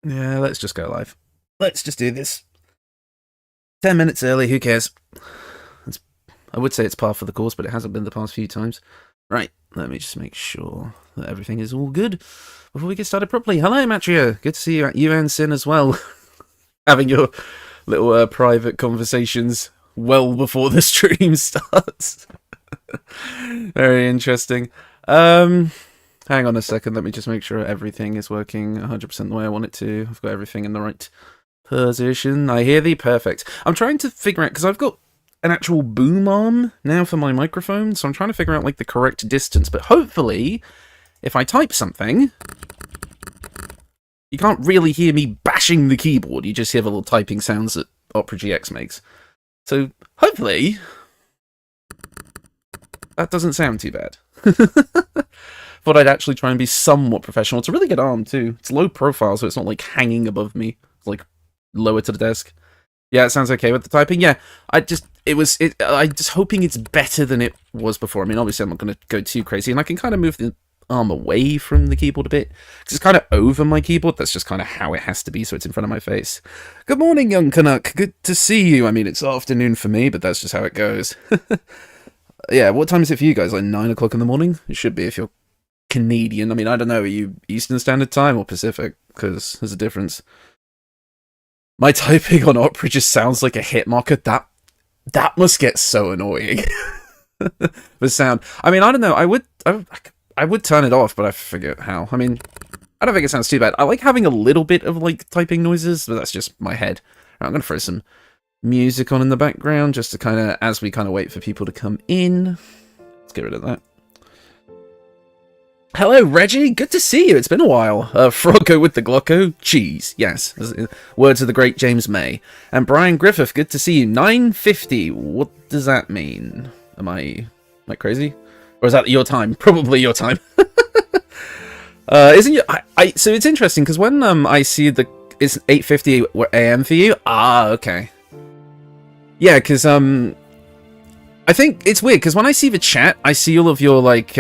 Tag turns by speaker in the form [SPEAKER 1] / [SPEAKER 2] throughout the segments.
[SPEAKER 1] Yeah, let's just go live. Let's just do this. 10 minutes early, who cares? It's, I would say it's par for the course, but it hasn't been the past few times. Right, let me just make sure that everything is all good before we get started properly. Hello, Matria. Good to see you and Sin as well. Having your little private conversations well before the stream starts. Very interesting. Hang on a second, let me just make sure everything is working 100% the way I want it to. I've got everything in the right position. I hear thee, perfect. I'm trying to figure out, because I've got an actual boom arm now for my microphone, so I'm trying to figure out like the correct distance, but hopefully, if I type something, you can't really hear me bashing the keyboard, you just hear the little typing sounds that Opera GX makes. So, hopefully, that doesn't sound too bad. Thought I'd actually try and be somewhat professional. It's a really good arm, too. It's low profile, so it's not, like, hanging above me. It's, like, lower to the desk. Yeah, it sounds okay with the typing. Yeah, I'm just hoping it's better than it was before. I mean, obviously, I'm not going to go too crazy, and I can kind of move the arm away from the keyboard a bit. Because it's kind of over my keyboard. That's just kind of how it has to be, so it's in front of my face. Good morning, young Canuck. Good to see you. I mean, it's afternoon for me, but that's just how it goes. Yeah, what time is it for you guys? Like 9 o'clock in the morning? It should be if you're Canadian. I mean, I don't know, are you Eastern Standard Time or Pacific? Because there's a difference. My typing on Opera just sounds like a hit marker. That must get so annoying. The sound. I mean, I don't know. I would turn it off, but I forget how. I mean, I don't think it sounds too bad. I like having a little bit of like typing noises, but that's just my head. Right, I'm gonna throw some music on in the background just to kind of, as we kind of wait for people to come in. Let's get rid of that. Hello, Reggie. Good to see you. It's been a while. Froggo with the Glocko. Cheese. Yes. Words of the great James May. And Brian Griffith. Good to see you. 9:50. What does that mean? Am I crazy? Or is that your time? Probably your time. Isn't you? So it's interesting because when I see it's 8:50 a.m. for you. Ah, okay. Yeah, because I think it's weird because when I see the chat, I see all of your like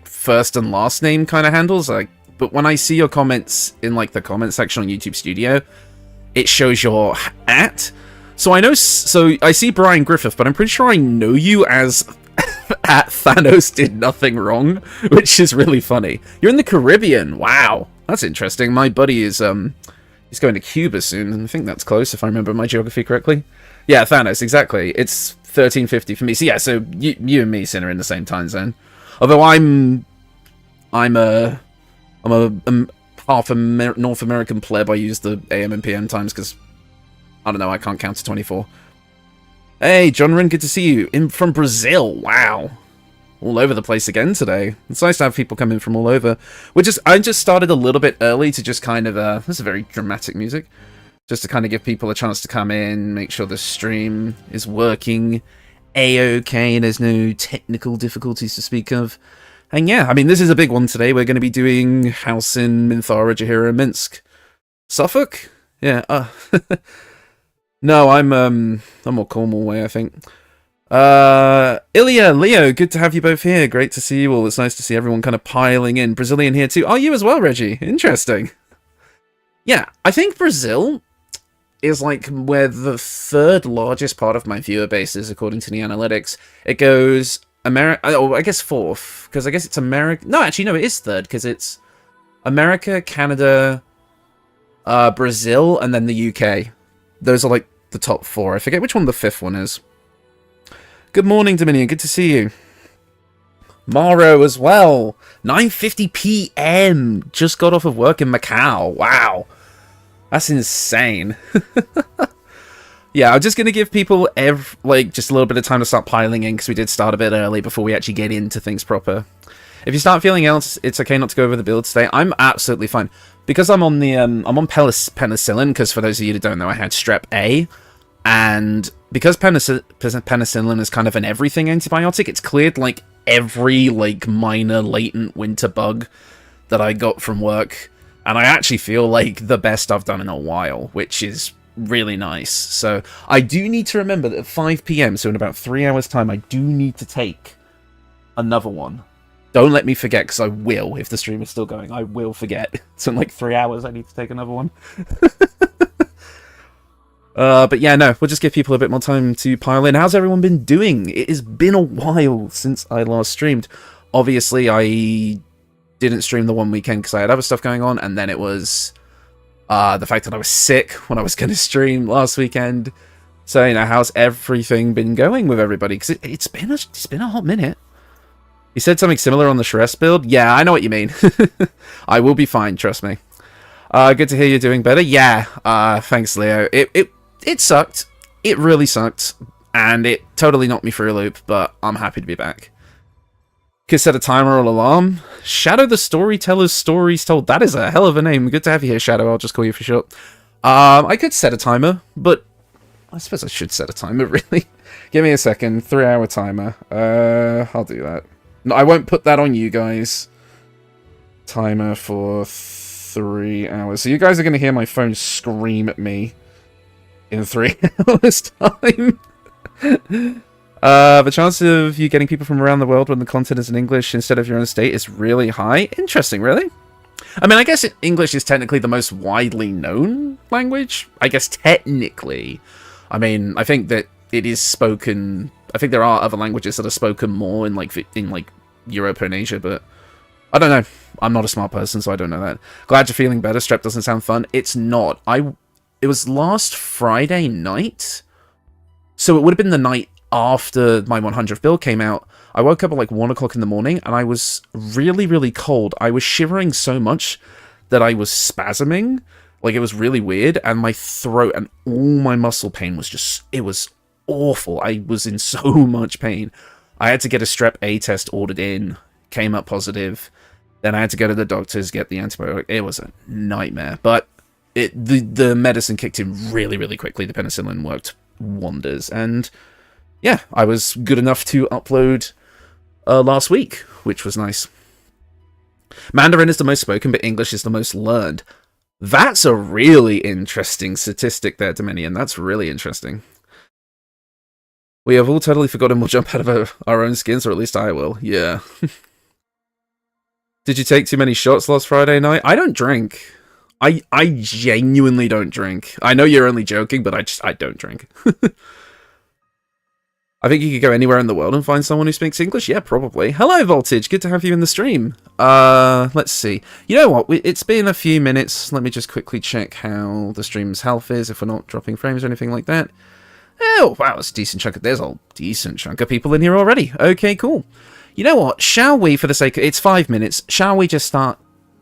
[SPEAKER 1] first and last name kind of handles, but when I see your comments in like the comment section on YouTube Studio, it shows your @. So I see Brian Griffith, but I'm pretty sure I know you as at Thanos did nothing wrong, which is really funny. You're in the Caribbean. Wow, that's interesting. My buddy is he's going to Cuba soon, and I think that's close if I remember my geography correctly. Yeah, Thanos, exactly. It's 13:50 for me. So yeah, so you and me, Sin, are in the same time zone. Although I'm a half North American pleb. I use the AM and PM times because I don't know. I can't count to 24. Hey, John Rin, good to see you from Brazil. Wow, all over the place again today. It's nice to have people come in from all over. I just started a little bit early to just kind of this is very dramatic music, just to kind of give people a chance to come in, make sure the stream is working A-okay, there's no technical difficulties to speak of. And yeah, I mean, this is a big one today. We're going to be doing Halsin, Minthara, Jaheira, Minsc. Suffolk? Yeah, no, I'm more Cornwall way, I think. Ilya, Leo, good to have you both here. Great to see you all. It's nice to see everyone kind of piling in. Brazilian here too. Oh, you as well, Reggie. Interesting. Yeah, I think Brazil is like where the third largest part of my viewer base is, according to the analytics. It goes America. Oh, I guess fourth, because I guess it's America. No, actually, no, it is third, because it's America, Canada, Brazil, and then the UK. Those are like the top four. I forget which one the fifth one is. Good morning, Dominion. Good to see you. Maro as well. 9:50 p.m. Just got off of work in Macau. Wow. That's insane. Yeah, I'm just going to give people just a little bit of time to start piling in because we did start a bit early before we actually get into things proper. If you start feeling ill, it's okay not to go over the build today. I'm absolutely fine. Because I'm on the I'm on penicillin, because for those of you that don't know, I had strep A. And because penicillin is kind of an everything antibiotic, it's cleared like every like minor latent winter bug that I got from work. And I actually feel like the best I've done in a while, which is really nice. So I do need to remember that at 5 p.m, so in about 3 hours time, I do need to take another one. Don't let me forget, because I will, if the stream is still going. I will forget. So in like 3 hours, I need to take another one. But yeah, no, we'll just give people a bit more time to pile in. How's everyone been doing? It has been a while since I last streamed. Obviously, I didn't stream the one weekend because I had other stuff going on, and then it was the fact that I was sick when I was going to stream last weekend. So, you know, how's everything been going with everybody? Because it's been a hot minute. You said something similar on the Shrest build? Yeah, I know what you mean. I will be fine, trust me. Good to hear you're doing better. Yeah, thanks, Leo. It sucked. It really sucked. And it totally knocked me for a loop, but I'm happy to be back. Could set a timer or alarm. Shadow the Storyteller's Stories Told. That is a hell of a name. Good to have you here, Shadow. I'll just call you for short. I could set a timer, but I suppose I should set a timer, really. Give me a second. 3-hour timer. I'll do that. No, I won't put that on you guys. Timer for 3 hours. So you guys are going to hear my phone scream at me in 3 hours' time. The chance of you getting people from around the world when the content is in English instead of your own state is really high. Interesting, really? I mean, I guess English is technically the most widely known language. I guess technically. I mean, I think that it is spoken... I think there are other languages that are spoken more in like Europe and Asia, but I don't know. I'm not a smart person, so I don't know that. Glad you're feeling better. Strep doesn't sound fun. It's not. It was last Friday night, so it would have been the night after my 100th build came out. I woke up at like 1 o'clock in the morning, and I was really, really cold. I was shivering so much that I was spasming. Like, it was really weird, and my throat and all my muscle pain was just... It was awful. I was in so much pain. I had to get a Strep A test ordered in, came up positive, then I had to go to the doctors, get the antibiotic. It was a nightmare, but the medicine kicked in really, really quickly. The penicillin worked wonders, and yeah, I was good enough to upload last week, which was nice. Mandarin is the most spoken, but English is the most learned. That's a really interesting statistic there, Dominion. That's really interesting. We have all totally forgotten we'll jump out of our own skins, or at least I will. Yeah. Did you take too many shots last Friday night? I don't drink. I genuinely don't drink. I know you're only joking, but I don't drink. I think you could go anywhere in the world and find someone who speaks English. Yeah, probably. Hello, Voltage. Good to have you in the stream. Let's see. You know what? It's been a few minutes. Let me just quickly check how the stream's health is, if we're not dropping frames or anything like that. Oh, wow, that's a decent chunk. There's a decent chunk of people in here already. Okay, cool. You know what? Shall we, for the sake of... It's 5 minutes. Shall we just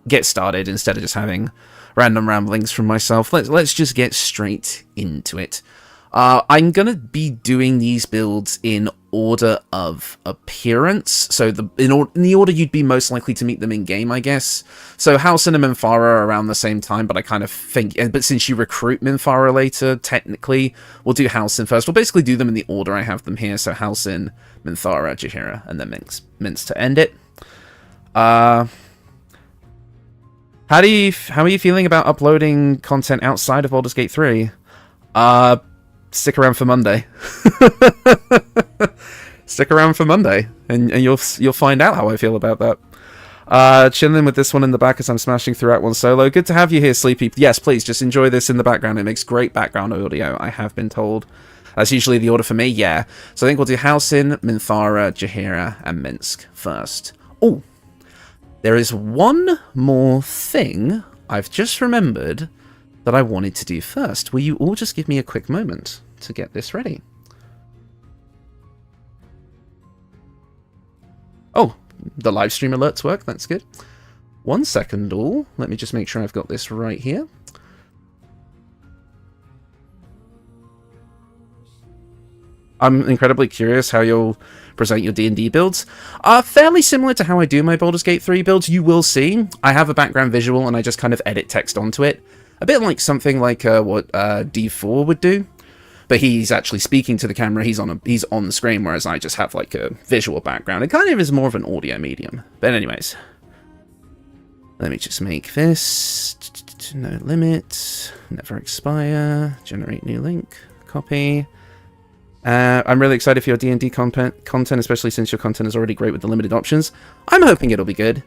[SPEAKER 1] get started instead of just having random ramblings from myself? Let's just get straight into it. I'm going to be doing these builds in order of appearance. So in the order you'd be most likely to meet them in-game, I guess. So Halsin and Minthara are around the same time, but I kind of think... But since you recruit Minthara later, technically, we'll do Halsin first. We'll basically do them in the order I have them here. So Halsin, Minthara, Jaheira, and then Minsc to end it. How are you feeling about uploading content outside of Baldur's Gate 3? Stick around for Monday. Stick around for Monday, and you'll find out how I feel about that. Chilling with this one in the back as I'm smashing through Act 1 solo. Good to have you here, Sleepy. Yes, please, just enjoy this in the background. It makes great background audio, I have been told. That's usually the order for me, yeah. So I think we'll do Halsin, Minthara, Jaheira, and Minsc first. Oh, there is one more thing I've just remembered that I wanted to do first. Will you all just give me a quick moment to get this ready? Oh, the live stream alerts work. That's good. 1 second, all. Let me just make sure I've got this right here. I'm incredibly curious how you'll present your D&D builds. Fairly similar to how I do my Baldur's Gate 3 builds. You will see I have a background visual and I just kind of edit text onto it. A bit like something like what D4 would do, but he's actually speaking to the camera. He's on the screen, whereas I just have like a visual background. It kind of is more of an audio medium. But anyways, let me just make this no limit, never expire, generate new link, copy. I'm really excited for your D&D content, especially since your content is already great with the limited options. I'm hoping it'll be good.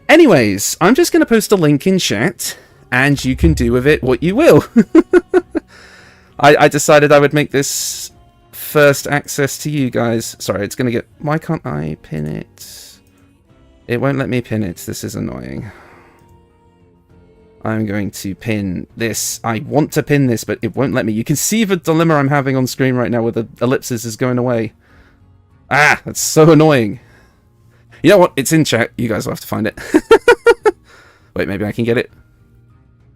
[SPEAKER 1] Anyways, I'm just going to post a link in chat, and you can do with it what you will. I decided I would make this first access to you guys. Sorry, it's going to get... Why can't I pin it? It won't let me pin it. This is annoying. I'm going to pin this. I want to pin this, but it won't let me. You can see the dilemma I'm having on screen right now where the ellipsis is going away. Ah, that's so annoying. You know what? It's in chat. You guys will have to find it. Wait, maybe I can get it.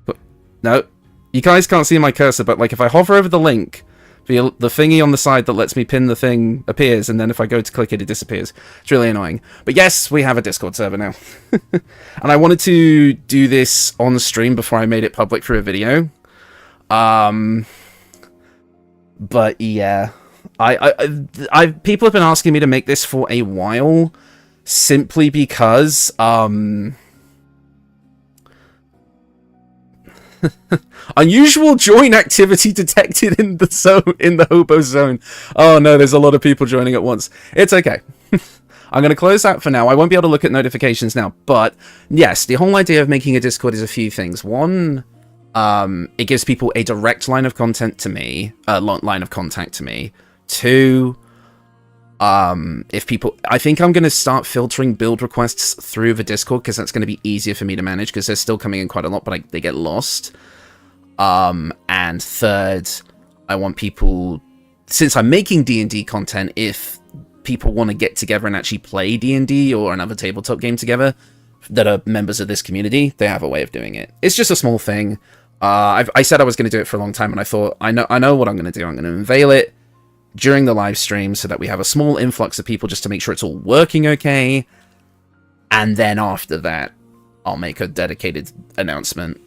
[SPEAKER 1] But, no. You guys can't see my cursor, but like if I hover over the link, the thingy on the side that lets me pin the thing appears, and then if I go to click it, it disappears. It's really annoying. But yes, we have a Discord server now. And I wanted to do this on stream before I made it public through a video. But yeah, people have been asking me to make this for a while, simply because unusual join activity detected in the zone, in the hobo zone. Oh no, there's a lot of people joining at once. It's okay. I'm going to close that for now. I won't be able to look at notifications now, but yes, the whole idea of making a Discord is a few things. One, it gives people a direct line of contact to me. Two, if people... I think I'm going to start filtering build requests through the Discord, because that's going to be easier for me to manage, because they're still coming in quite a lot, but they get lost. And third, I want people... Since I'm making D&D content, if people want to get together and actually play D&D or another tabletop game together that are members of this community, they have a way of doing it. It's just a small thing. I said I was going to do it for a long time, and I thought, I know what I'm going to do. I'm going to unveil it during the live stream so that we have a small influx of people just to make sure it's all working okay. And then after that, I'll make a dedicated announcement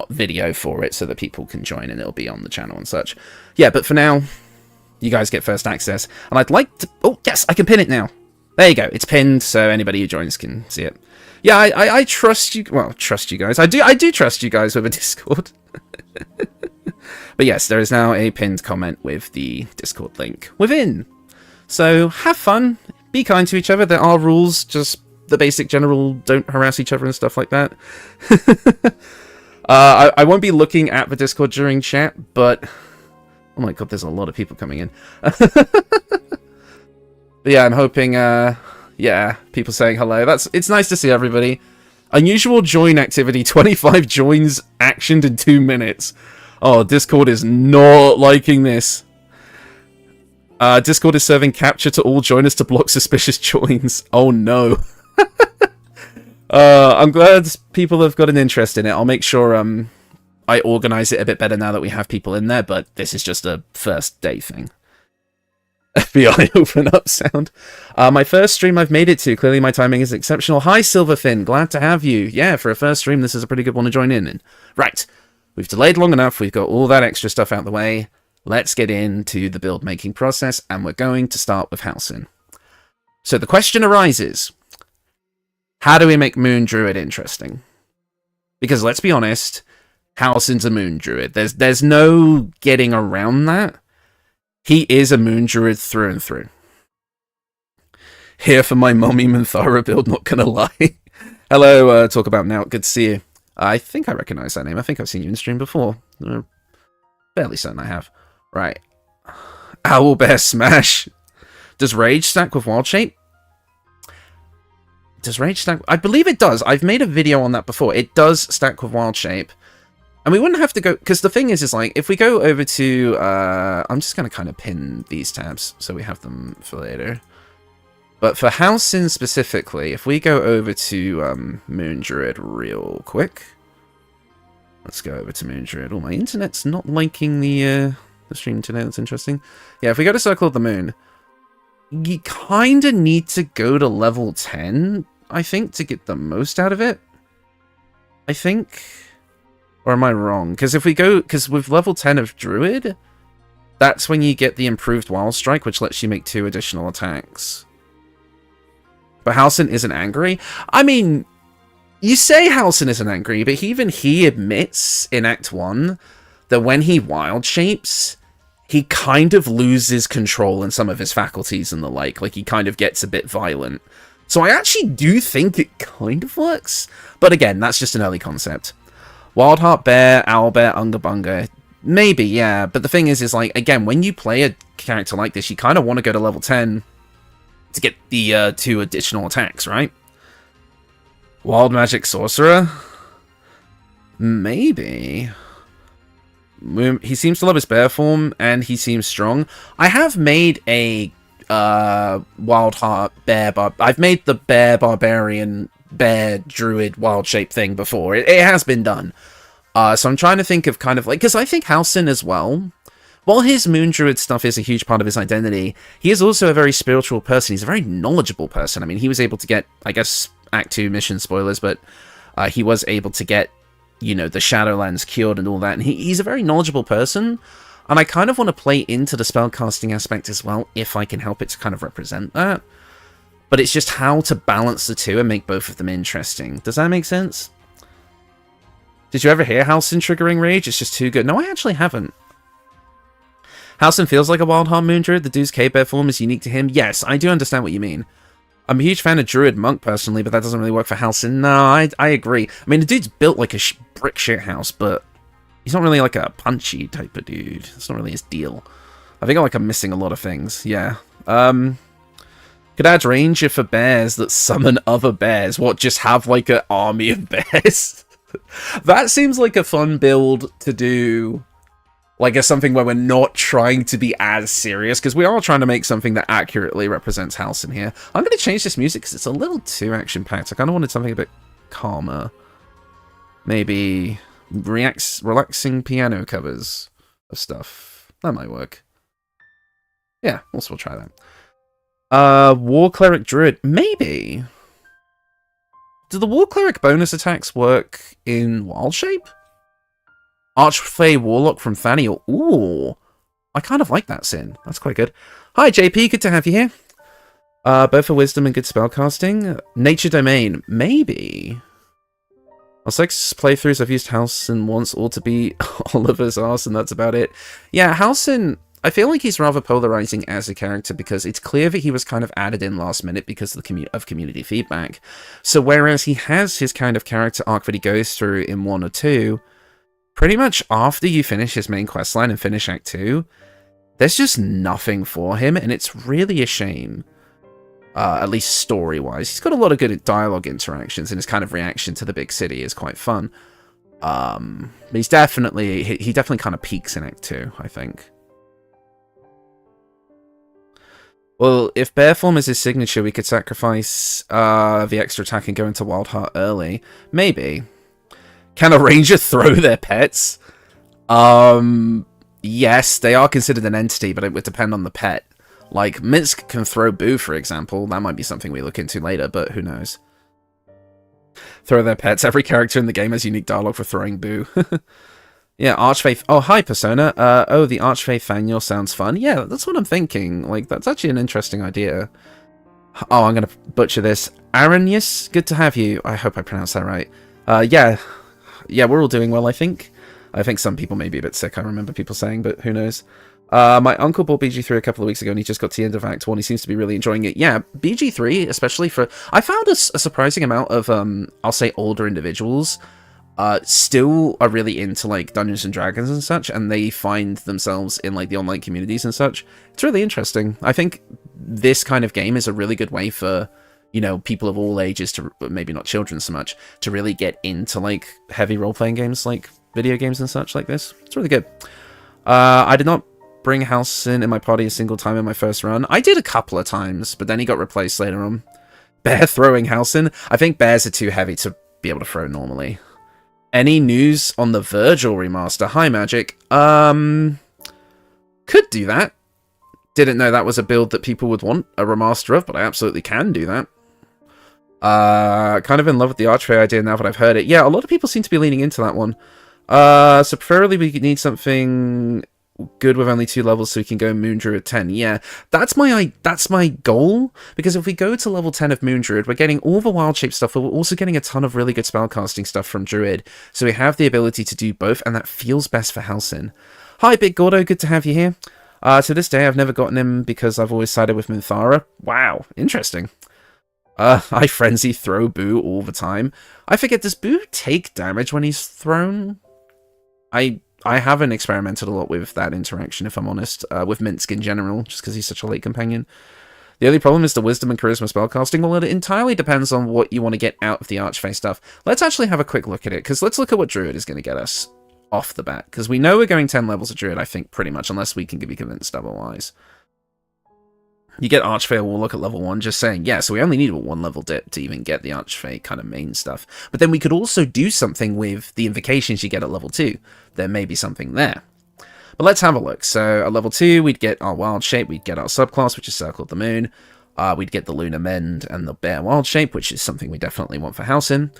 [SPEAKER 1] video for it so that people can join and it'll be on the channel and such. Yeah, but for now, you guys get first access. And I'd like to... Oh, yes, I can pin it now. There you go. It's pinned, so anybody who joins can see it. Yeah, I trust you... Well, trust you guys. I do trust you guys with a Discord. But yes, there is now a pinned comment with the Discord link within. So have fun. Be kind to each other. There are rules. Just the basic general don't harass each other and stuff like that. I won't be looking at the Discord during chat, but... Oh my god, there's a lot of people coming in. But yeah, I'm hoping, yeah, people saying hello. It's nice to see everybody. Unusual join activity, 25 joins actioned in 2 minutes. Oh, Discord is not liking this. Discord is serving capture to all joiners to block suspicious joins. Oh no. I'm glad people have got an interest in it. I'll make sure I organize it a bit better now that we have people in there, but this is just a first day thing. FBI open up sound. My first stream I've made it to. Clearly my timing is exceptional. Hi, Silverfin. Glad to have you. Yeah, for a first stream, this is a pretty good one to join in. Right. We've delayed long enough. We've got all that extra stuff out of the way. Let's get into the build making process, and we're going to start with Halsin. So the question arises, how do we make Moon Druid interesting? Because let's be honest, Halsin's a Moon Druid. There's no getting around that. He is a Moon Druid through and through. Here for my mommy Minthara build, not gonna lie. Hello, Talk About Now, good to see you. I think I recognize that name. I think I've seen you in stream before. Fairly certain I have. Right. Owlbear Smash. Does Rage stack with Wild Shape? Does Rage stack? I believe it does. I've made a video on that before. It does stack with Wild Shape. And we wouldn't have to go... Because the thing is like, if we go over to... I'm just going to kind of pin these tabs so we have them for later. But for Halsin specifically, if we go over to Moon Druid real quick. Let's go over to Moon Druid. Oh, my internet's not liking the stream today. That's interesting. Yeah, if we go to Circle of the Moon, you kind of need to go to level 10, I think, to get the most out of it. I think... Or am I wrong? Because if we go... Because with level 10 of Druid, that's when you get the improved Wild Strike, which lets you make 2 additional attacks. But Halsin isn't angry. I mean, you say Halsin isn't angry, but even he admits in Act 1 that when he wild shapes, he kind of loses control in some of his faculties and the like he kind of gets a bit violent. So I actually do think it kind of works, but again, that's just an early concept. Wildheart Bear, Owlbear, Unga Bunga, maybe, yeah, but the thing is like, again, when you play a character like this, you kind of want to go to level 10 to get the 2 additional attacks, right? Wild Magic Sorcerer? Maybe. He seems to love his bear form, and he seems strong. I have made a Wildheart Bear I've made the Bear Barbarian Bear Druid wild shape thing before. It has been done. So I'm trying to think of kind of like, because I think Halsin as well, while his Moon Druid stuff is a huge part of his identity, he is also a very spiritual person. He's a very knowledgeable person. I mean, he was able to get, I guess, Act 2 mission spoilers, but he was able to get, you know, the Shadowlands cured and all that, and he's a very knowledgeable person, and I kind of want to play into the spellcasting aspect as well, if I can help it to kind of represent that. But it's just how to balance the two and make both of them interesting. Does that make sense? Did you ever hear Halsin triggering Rage? It's just too good. No, I actually haven't. Halsin feels like a Wildheart Moon Druid. The dude's K-Bear form is unique to him. Yes, I do understand what you mean. I'm a huge fan of Druid Monk, personally, but that doesn't really work for Halsin. No, I agree. I mean, the dude's built like a brick shit house, but he's not really like a punchy type of dude. That's not really his deal. I think I'm missing a lot of things. Yeah. Could add ranger for bears that summon other bears. What, just have like an army of bears? That seems like a fun build to do. Like, as something where we're not trying to be as serious, because we are trying to make something that accurately represents Halsin here. I'm going to change this music because it's a little too action-packed. I kind of wanted something a bit calmer. Maybe relaxing piano covers of stuff. That might work. Yeah, we'll try that. War Cleric Druid. Maybe. Do the War Cleric bonus attacks work in Wild Shape? Archfey Warlock from Thaniel. Ooh, I kind of like that, Sin. That's quite good. Hi, JP. Good to have you here. Both for wisdom and good spellcasting. Nature Domain. Maybe. On 6 playthroughs, I've used Halsin once, all to be Oliver's arse, and that's about it. Yeah, Halsin, I feel like he's rather polarizing as a character because it's clear that he was kind of added in last minute because of the community feedback. So whereas he has his kind of character arc that he goes through in 1 or 2, pretty much after you finish his main questline and finish Act 2, there's just nothing for him, and it's really a shame. At least story-wise. He's got a lot of good dialogue interactions, and his kind of reaction to the big city is quite fun. But he definitely kind of peaks in Act 2, I think. Well, if Bear Form is his signature, we could sacrifice the extra attack and go into Wildheart early. Maybe. Can a ranger throw their pets? Yes, they are considered an entity, but it would depend on the pet. Like, Minsc can throw Boo, for example. That might be something we look into later, but who knows. Throw their pets. Every character in the game has unique dialogue for throwing Boo. Yeah, Archfey... Oh, hi, Persona. Oh, the Archfey Thaniel sounds fun. Yeah, that's what I'm thinking. Like, that's actually an interesting idea. Oh, I'm going to butcher this. Aranius, good to have you. I hope I pronounced that right. Yeah, we're all doing well, I think. I think some people may be a bit sick, I remember people saying, but who knows. My uncle bought BG3 a couple of weeks ago, and he just got to the end of Act 1. He seems to be really enjoying it. Yeah, BG3, especially for... I found a surprising amount of, I'll say, older individuals still are really into, like, Dungeons and Dragons and such, and they find themselves in, like, the online communities and such. It's really interesting. I think this kind of game is a really good way for... you know, people of all ages, to maybe not children so much, to really get into, like, heavy role-playing games, like video games and such like this. It's really good. I did not bring Halsin in my party a single time in my first run. I did a couple of times, but then he got replaced later on. Bear throwing Halsin? I think bears are too heavy to be able to throw normally. Any news on the Virgil remaster? Hi, Magic. Could do that. Didn't know that was a build that people would want a remaster of, but I absolutely can do that. Kind of in love with the Archfey idea now that I've heard it. Yeah, a lot of people seem to be leaning into that one. So preferably we need something good with only 2 levels so we can go Moon Druid 10. Yeah, that's my goal, because if we go to level 10 of Moon Druid, we're getting all the wild shape stuff, but we're also getting a ton of really good spellcasting stuff from Druid, so we have the ability to do both, and that feels best for Halsin. Hi, Big Gordo, good to have you here. To this day, I've never gotten him because I've always sided with Minthara. Wow, interesting. I frenzy throw Boo all the time. I forget, does Boo take damage when he's thrown? I haven't experimented a lot with that interaction, if I'm honest, with Minsc in general, just because he's such a late companion. The only problem is the Wisdom and Charisma spellcasting. Well, it entirely depends on what you want to get out of the Archfey stuff. Let's actually have a quick look at it, because let's look at what Druid is going to get us off the bat, because we know we're going 10 levels of Druid, I think, pretty much, unless we can be convinced otherwise. You get Archfey or Warlock at level 1, just saying, yeah, so we only need a 1-level dip to even get the Archfey kind of main stuff. But then we could also do something with the invocations you get at level 2. There may be something there. But let's have a look. So at level 2, we'd get our Wild Shape, we'd get our subclass, which is Circle of the Moon. We'd get the Lunar Mend and the Bear Wild Shape, which is something we definitely want for Halsin.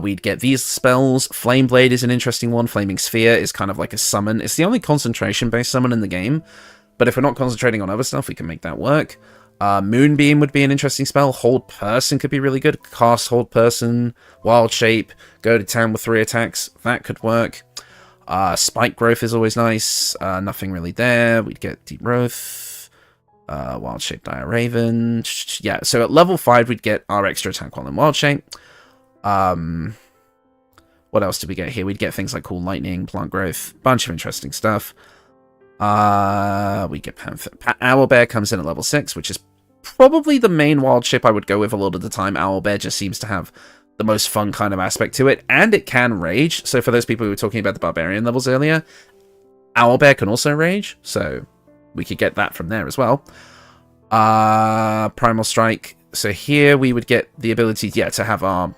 [SPEAKER 1] We'd get these spells. Flame Blade is an interesting one. Flaming Sphere is kind of like a summon. It's the only concentration-based summon in the game. But if we're not concentrating on other stuff, we can make that work. Moonbeam would be an interesting spell. Hold Person could be really good. Cast Hold Person, Wild Shape, go to town with 3 attacks. That could work. Spike Growth is always nice. Nothing really there. We'd get Deep Growth. Wild Shape, Dire Raven. Yeah, so at level 5, we'd get our extra attack while in Wild Shape. What else did we get here? We'd get things like Cool Lightning, Plant Growth. Bunch of interesting stuff. We get Panther. Owlbear comes in at level 6, which is probably the main wild shape I would go with a lot of the time. Owlbear just seems to have the most fun kind of aspect to it, and it can rage. So for those people who were talking about the barbarian levels earlier, Owlbear can also rage, so we could get that from there as well. Primal Strike. So here we would get the ability, to have our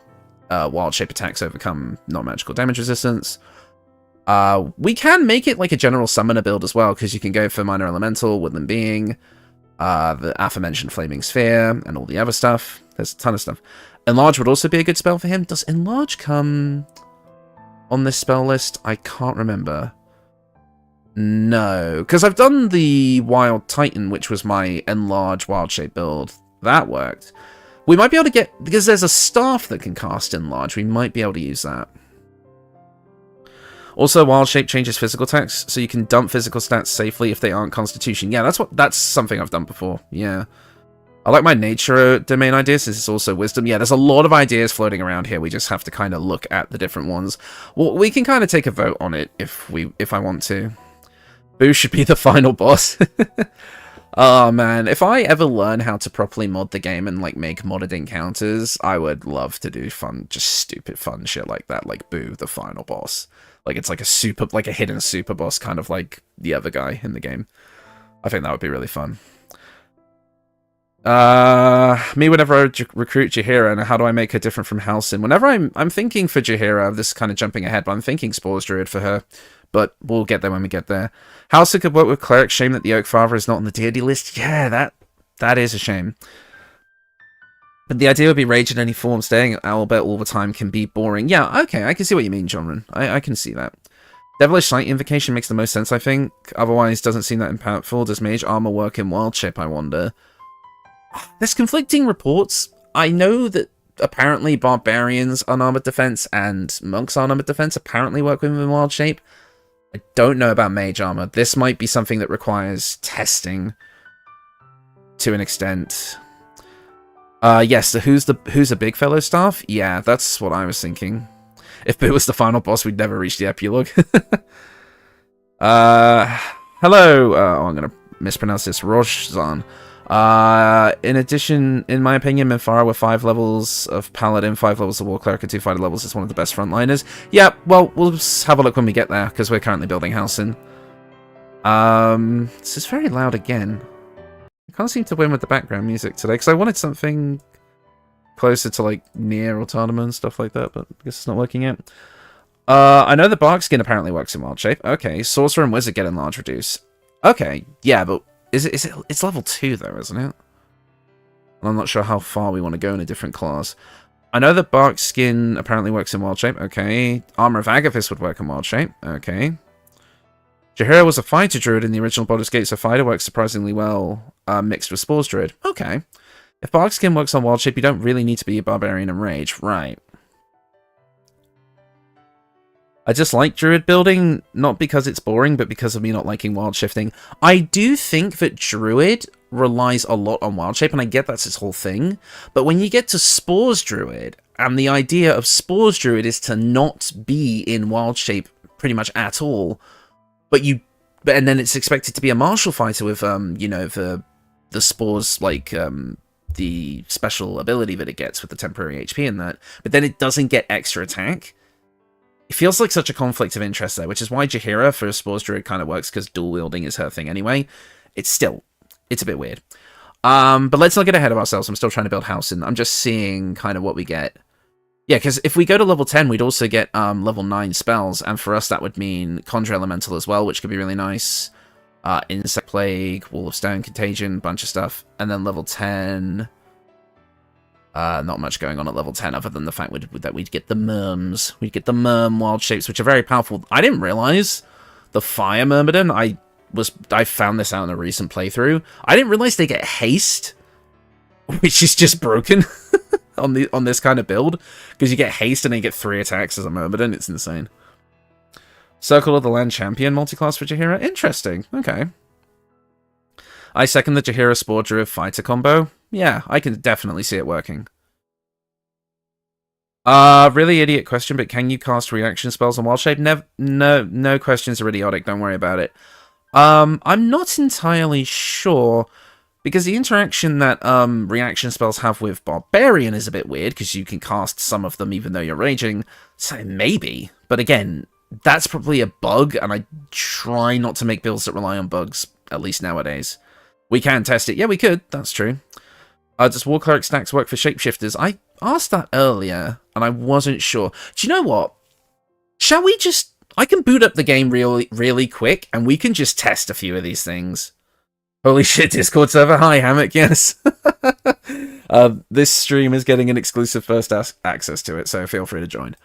[SPEAKER 1] wild shape attacks overcome non-magical damage resistance. We can make it like a general summoner build as well, because you can go for Minor Elemental, Woodland Being, the aforementioned Flaming Sphere, and all the other stuff. There's a ton of stuff. Enlarge would also be a good spell for him. Does Enlarge come on this spell list? I can't remember. No, because I've done the Wild Titan, which was my Enlarge Wild Shape build. That worked. We might be able to get, because there's a staff that can cast Enlarge, we might be able to use that. Also, Wild Shape changes physical attacks, so you can dump physical stats safely if they aren't Constitution. Yeah, that's something I've done before. Yeah. I like my Nature domain ideas, this is also Wisdom. Yeah, there's a lot of ideas floating around here, we just have to kind of look at the different ones. Well, we can kind of take a vote on it if I want to. Boo should be the final boss. Oh man, if I ever learn how to properly mod the game and like make modded encounters, I would love to do fun, just stupid fun shit like that, like Boo, the final boss. Like it's like a hidden super boss, kind of like the other guy in the game. I think that would be really fun. Me, whenever I recruit Jaheira, and how do I make her different from Halsin? Whenever I'm thinking for Jaheira, this is kind of jumping ahead, but I'm thinking Spores Druid for her. But we'll get there when we get there. Halsin could work with Cleric. Shame that the Oak Father is not on the deity list. Yeah, that is a shame. But the idea would be rage in any form. Staying at Owlbear all the time can be boring. Yeah, okay, I can see what you mean, Jonran. I can see that. Devilish Sight Invocation makes the most sense, I think. Otherwise, doesn't seem that impactful. Does Mage Armor work in Wild Shape, I wonder? There's conflicting reports. I know that apparently Barbarians Unarmored Defense and Monks Unarmored Defense apparently work within Wild Shape. I don't know about Mage Armor. This might be something that requires testing to an extent. Yes, so who's a big fellow staff? Yeah, that's what I was thinking. If Boo was the final boss, we'd never reach the epilogue. Hello. I'm gonna mispronounce this. Rojzan. In addition, in my opinion, Minthara with 5 levels of Paladin, 5 levels of War Cleric, and 2 fighter levels is one of the best frontliners. Yeah, well, we'll just have a look when we get there, because we're currently building Halsin. This is very loud again. I can't seem to win with the background music today, because I wanted something closer to, like, Nier or Tadama and stuff like that, but I guess it's not working yet. I know the Bark Skin apparently works in Wild Shape. Okay, Sorcerer and Wizard get Enlarge Reduce. Okay, yeah, but it's level 2 though, isn't it? And I'm not sure how far we want to go in a different class. I know that Bark Skin apparently works in Wild Shape. Okay. Armor of Agathis would work in Wild Shape. Okay. Jaheira was a fighter druid in the original Baldur's Gate, so fighter works surprisingly well mixed with Spores Druid. Okay. If Bark Skin works on Wild Shape, you don't really need to be a Barbarian and Rage. Right. I just like Druid building, not because it's boring, but because of me not liking wild shifting. I do think that Druid relies a lot on wild shape, and I get that's its whole thing. But when you get to Spores Druid, and the idea of Spores Druid is to not be in wild shape pretty much at all, and then it's expected to be a martial fighter with you know, the spores, like the special ability that it gets with the temporary HP and that, but then it doesn't get extra attack. It feels like such a conflict of interest there, which is why Jaheira for Spores Druid kind of works, because dual wielding is her thing anyway. It's a bit weird. But let's not get ahead of ourselves. I'm still trying to build Halsin. I'm just seeing kind of what we get. Yeah, because if we go to level 10, we'd also get level 9 spells, and for us that would mean Conjure Elemental as well, which could be really nice. Insect Plague, Wall of Stone, Contagion, bunch of stuff. And then level 10... not much going on at level 10 other than the fact that we'd get the Merms. We'd get the Merm wild shapes, which are very powerful. I didn't realize the Fire Myrmidon. I found this out in a recent playthrough. I didn't realize they get haste, which is just broken on this kind of build, because you get haste and then you get 3 attacks as a Myrmidon. It's insane. Circle of the Land Champion multiclass for Jaheira. Interesting. Okay. I second the Jaheira Spore Druid fighter combo. Yeah, I can definitely see it working. Really idiot question, but can you cast reaction spells on Wild Shape? No questions are idiotic, don't worry about it. I'm not entirely sure, because the interaction that reaction spells have with Barbarian is a bit weird, because you can cast some of them even though you're raging, so maybe. But again, that's probably a bug, and I try not to make builds that rely on bugs, at least nowadays. We can test it. Yeah, we could. That's true. Does War Cleric stacks work for shapeshifters? I asked that earlier, and I wasn't sure. Do you know what? Shall we just... I can boot up the game really quick, and we can just test a few of these things. Holy shit, Discord server. Hi, Hammock, yes. This stream is getting an exclusive first access to it, so feel free to join.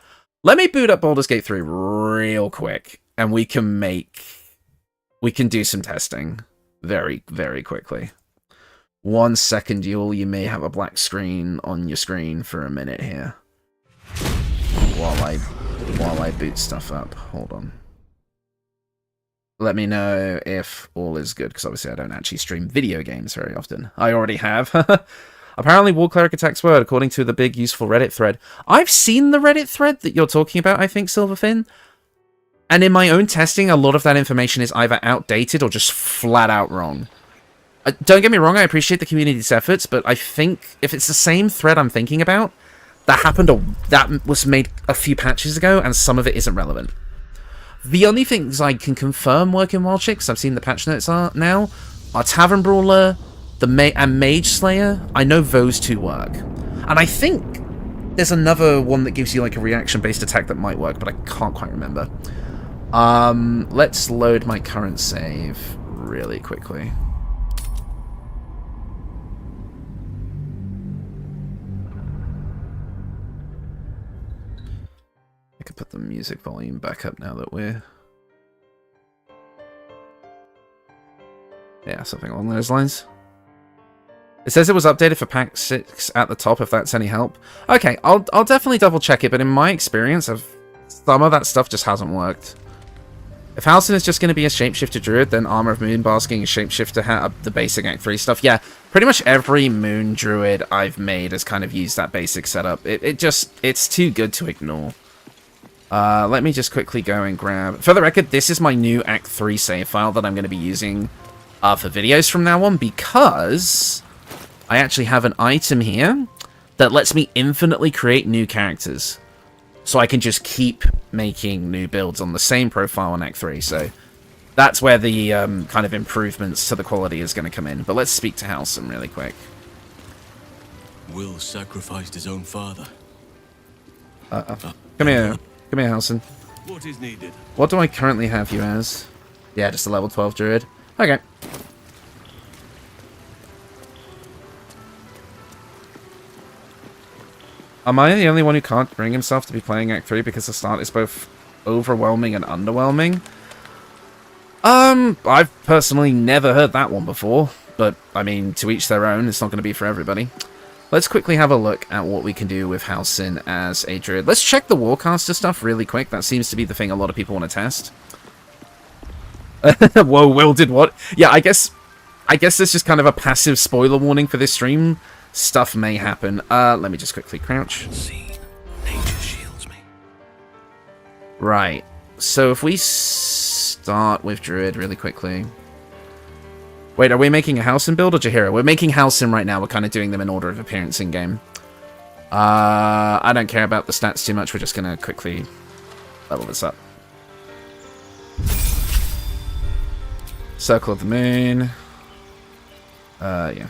[SPEAKER 1] Let me boot up Baldur's Gate 3 real quick, and we can do some testing very, very quickly. 1 second, you may have a black screen on your screen for a minute here. While I boot stuff up. Hold on. Let me know if all is good, because obviously I don't actually stream video games very often. I already have. Apparently War Cleric attacks word, according to the big useful Reddit thread. I've seen the Reddit thread that you're talking about, I think, Silverfin. And in my own testing, a lot of that information is either outdated or just flat out wrong. Don't get me wrong, I appreciate the community's efforts, but I think if it's the same thread I'm thinking about, that was made a few patches ago, and some of it isn't relevant. The only things I can confirm work in Wild Shape, because I've seen the patch notes now, are Tavern Brawler and Mage Slayer. I know those 2 work. And I think there's another one that gives you like a reaction-based attack that might work, but I can't quite remember. Let's load my current save really quickly. I could put the music volume back up now that we're... Yeah, something along those lines. It says it was updated for Pack 6 at the top, if that's any help. Okay, I'll definitely double check it, but in my experience, some of that stuff just hasn't worked. If Halsin is just going to be a shapeshifter druid, then Armor of Moonbasking, shapeshifter, the basic Act 3 stuff. Yeah, pretty much every moon druid I've made has kind of used that basic setup. It's too good to ignore. Let me just quickly go and grab... For the record, this is my new Act 3 save file that I'm going to be using for videos from now on, because I actually have an item here that lets me infinitely create new characters. So I can just keep making new builds on the same profile in Act 3. So that's where the kind of improvements to the quality is going to come in. But let's speak to Halsin really quick.
[SPEAKER 2] Will sacrificed his own father.
[SPEAKER 1] Come here. Come here, Halsin.
[SPEAKER 2] What is needed?
[SPEAKER 1] What do I currently have you as? Yeah, just a level 12 druid. Okay. Am I the only one who can't bring himself to be playing Act 3 because the start is both overwhelming and underwhelming? I've personally never heard that one before, but, I mean, to each their own, it's not going to be for everybody. let's quickly have a look at what we can do with Halsin as a druid. Let's check the Warcaster stuff really quick. That seems to be the thing a lot of people want to test. Whoa, Will did what? Yeah, I guess this is just kind of a passive spoiler warning for this stream. Stuff may happen. Let me just quickly crouch.
[SPEAKER 2] Nature shields me.
[SPEAKER 1] Right. So if we start with Druid really quickly. Wait, are we making a Halsin build or Jaheira? We're making Halsin right now. We're kind of doing them in order of appearance in-game. I don't care about the stats too much. We're just going to quickly level this up. Circle of the Moon. Yeah.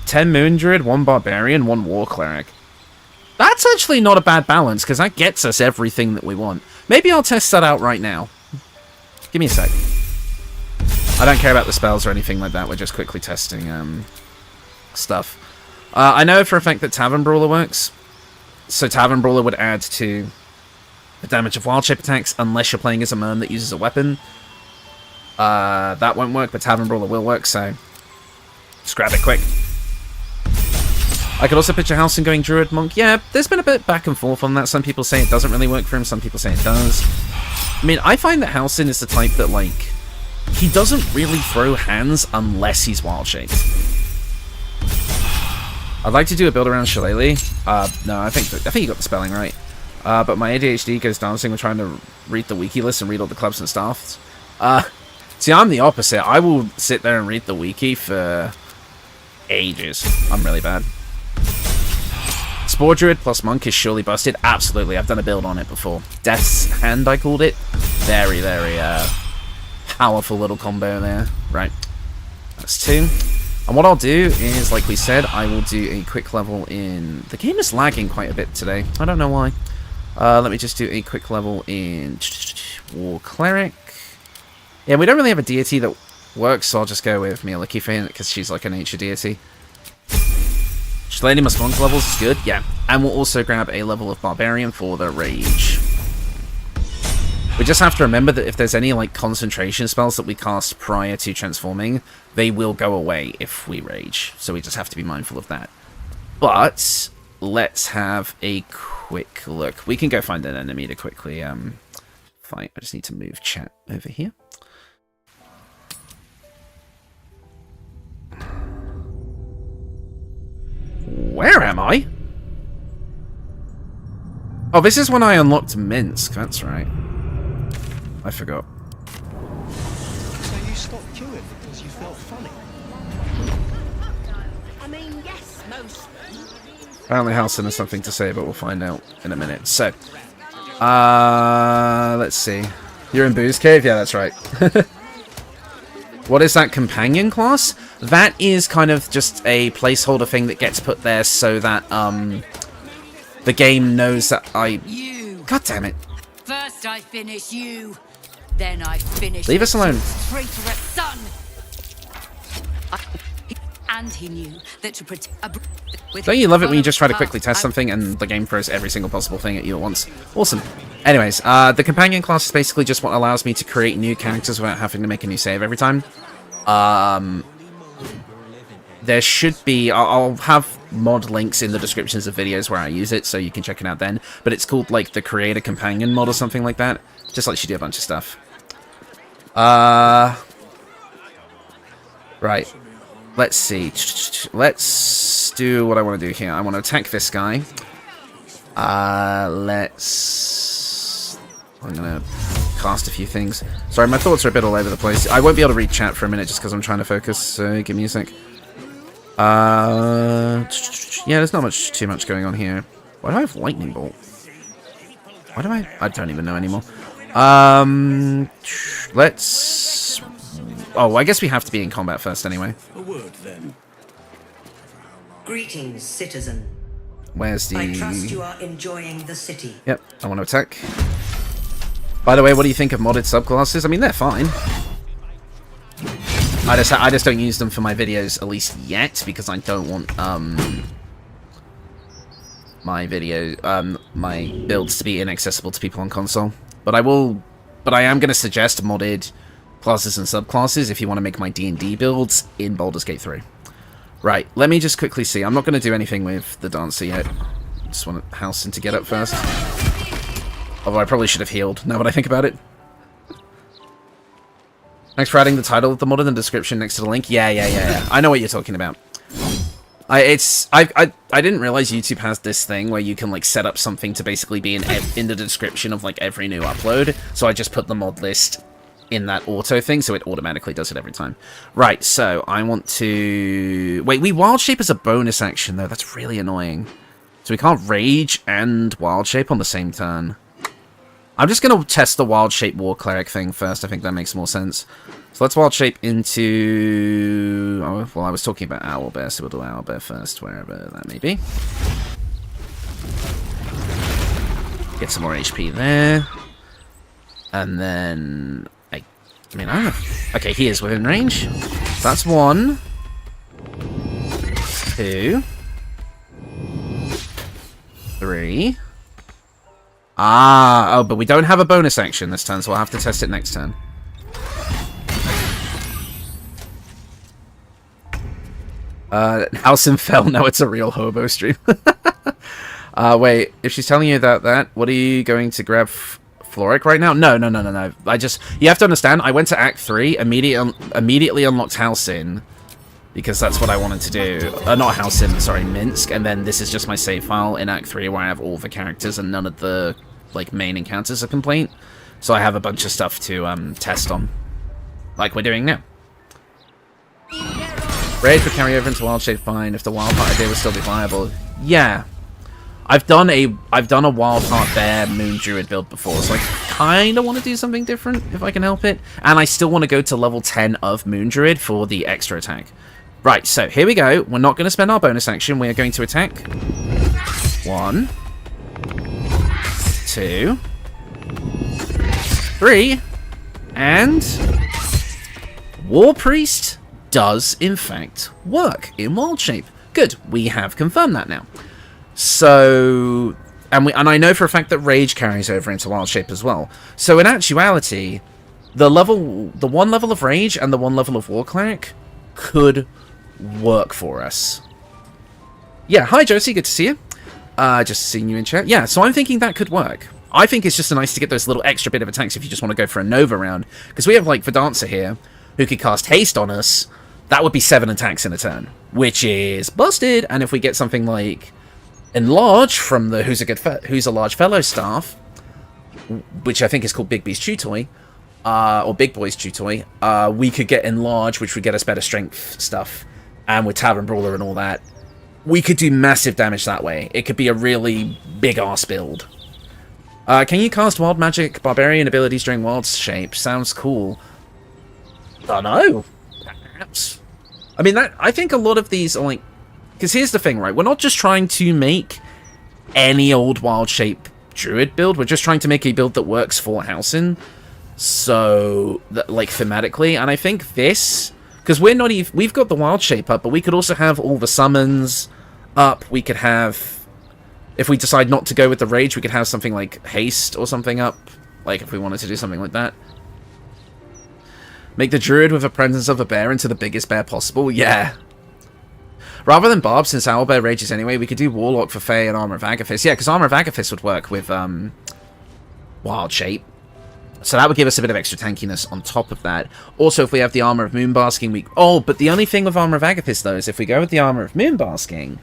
[SPEAKER 1] 10 Moon Druid, 1 Barbarian, 1 War Cleric. That's actually not a bad balance, because that gets us everything that we want. Maybe I'll test that out right now. Give me a sec. I don't care about the spells or anything like that. We're just quickly testing stuff. I know for a fact that Tavern Brawler works. So Tavern Brawler would add to the damage of wild shape attacks unless you're playing as a Merm that uses a weapon. That won't work, but Tavern Brawler will work, so just grab it quick. I could also picture Halsin going Druid Monk. Yeah, there's been a bit back and forth on that. Some people say it doesn't really work for him, some people say it does. I mean, I find that Halsin is the type that, like, he doesn't really throw hands unless he's wild shaped. I'd like to do a build around Shillelagh. No, I think you got the spelling right. But my ADHD goes dancing with trying to read the wiki list and read all the clubs and staffs. See, I'm the opposite. I will sit there and read the wiki for ages. I'm really bad. Spore Druid plus Monk is surely busted. Absolutely, I've done a build on it before. Death's Hand, I called it. Very, very powerful little combo there. Right, that's 2. And what I'll do is, like we said, I will do a quick level in... The game is lagging quite a bit today. I don't know why. Let me just do a quick level in War Cleric. Yeah, we don't really have a deity that works, so I'll just go with Mieliki for it, because she's like a nature deity. Lady must Monk levels is good, yeah. And we'll also grab a level of Barbarian for the Rage. We just have to remember that if there's any like concentration spells that we cast prior to transforming, they will go away if we Rage. So we just have to be mindful of that. But let's have a quick look. We can go find an enemy to quickly fight. I just need to move chat over here. Where am I? Oh, this is when I unlocked Minsc. That's right. I forgot.
[SPEAKER 3] So you stopped queuing because you felt funny?
[SPEAKER 4] I mean, yes, most.
[SPEAKER 1] Apparently Halsin has something to say, but we'll find out in a minute. So, let's see. You're in Booze Cave? Yeah, that's right. What is that companion class? That is kind of just a placeholder thing that gets put there so that the game knows that
[SPEAKER 5] You.
[SPEAKER 1] God damn it.
[SPEAKER 5] First I finish you, then I finish
[SPEAKER 1] Leave us alone.
[SPEAKER 5] traitorous son. And he knew that to protect.
[SPEAKER 1] Don't you love it when you just try to quickly test something and the game throws every single possible thing at you at once? Awesome. Anyways, the companion class is basically just what allows me to create new characters without having to make a new save every time. There should be... I'll have mod links in the descriptions of videos where I use it, so you can check it out then. But it's called, like, the Creator Companion mod or something like that. Just lets you do a bunch of stuff. Right. Let's see. Let's do what I want to do here. I want to attack this guy. I'm going to cast a few things. Sorry, my thoughts are a bit all over the place. I won't be able to read chat for a minute just because I'm trying to focus, so give me a sec. Yeah, there's not too much going on here. Why do I have Lightning Bolt? Why do I don't even know anymore. Let's... Oh, I guess we have to be in combat first anyway.
[SPEAKER 2] A word then.
[SPEAKER 6] Greetings, citizen.
[SPEAKER 1] Where's the...
[SPEAKER 6] I trust you are enjoying the city.
[SPEAKER 1] Yep, I want to attack. By the way, what do you think of modded subclasses? I mean, they're fine. I just don't use them for my videos, at least yet, because I don't want my builds to be inaccessible to people on console. But I am going to suggest modded classes and subclasses if you want to make my D&D builds in Baldur's Gate 3. Right, let me just quickly see. I'm not going to do anything with the dancer yet. Just want Halsin to get up first. Although I probably should have healed, now that I think about it. Thanks for adding the title of the mod in the description next to the link. Yeah. I know what you're talking about. I didn't realize YouTube has this thing where you can like set up something to basically be in the description of like every new upload. So I just put the mod list in that auto thing, so it automatically does it every time. Right, so I want to... Wait, we Wild Shape as a bonus action, though. That's really annoying. So we can't Rage and Wild Shape on the same turn. I'm just going to test the Wild Shape War Cleric thing first. I think that makes more sense. So let's Wild Shape into... Oh, well, I was talking about Owlbear, so we'll do Owlbear first, wherever that may be. Get some more HP there. And then... I mean, I don't know. Okay, he is within range. That's 1. 2. 3. Ah, oh, but we don't have a bonus action this turn, so I'll have to test it next turn. Halsin fell, now it's a real hobo stream. Wait, if she's telling you that, what are you going to grab... Floric right now? No. You have to understand, I went to Act 3, immediately unlocked Halsin, because that's what I wanted to do. Not Halsin, sorry, Minsc, and then this is just my save file in Act 3 where I have all the characters and none of the, like, main encounters are complete. So I have a bunch of stuff to, test on. Like we're doing now. Rage would carry over into Wild Shape fine if the Wild Heart idea would still be viable. Yeah. I've done a Wild Heart Bear Moon Druid build before, so I kind of want to do something different if I can help it. And I still want to go to level 10 of Moon Druid for the extra attack. Right, so here we go. We're not going to spend our bonus action. We are going to attack. 1, 2, 3, and War Priest does in fact work in Wild Shape. Good, we have confirmed that now. So, and I know for a fact that Rage carries over into Wild Shape as well. So in actuality, the one level of Rage and the 1 level of War Cleric could work for us. Yeah, hi Josie, good to see you. Just seeing you in chat. Yeah, so I'm thinking that could work. I think it's just nice to get those little extra bit of attacks if you just want to go for a Nova round. Because we have like Verdancer here, who could cast Haste on us. That would be 7 attacks in a turn, which is busted. And if we get something like Enlarge from the Who's a Large Fellow staff, which I think is called Big B's Chew Toy, or Big Boy's Chew Toy, we could get Enlarge, which would get us better strength stuff, and with Tavern Brawler and all that, we could do massive damage that way. It could be a really big-ass build. Can you cast Wild Magic Barbarian abilities during Wild Shape? Sounds cool. Dunno. Perhaps. I mean, I think a lot of these are like... Because here's the thing, right? We're not just trying to make any old Wild Shape Druid build. We're just trying to make a build that works for Halsin. So, like, thematically. And I think this... Because we're not even... We've got the Wild Shape up, but we could also have all the summons up. We could have... If we decide not to go with the Rage, we could have something like Haste or something up. Like, if we wanted to do something like that. Make the Druid with a presence of a bear into the biggest bear possible. Yeah. Rather than Barb, since Owlbear rages anyway, we could do Warlock for Fae and Armor of Agathis. Yeah, because Armor of Agathis would work with Wild Shape. So that would give us a bit of extra tankiness on top of that. Also, if we have the Armor of Moonbasking, we... Oh, but the only thing with Armor of Agathis, though, is if we go with the Armor of Moonbasking,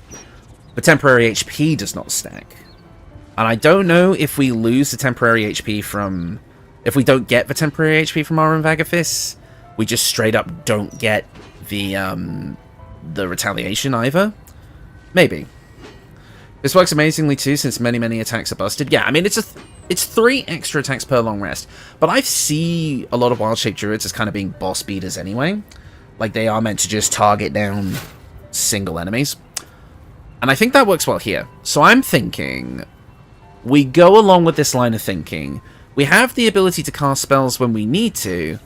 [SPEAKER 1] the temporary HP does not stack. And I don't know if we lose the temporary HP from... If we don't get the temporary HP from Armor of Agathis, we just straight up don't get the retaliation either. Maybe. This works amazingly too, since many attacks are busted. Yeah, I mean, it's 3 extra attacks per long rest. But I see a lot of Wild Shape Druids as kind of being boss beaters anyway. Like, they are meant to just target down single enemies. And I think that works well here. So I'm thinking we go along with this line of thinking. We have the ability to cast spells when we need to,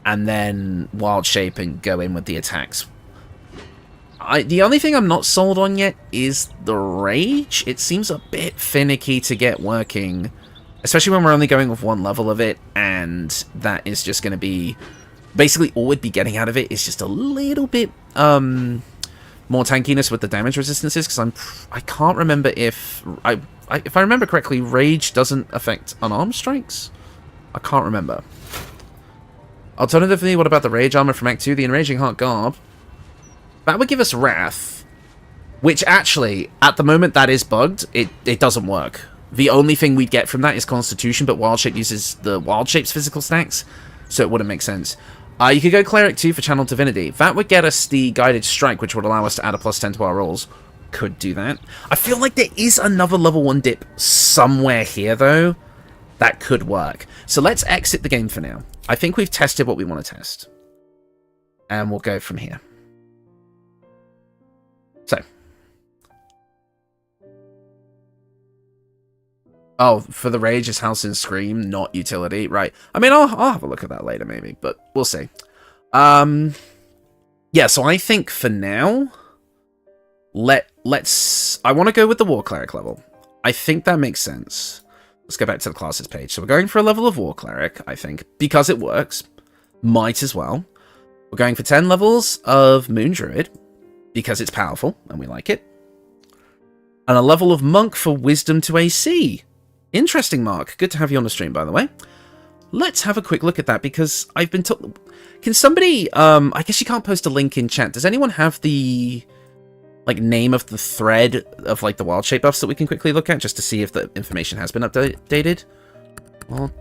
[SPEAKER 1] and then Wild Shape and go in with the attacks. The only thing I'm not sold on yet is the Rage. It seems a bit finicky to get working, especially when we're only going with 1 level of it, and that is just going to be Basically, all we'd be getting out of it is just a little bit more tankiness with the damage resistances, because I can't remember if if I remember correctly, Rage doesn't affect unarmed strikes. I can't remember. Alternatively, what about the Rage armor from Act 2, the Enraging Heart Garb? That would give us Wrath, which actually, at the moment, that is bugged. It doesn't work. The only thing we'd get from that is Constitution, but Wild Shape uses the Wild Shape's physical stacks, so it wouldn't make sense. You could go Cleric 2 for Channel Divinity. That would get us the Guided Strike, which would allow us to add a +10 to our rolls. Could do that. I feel like there is another level 1 dip somewhere here, though. That could work. So let's exit the game for now. I think we've tested what we want to test. And we'll go from here. So. Oh, for the Rage is Halsin Scream, not utility. Right. I mean, I'll have a look at that later, maybe. But we'll see. Yeah, so I think for now, let's... I want to go with the War Cleric level. I think that makes sense. Let's go back to the classes page. So we're going for a level of War Cleric, I think, because it works. Might as well. We're going for 10 levels of Moon Druid, because it's powerful, and we like it. And a level of Monk for Wisdom to AC. Interesting, Mark. Good to have you on the stream, by the way. Let's have a quick look at that, because I've been told... Can somebody... I guess you can't post a link in chat. Does anyone have the... like, name of the thread of, like, the Wild Shape buffs that we can quickly look at, just to see if the information has been updated? Wild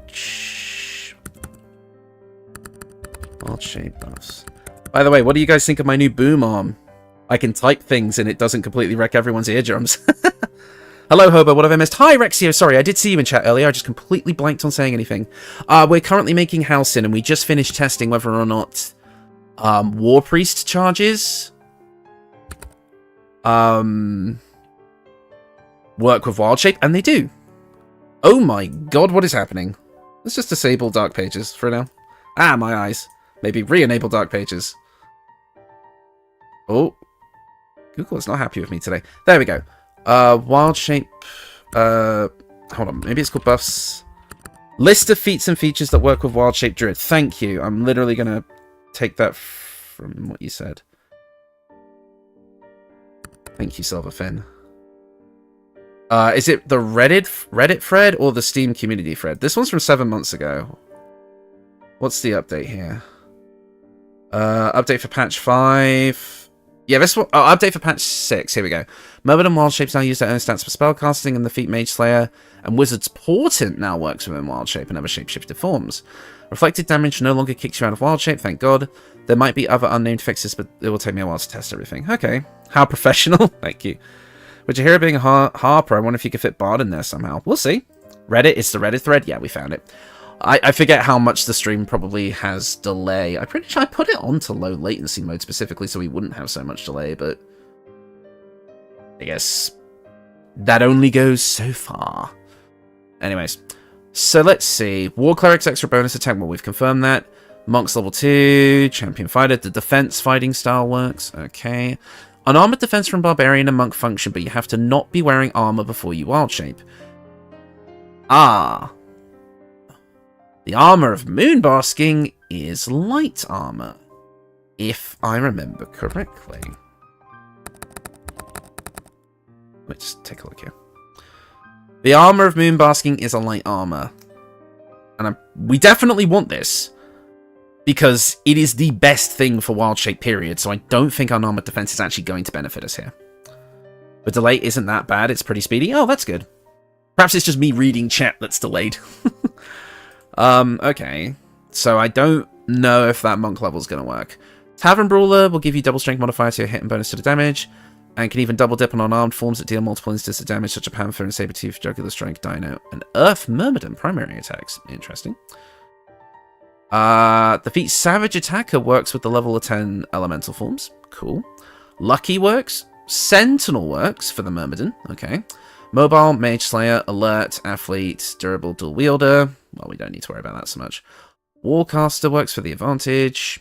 [SPEAKER 1] Shape buffs. By the way, what do you guys think of my new boom arm? I can type things and it doesn't completely wreck everyone's eardrums. Hello, Hobo, what have I missed? Hi, Rexio, sorry, I did see you in chat earlier, I just completely blanked on saying anything. We're currently making Halsin, and we just finished testing whether or not War Priest charges work with Wild Shape, and they do. Oh my god, what is happening? Let's just disable Dark Pages for now. Ah, my eyes. Maybe re-enable Dark Pages. Oh. Google is not happy with me today. There we go. Wild Shape... hold on, maybe it's called buffs. List of feats and features that work with Wild Shape Druid. Thank you. I'm literally gonna take that from what you said. Thank you, Silverfin. Is it the Reddit thread or the Steam community thread? This one's from 7 months ago. What's the update here? Update for patch 5. Yeah, this one... Oh, update for patch 6. Here we go. Murmured and Wild Shapes now use their own stats for spellcasting, and the feat Mage Slayer and Wizard's Portent now works within Wild Shape and other shapeshifted forms. Reflected damage no longer kicks you out of Wild Shape, thank god. There might be other unnamed fixes, but it will take me a while to test everything. Okay. How professional. Thank you. With Jaheira being a Harper, I wonder if you could fit Bard in there somehow. We'll see. Reddit? It's the Reddit thread? Yeah, we found it. I forget how much the stream probably has delay. I'm pretty sure I put it onto low latency mode specifically so we wouldn't have so much delay, but I guess that only goes so far. Anyways, so let's see. War Cleric's extra bonus attack, well, we've confirmed that. Monk's level 2, Champion Fighter, the defense fighting style works, okay. Unarmored defense from Barbarian and Monk function, but you have to not be wearing armor before you Wild Shape. Ah. The armor of Moonbasking is light armor, if I remember correctly. Let's take a look here. The armor of Moonbasking is a light armor. And we definitely want this, because it is the best thing for Wild Shape, period, so I don't think unarmored defense is actually going to benefit us here. The delay isn't that bad, it's pretty speedy. Oh, that's good. Perhaps it's just me reading chat that's delayed. Okay. So I don't know if that monk level is going to work. Tavern Brawler will give you double strength modifier to your hit and bonus to the damage, and can even double dip on unarmed forms that deal multiple instances of damage, such as Panther and Sabertooth, Jugular Strike, Dino, and Earth Myrmidon primary attacks. Interesting. The feat Savage Attacker works with the level of 10 elemental forms. Cool. Lucky works. Sentinel works for the Myrmidon. Okay. Mobile, Mage Slayer, Alert, Athlete, Durable, Dual Wielder. Well, we don't need to worry about that so much. Warcaster works for the advantage.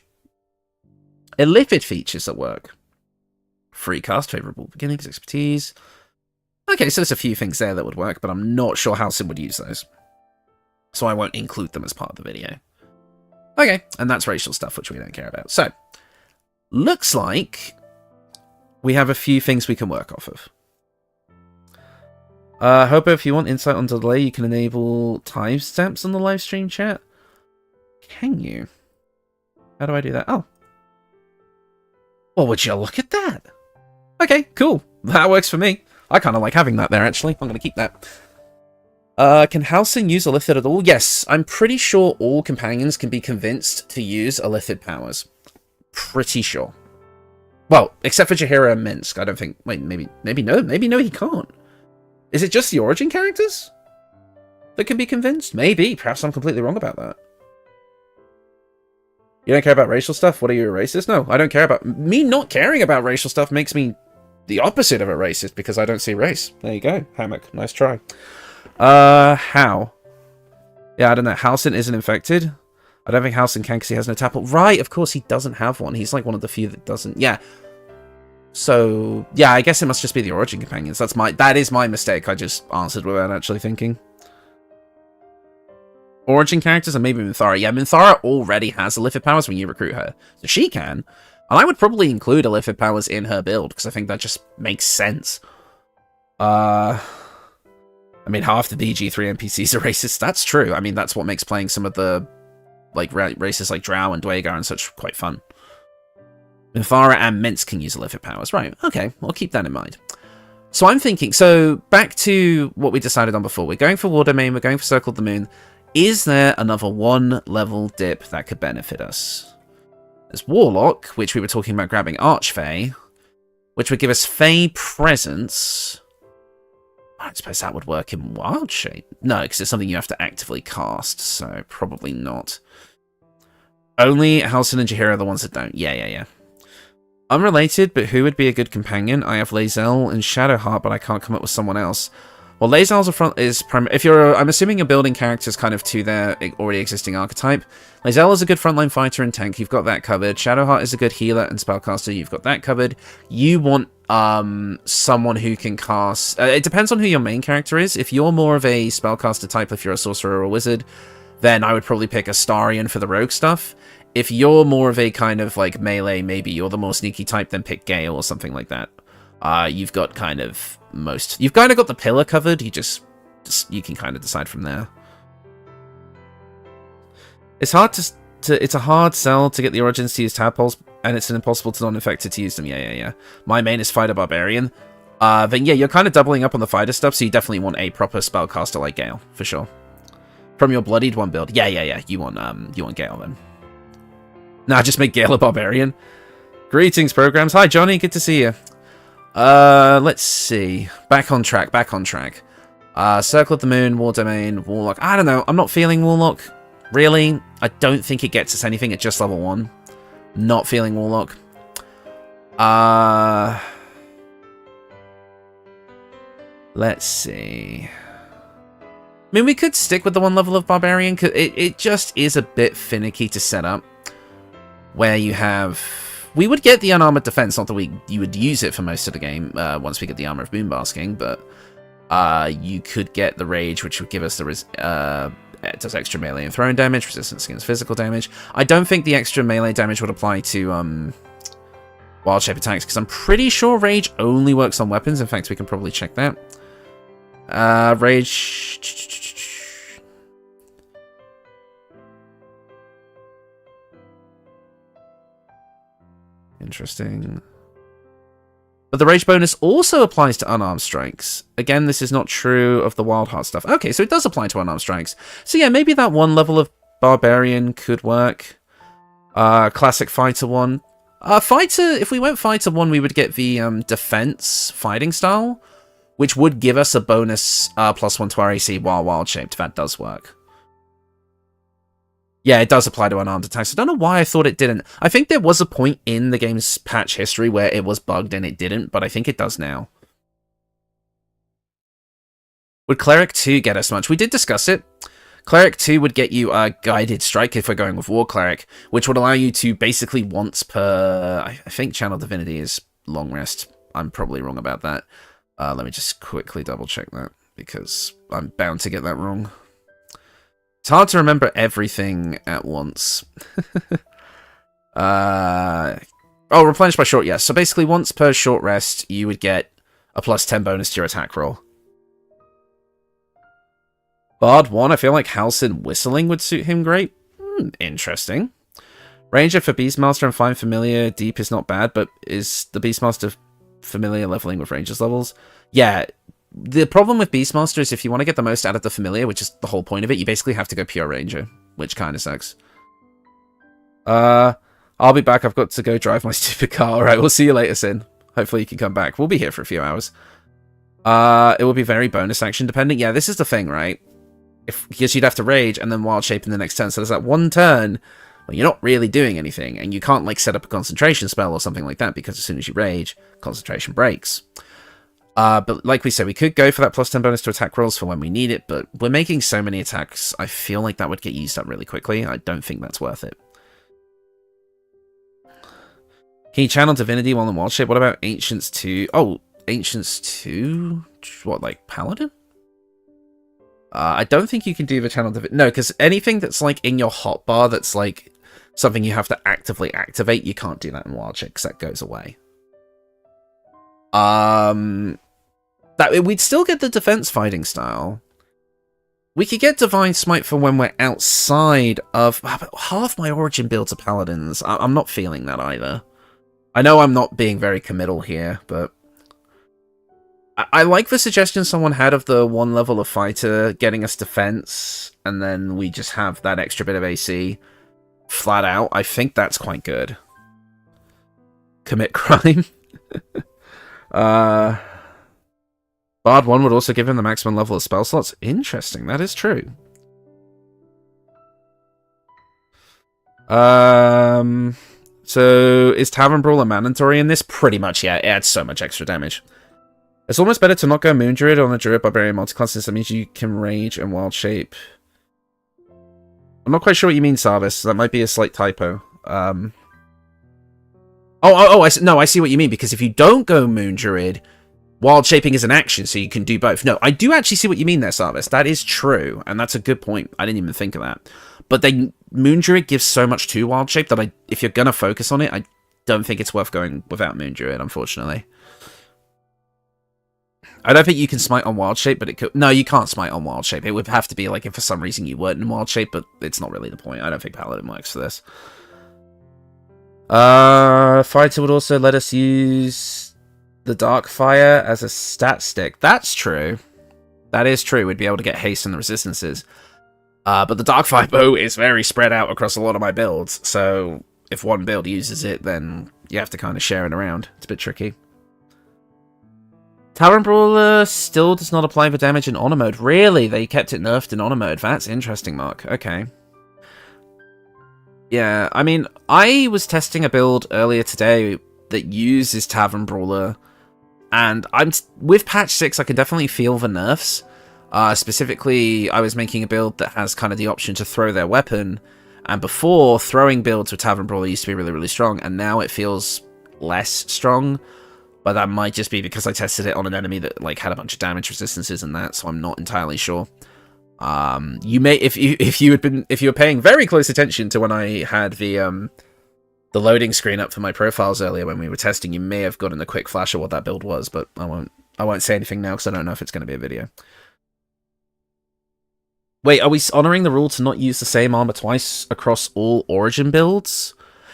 [SPEAKER 1] Illithid features that work. Free cast, Favorable Beginnings, Expertise. Okay, so there's a few things there that would work, but I'm not sure how Sim would use those. So I won't include them as part of the video. Okay, and that's racial stuff, which we don't care about. So, looks like we have a few things we can work off of. Hopo, if you want insight on delay, you can enable timestamps on the live stream chat. Can you? How do I do that? Oh. Well, would you look at that? Okay, cool. That works for me. I kind of like having that there, actually. I'm going to keep that. Can Halsin use Illithid at all? Yes, I'm pretty sure all companions can be convinced to use Illithid powers. Pretty sure. Well, except for Jaheira and Minsc. I don't think... Wait, maybe no. Maybe no, he can't. Is it just the origin characters that can be convinced? Maybe. Perhaps I'm completely wrong about that. You don't care about racial stuff? What are you, a racist? No, I don't care about... Me not caring about racial stuff makes me the opposite of a racist because I don't see race. There you go. Hammock. Nice try. How? Yeah, I don't know. Halsin isn't infected. I don't think Halsin can because he has no tapple. Right, of course he doesn't have one. He's like one of the few that doesn't. Yeah. So, yeah, I guess it must just be the origin companions. That is my mistake. I just answered without actually thinking. Origin characters and maybe Minthara. Yeah, Minthara already has Illithid powers when you recruit her. So she can. And I would probably include Illithid powers in her build, because I think that just makes sense. I mean, half the BG3 NPCs are racist. That's true. I mean, that's what makes playing some of the like races like Drow and Dwagar and such quite fun. Minthara and Minsc can use Illithid powers. Right, okay, I'll keep that in mind. So I'm thinking, so back to what we decided on before. We're going for War Domain, we're going for Circle of the Moon. Is there another 1-level dip that could benefit us? There's Warlock, which we were talking about grabbing Archfey, which would give us Fey Presence. I suppose that would work in Wild Shape. No, because it's something you have to actively cast, so probably not. Only Halsin and Jaheira are the ones that don't. Yeah. Unrelated, but who would be a good companion? I have Lae'zel and Shadowheart, but I can't come up with someone else. Well, Lae'zel's if you're, I'm assuming you're building characters kind of to their already existing archetype. Lae'zel is a good frontline fighter and tank. You've got that covered. Shadowheart is a good healer and spellcaster. You've got that covered. You want someone who can cast. It depends on who your main character is. If you're more of a spellcaster type, if you're a sorcerer or a wizard, then I would probably pick Astarion for the rogue stuff. If you're more of a kind of like melee, maybe you're the more sneaky type, then pick Gale or something like that. You've got kind of you've kind of got the pillar covered. You just you can kind of decide from there. It's hard it's a hard sell to get the origins to use tadpoles, and it's an impossible to non-infected to use them. Yeah. My main is fighter barbarian. Then yeah, you're kind of doubling up on the fighter stuff, so you definitely want a proper spellcaster like Gale for sure. From your bloodied one build, yeah. You want Gale then. Nah, just make Gale a barbarian. Greetings, programs. Hi, Johnny. Good to see you. Let's see. Back on track. Circle of the Moon, War Domain, Warlock. I don't know. I'm not feeling Warlock. Really? I don't think it gets us anything at just level 1. Not feeling Warlock. Let's see. I mean, we could stick with the 1 level of Barbarian, because it just is a bit finicky to set up. Where you have... We would get the unarmored defense, not that you would use it for most of the game once we get the armor of Moonbasking, but you could get the Rage, which would give us the it does extra melee and thrown damage, resistance against physical damage. I don't think the extra melee damage would apply to wild shape attacks, because I'm pretty sure Rage only works on weapons. In fact, we can probably check that. Rage... Interesting. But the Rage bonus also applies to unarmed strikes. Again, this is not true of the Wild Heart stuff. Okay, so it does apply to unarmed strikes. So yeah, maybe that 1 level of Barbarian could work. Classic Fighter 1. If we went Fighter 1, we would get the Defense Fighting Style, which would give us a bonus +1 to our AC while Wild Shaped. That does work. Yeah, it does apply to unarmed attacks. I don't know why I thought it didn't. I think there was a point in the game's patch history where it was bugged and it didn't, but I think it does now. Would Cleric 2 get us much? We did discuss it. Cleric 2 would get you a Guided Strike if we're going with War Cleric, which would allow you to basically once per... I think Channel Divinity is Long Rest. I'm probably wrong about that. Let me just quickly double check that, because I'm bound to get that wrong. It's hard to remember everything at once. Oh, replenished by short, yes. So basically, once per short rest, you would get a +10 bonus to your attack roll. Bard 1, I feel like Halsin whistling would suit him great. Interesting. Ranger for Beastmaster and Fine Familiar. Deep is not bad, but is the Beastmaster Familiar leveling with Ranger's levels? Yeah. The problem with Beastmaster is if you want to get the most out of the Familiar, which is the whole point of it, you basically have to go pure Ranger, which kind of sucks. I'll be back. I've got to go drive my stupid car. Alright, we'll see you later, Sin. Hopefully you can come back. We'll be here for a few hours. It will be very bonus action dependent. Yeah, this is the thing, right? Because you'd have to rage and then wild shape in the next turn. So there's that one turn where you're not really doing anything, and you can't like set up a concentration spell or something like that because as soon as you rage, concentration breaks. But like we said, we could go for that +10 bonus to attack rolls for when we need it, but we're making so many attacks, I feel like that would get used up really quickly. I don't think that's worth it. Can you channel Divinity while in Wild Shape? What about Ancients 2? Oh, Ancients 2? What, like Paladin? I don't think you can do the channel Divinity. No, because anything that's like in your hotbar that's like something you have to actively activate, you can't do that in Wild Shape because that goes away. We'd still get the defense fighting style. We could get Divine Smite for when we're outside of... Half my origin builds are Paladins. I'm not feeling that either. I know I'm not being very committal here, but... I like the suggestion someone had of the one level of fighter getting us defense, and then we just have that extra bit of AC flat out. I think that's quite good. Commit crime. Bard 1 would also give him the maximum level of spell slots. Interesting, that is true. So, is Tavern Brawler mandatory in this? Pretty much, yeah. It adds so much extra damage. It's almost better to not go Moon Druid on a Druid Barbarian multiclass, since that means you can Rage and Wild Shape. I'm not quite sure what you mean, Sarvis. That might be a slight typo. I see what you mean, because if you don't go Moon Druid, Wild Shaping is an action, so you can do both. No, I do actually see what you mean there, Sarvis. That is true, and that's a good point. I didn't even think of that. But then Moon Druid gives so much to Wild Shape that if you're going to focus on it, I don't think it's worth going without Moon Druid, unfortunately. I don't think you can smite on Wild Shape, but it could... No, you can't smite on Wild Shape. It would have to be like if for some reason you weren't in Wild Shape, but it's not really the point. I don't think Paladin works for this. Fighter would also let us use the Dark Fire as a stat stick. That's true. That is true. We'd be able to get haste and the resistances. But the Dark Fire bow is very spread out across a lot of my builds, so if one build uses it, then you have to kind of share it around. It's a bit tricky. Tavern Brawler still does not apply for damage in Honor Mode. Really? They kept it nerfed in Honor Mode. That's interesting, Mark. Okay. Yeah, I mean, I was testing a build earlier today that uses Tavern Brawler, and with patch 6, I can definitely feel the nerfs. Specifically, I was making a build that has kind of the option to throw their weapon, and before, throwing builds with Tavern Brawler used to be really, really strong, and now it feels less strong. But that might just be because I tested it on an enemy that like had a bunch of damage resistances and that, so I'm not entirely sure. You may, if you were paying very close attention to when I had the loading screen up for my profiles earlier when we were testing, you may have gotten a quick flash of what that build was, but I won't say anything now because I don't know if it's going to be a video. Wait, are we honoring the rule to not use the same armor twice across all Origin builds?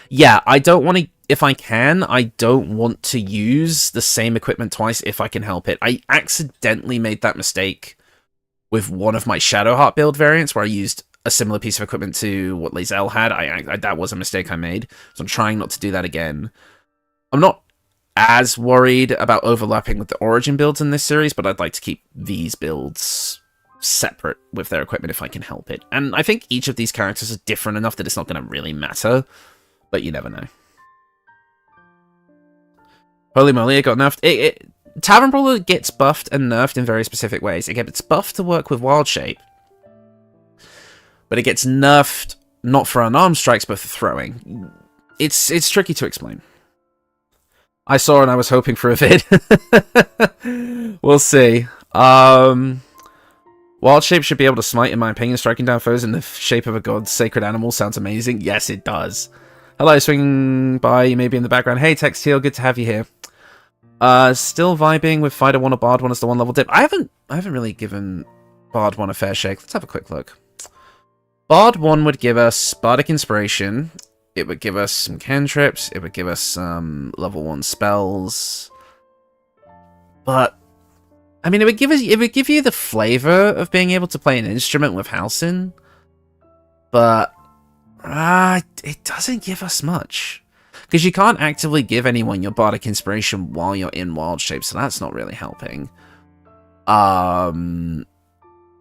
[SPEAKER 1] Yeah, I don't want to. If I can, I don't want to use the same equipment twice if I can help it. I accidentally made that mistake with one of my Shadowheart build variants where I used a similar piece of equipment to what Lae'zel had. That was a mistake I made, so I'm trying not to do that again. I'm not as worried about overlapping with the Origin builds in this series, but I'd like to keep these builds separate with their equipment if I can help it. And I think each of these characters are different enough that it's not going to really matter, but you never know. Holy moly, it got nerfed. Tavern Brawler gets buffed and nerfed in very specific ways. It gets buffed to work with Wild Shape, but it gets nerfed not for unarmed strikes, but for throwing. It's tricky to explain. I saw and I was hoping for a vid. We'll see. What Wild shape should be able to smite, in my opinion. Striking down foes in the shape of a god's sacred animal sounds amazing. Yes, it does. Hello, swinging by. You may be in the background. Hey, Textile, good to have you here. Still vibing with Fighter 1 or Bard 1 as the 1 level dip. I haven't really given Bard 1 a fair shake. Let's have a quick look. Bard 1 would give us Bardic Inspiration. It would give us some cantrips. It would give us some level 1 spells. But I mean, it would give you the flavor of being able to play an instrument with Halsin. But it doesn't give us much. Because you can't actively give anyone your Bardic Inspiration while you're in Wild Shape, so that's not really helping. Not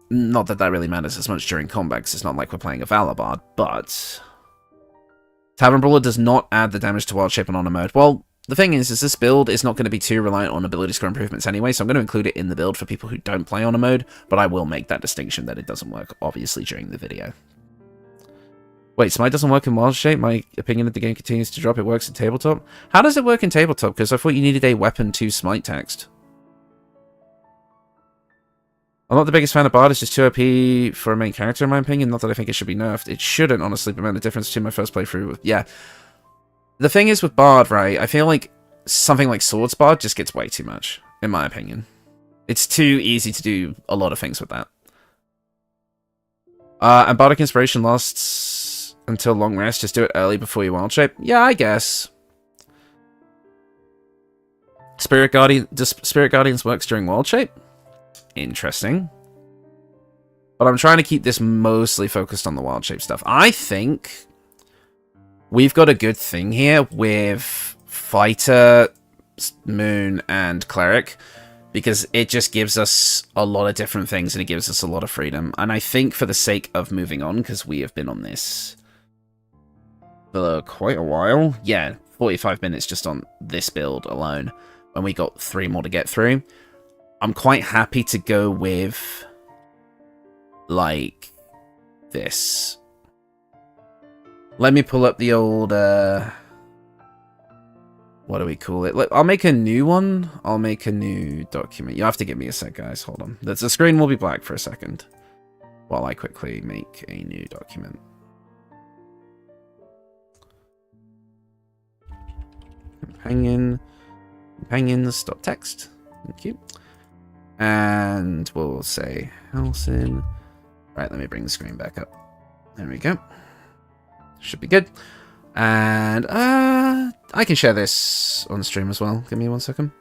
[SPEAKER 1] that really matters as much during combat, because it's not like we're playing a Valor Bard, but Tavern Brawler does not add the damage to Wild Shape and Honor mode. Well, the thing is this build is not going to be too reliant on ability score improvements anyway, so I'm going to include it in the build for people who don't play Honor mode, but I will make that distinction that it doesn't work, obviously, during the video. Wait, Smite doesn't work in Wild Shape? My opinion of the game continues to drop. It works in Tabletop? How does it work in Tabletop? Because I thought you needed a weapon to Smite text. I'm not the biggest fan of Bard. It's just too OP for a main character, in my opinion. Not that I think it should be nerfed. It shouldn't, honestly, but man, the difference between my first playthrough with... Yeah. The thing is with Bard, right, I feel like something like Swords Bard just gets way too much, in my opinion. It's too easy to do a lot of things with that. And Bardic Inspiration lasts until long rest. Just do it early before you Wild Shape. Yeah, I guess. Does Spirit Guardians works during Wild Shape? Interesting. But I'm trying to keep this mostly focused on the Wild Shape stuff. I think we've got a good thing here with Fighter, Moon, and Cleric, because it just gives us a lot of different things and it gives us a lot of freedom. And I think for the sake of moving on, because we have been on this for quite a while. Yeah, 45 minutes just on this build alone, when we got 3 more to get through. I'm quite happy to go with, like, this. Let me pull up the old, what do we call it? I'll make a new one. I'll make a new document. You'll have to give me a sec, guys. Hold on. The screen will be black for a second while I quickly make a new document. Companions.txt. Thank you. And we'll say Halsin. Right, let me bring the screen back up. There we go. Should be good. And I can share this on stream as well. Give me 1 second.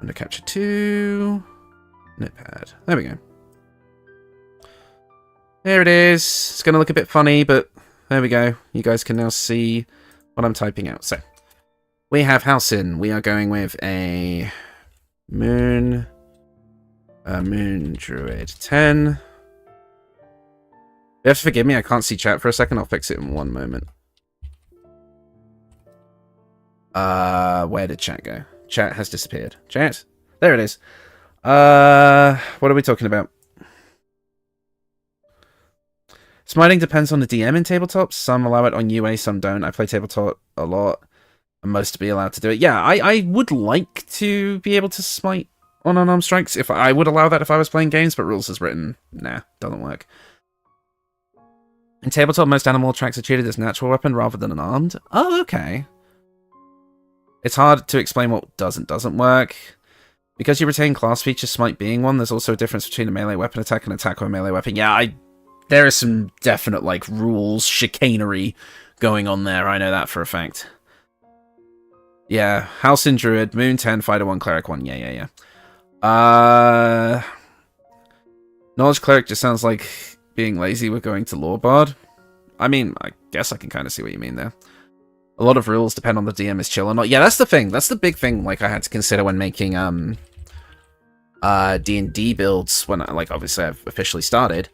[SPEAKER 1] Under capture 2. Notepad. There we go. There it is. It's going to look a bit funny, but there we go. You guys can now see what I'm typing out. So, we have Halsin. We are going with a Moon Druid 10. You have to forgive me, I can't see chat for a second. I'll fix it in 1 moment. Where did chat go? Chat has disappeared. Chat? There it is. What are we talking about? Smiting depends on the DM in Tabletop. Some allow it on UA, some don't. I play Tabletop a lot, and most be allowed to do it. Yeah, I would like to be able to smite on unarmed strikes. If I would allow that if I was playing games, but rules is written. Nah, doesn't work. In Tabletop, most animal attacks are treated as natural weapon rather than an armed. Oh, okay. It's hard to explain what doesn't work. Because you retain class features, smite being one, there's also a difference between a melee weapon attack and attack with a melee weapon. Yeah, there is some definite, like, rules, chicanery going on there. I know that for a fact. Yeah, Halsin Druid, Moon 10, Fighter 1, Cleric 1. Yeah. Knowledge Cleric just sounds like being lazy with going to Lore Bard. I mean, I guess I can kind of see what you mean there. A lot of rules depend on the DM is chill or not. Yeah, that's the thing. That's the big thing, like, I had to consider when making, D&D builds, when, like, obviously I've officially started.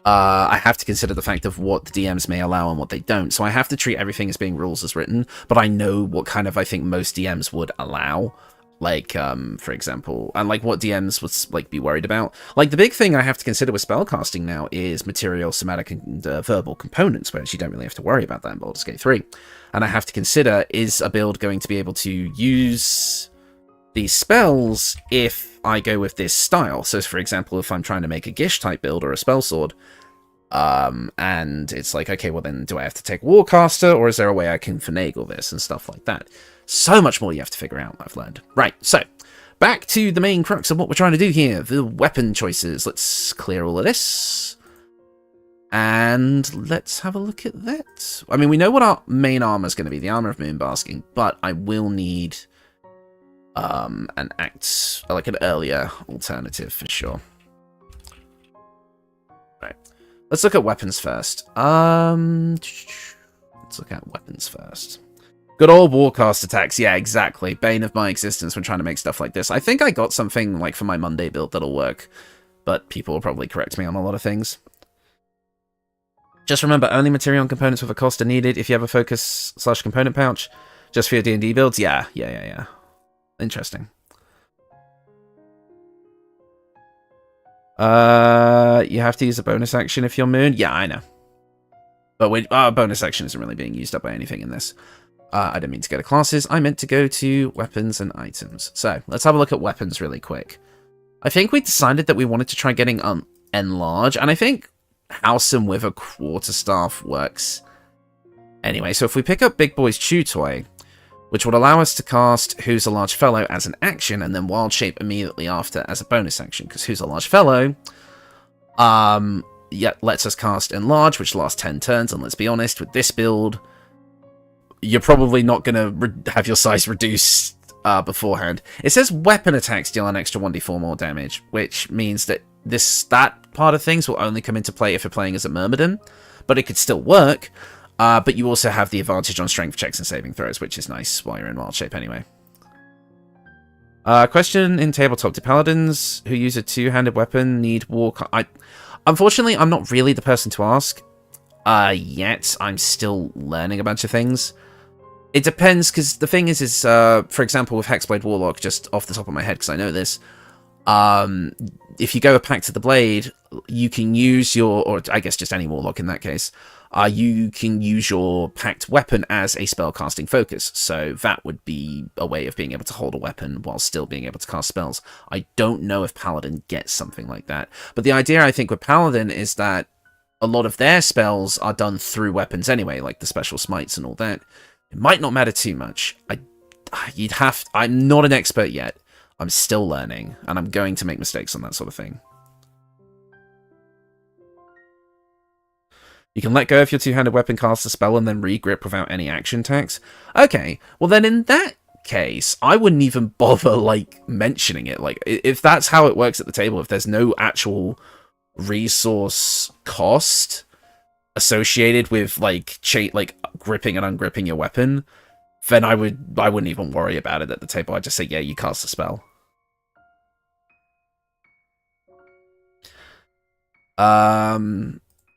[SPEAKER 1] I have to consider the fact of what the DMs may allow and what they don't. So I have to treat everything as being rules as written, but I know what kind of, I think, most DMs would allow. Like, for example, and like what DMs would like be worried about. Like the big thing I have to consider with spellcasting now is material, somatic, and verbal components, whereas you don't really have to worry about that in Baldur's Gate 3. And I have to consider, is a build going to be able to use these spells if I go with this style. So, for example, if I'm trying to make a Gish type build or a spell sword, and it's like, okay, well then do I have to take Warcaster, or is there a way I can finagle this and stuff like that? So much more you have to figure out, I've learned. Right, so back to the main crux of what we're trying to do here, the weapon choices. Let's clear all of this. And let's have a look at that. I mean, we know what our main armor is going to be, the Armor of Moonbasking, but I will need an earlier alternative for sure. Right. Let's look at weapons first. Let's look at weapons first. Good old Warcast attacks. Yeah, exactly. Bane of my existence when trying to make stuff like this. I think I got something like for my Monday build that'll work, but people will probably correct me on a lot of things. Just remember, only material and components with a cost are needed if you have a focus/component pouch. Just for your D&D builds? Yeah. Interesting. You have to use a bonus action if you're Moon? Yeah, I know. But bonus action isn't really being used up by anything in this. I didn't mean to go to classes. I meant to go to weapons and items. So, let's have a look at weapons really quick. I think we decided that we wanted to try getting Enlarge, and I think Halsin with a quarterstaff works. Anyway, so if we pick up Big Boy's Chew Toy, which would allow us to cast Who's a Large Fellow as an action, and then Wild Shape immediately after as a bonus action, because Who's a Large Fellow lets us cast Enlarge, which lasts 10 turns, and let's be honest, with this build, you're probably not going to have your size reduced beforehand. It says weapon attacks deal an extra 1d4 more damage, which means that that part of things will only come into play if you're playing as a Myrmidon, but it could still work. But you also have the advantage on strength checks and saving throws, which is nice while you're in Wild Shape anyway. Question in tabletop: do paladins who use a two-handed weapon need walk? Unfortunately, I'm not really the person to ask yet. I'm still learning a bunch of things. It depends, because the thing is, for example, with Hexblade Warlock, just off the top of my head, because I know this, if you go a Pact to the Blade, you can use or I guess just any Warlock in that case, you can use your Pact weapon as a spellcasting focus. So that would be a way of being able to hold a weapon while still being able to cast spells. I don't know if Paladin gets something like that. But the idea, I think, with Paladin is that a lot of their spells are done through weapons anyway, like the special smites and all that. It might not matter too much. I'm not an expert yet. I'm still learning, and I'm going to make mistakes on that sort of thing. You can let go of your two-handed weapon, cast a spell, and then re-grip without any action tax. Okay, well then in that case, I wouldn't even bother, like, mentioning it. Like, if that's how it works at the table, if there's no actual resource cost associated with, like, gripping and ungripping your weapon, then I wouldn't even worry about it at the table. I'd just say, yeah, you cast a spell.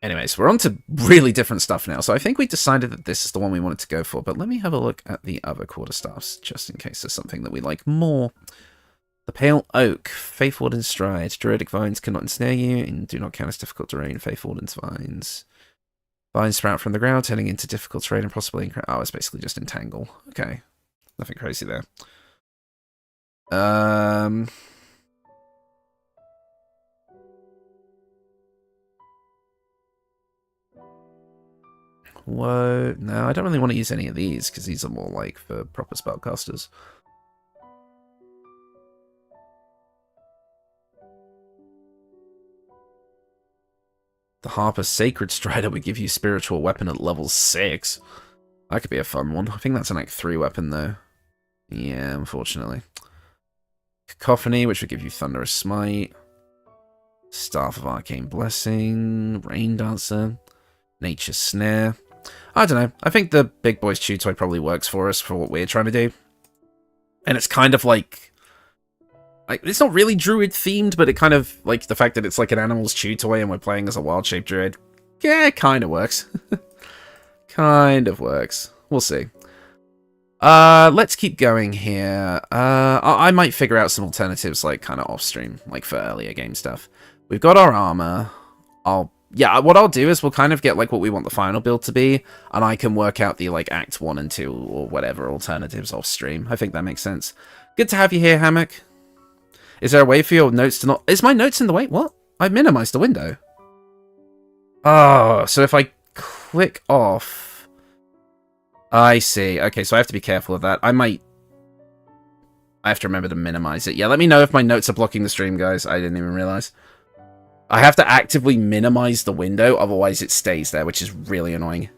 [SPEAKER 1] Anyways, we're on to really different stuff now. So I think we decided that this is the one we wanted to go for. But let me have a look at the other quarterstaffs, just in case there's something that we like more. The Pale Oak, Faithful in Stride. Druidic vines cannot ensnare you and do not count as difficult terrain. Faithful in vines. Vines sprout from the ground, turning into difficult terrain and possibly... Oh, it's basically just entangle. Okay. Nothing crazy there. Whoa. No, I don't really want to use any of these, because these are more like for proper spellcasters. The Harper's Sacred Strider would give you spiritual weapon at level 6. That could be a fun one. I think that's an Act 3 weapon, though. Yeah, unfortunately. Cacophony, which would give you Thunderous Smite. Staff of Arcane Blessing. Rain Dancer. Nature's Snare. I don't know. I think the Big Boy's Chew Toy probably works for us for what we're trying to do. And it's kind of like it's not really Druid themed, but it kind of, like, the fact that it's like an animal's chew toy and we're playing as a wild-shaped Druid. Yeah, it kind of works. Kind of works. We'll see. Let's keep going here. I might figure out some alternatives, like, kind of off-stream, like, for earlier game stuff. We've got our armor. I'll yeah, what I'll do is we'll kind of get, like, what we want the final build to be, and I can work out the, like, Act 1 and 2 or whatever alternatives off stream. I think that makes sense. Good to have you here, Hammock. Is there a way for your notes to not... Is my notes in the way? What? I minimized the window. Oh, so if I click off... I see. Okay, so I have to be careful of that. I have to remember to minimize it. Yeah, let me know if my notes are blocking the stream, guys. I didn't even realize. I have to actively minimize the window, otherwise it stays there, which is really annoying.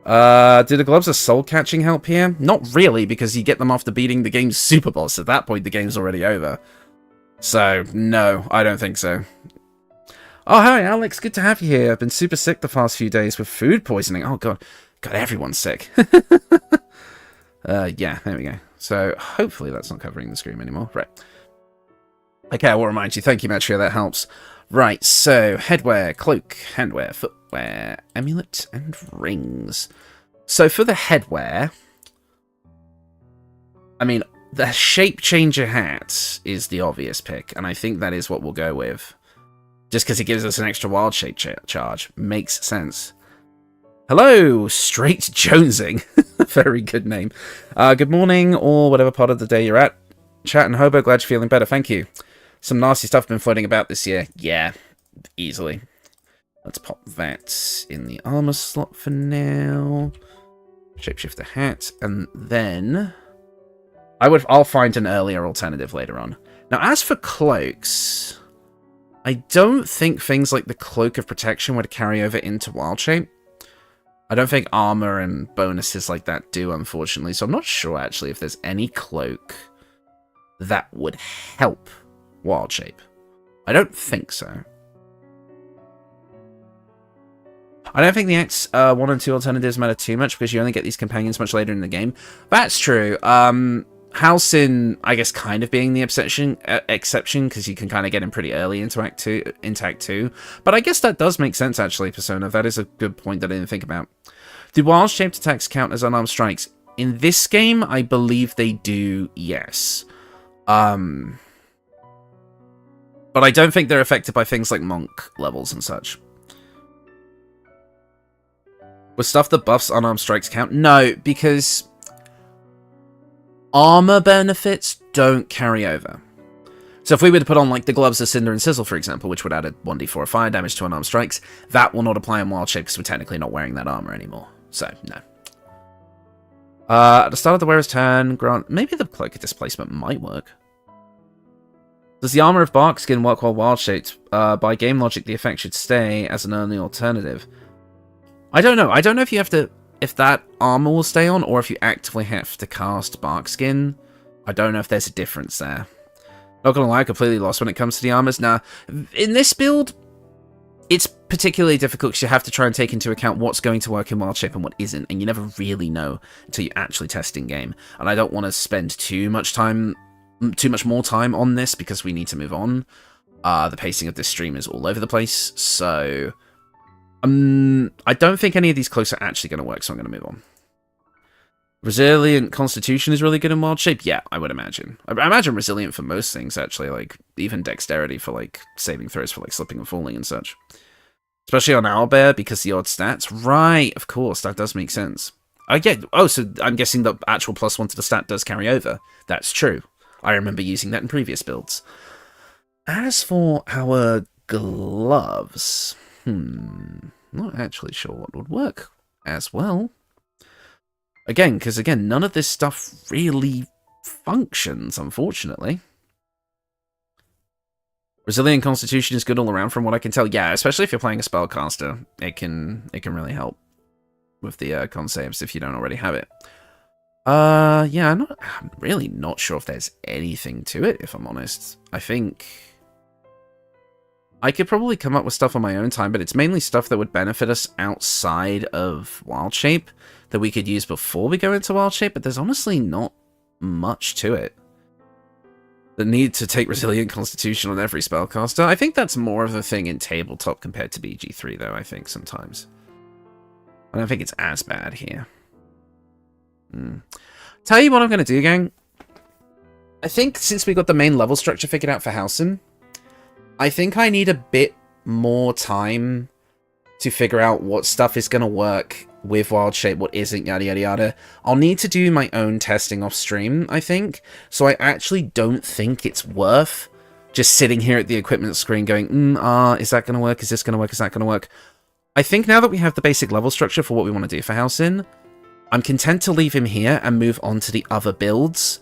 [SPEAKER 1] Do the gloves of soul catching help here? Not really, because you get them after beating the game's super boss. At that point, the game's already over. So, no, I don't think so. Oh, hi, Alex. Good to have you here. I've been super sick the past few days with food poisoning. Oh, God. God, everyone's sick. Yeah, there we go. So, hopefully that's not covering the screen anymore. Right. Okay, I will remind you. Thank you, Matria. That helps. Right, so, headwear, cloak, handwear, footwear, amulet, and rings. So, for the headwear, I mean, the shape changer hat is the obvious pick, and I think that is what we'll go with. Just because it gives us an extra wild shape charge. Makes sense. Hello, Straight Jonesing. Very good name. Good morning, or whatever part of the day you're at. Chat and Hobo, glad you're feeling better. Thank you. Some nasty stuff been floating about this year. Yeah, easily. Let's pop that in the armor slot for now. Shapeshifter hat, and then I'll find an earlier alternative later on. Now, as for cloaks, I don't think things like the Cloak of Protection would carry over into Wild Shape. I don't think armor and bonuses like that do, unfortunately. So I'm not sure, actually, if there's any cloak that would help Wild Shape. I don't think so. I don't think the Acts 1 and 2 alternatives matter too much, because you only get these companions much later in the game. That's true. Halsin, I guess, kind of being the exception, because you can kind of get him pretty early into Act 2. But I guess that does make sense, actually, Persona. That is a good point that I didn't think about. Do wild-shaped attacks count as unarmed strikes? In this game, I believe they do, yes. But I don't think they're affected by things like monk levels and such. With stuff that buffs unarmed strikes count? No, because armor benefits don't carry over. So if we were to put on, like, the Gloves of Cinder and Sizzle, for example, which would add a 1d4 fire damage to unarmed strikes, that will not apply in Wild Shape because we're technically not wearing that armor anymore. So, no. At the start of the wearer's turn, grant... Maybe the Cloak of Displacement might work. Does the Armor of Bark Skin work while Wild Shaped? By game logic, the effect should stay as an early alternative. I don't know. I don't know if you have to... If that armor will stay on, or if you actively have to cast Bark Skin. I don't know if there's a difference there. Not gonna lie, completely lost when it comes to the armors. Now, in this build, it's particularly difficult because you have to try and take into account what's going to work in Wild Shape and what isn't, and you never really know until you actually test in game. And I don't want to spend too much more time on this because we need to move on. The pacing of this stream is all over the place, so I don't think any of these cloaks are actually going to work, so I'm going to move on. Resilient Constitution is really good in Wild Shape? Yeah, I would imagine. I imagine Resilient for most things, actually, like, even Dexterity for, like, saving throws for, like, slipping and falling and such. Especially on Owlbear, because the odd stats. Right, of course, that does make sense. Oh, so I'm guessing the actual +1 to the stat does carry over. That's true. I remember using that in previous builds. As for our gloves... not actually sure what would work as well. Again, because none of this stuff really functions, unfortunately. Resilient Constitution is good all around from what I can tell. Yeah, especially if you're playing a spellcaster, it can really help with the con saves if you don't already have it. Yeah, I'm really not sure if there's anything to it, if I'm honest. I think I could probably come up with stuff on my own time, but it's mainly stuff that would benefit us outside of Wild Shape that we could use before we go into Wild Shape, but there's honestly not much to it. The need to take Resilient Constitution on every spellcaster, I think that's more of a thing in tabletop compared to BG3, though, I think, sometimes. I don't think it's as bad here. Tell you what I'm going to do, gang. I think since we got the main level structure figured out for Halsin, I think I need a bit more time to figure out what stuff is going to work with Wild Shape, what isn't, yada yada yada. I'll need to do my own testing off stream, I think. So I actually don't think it's worth just sitting here at the equipment screen going, is that going to work? Is this going to work? Is that going to work? I think now that we have the basic level structure for what we want to do for Halsin, I'm content to leave him here and move on to the other builds.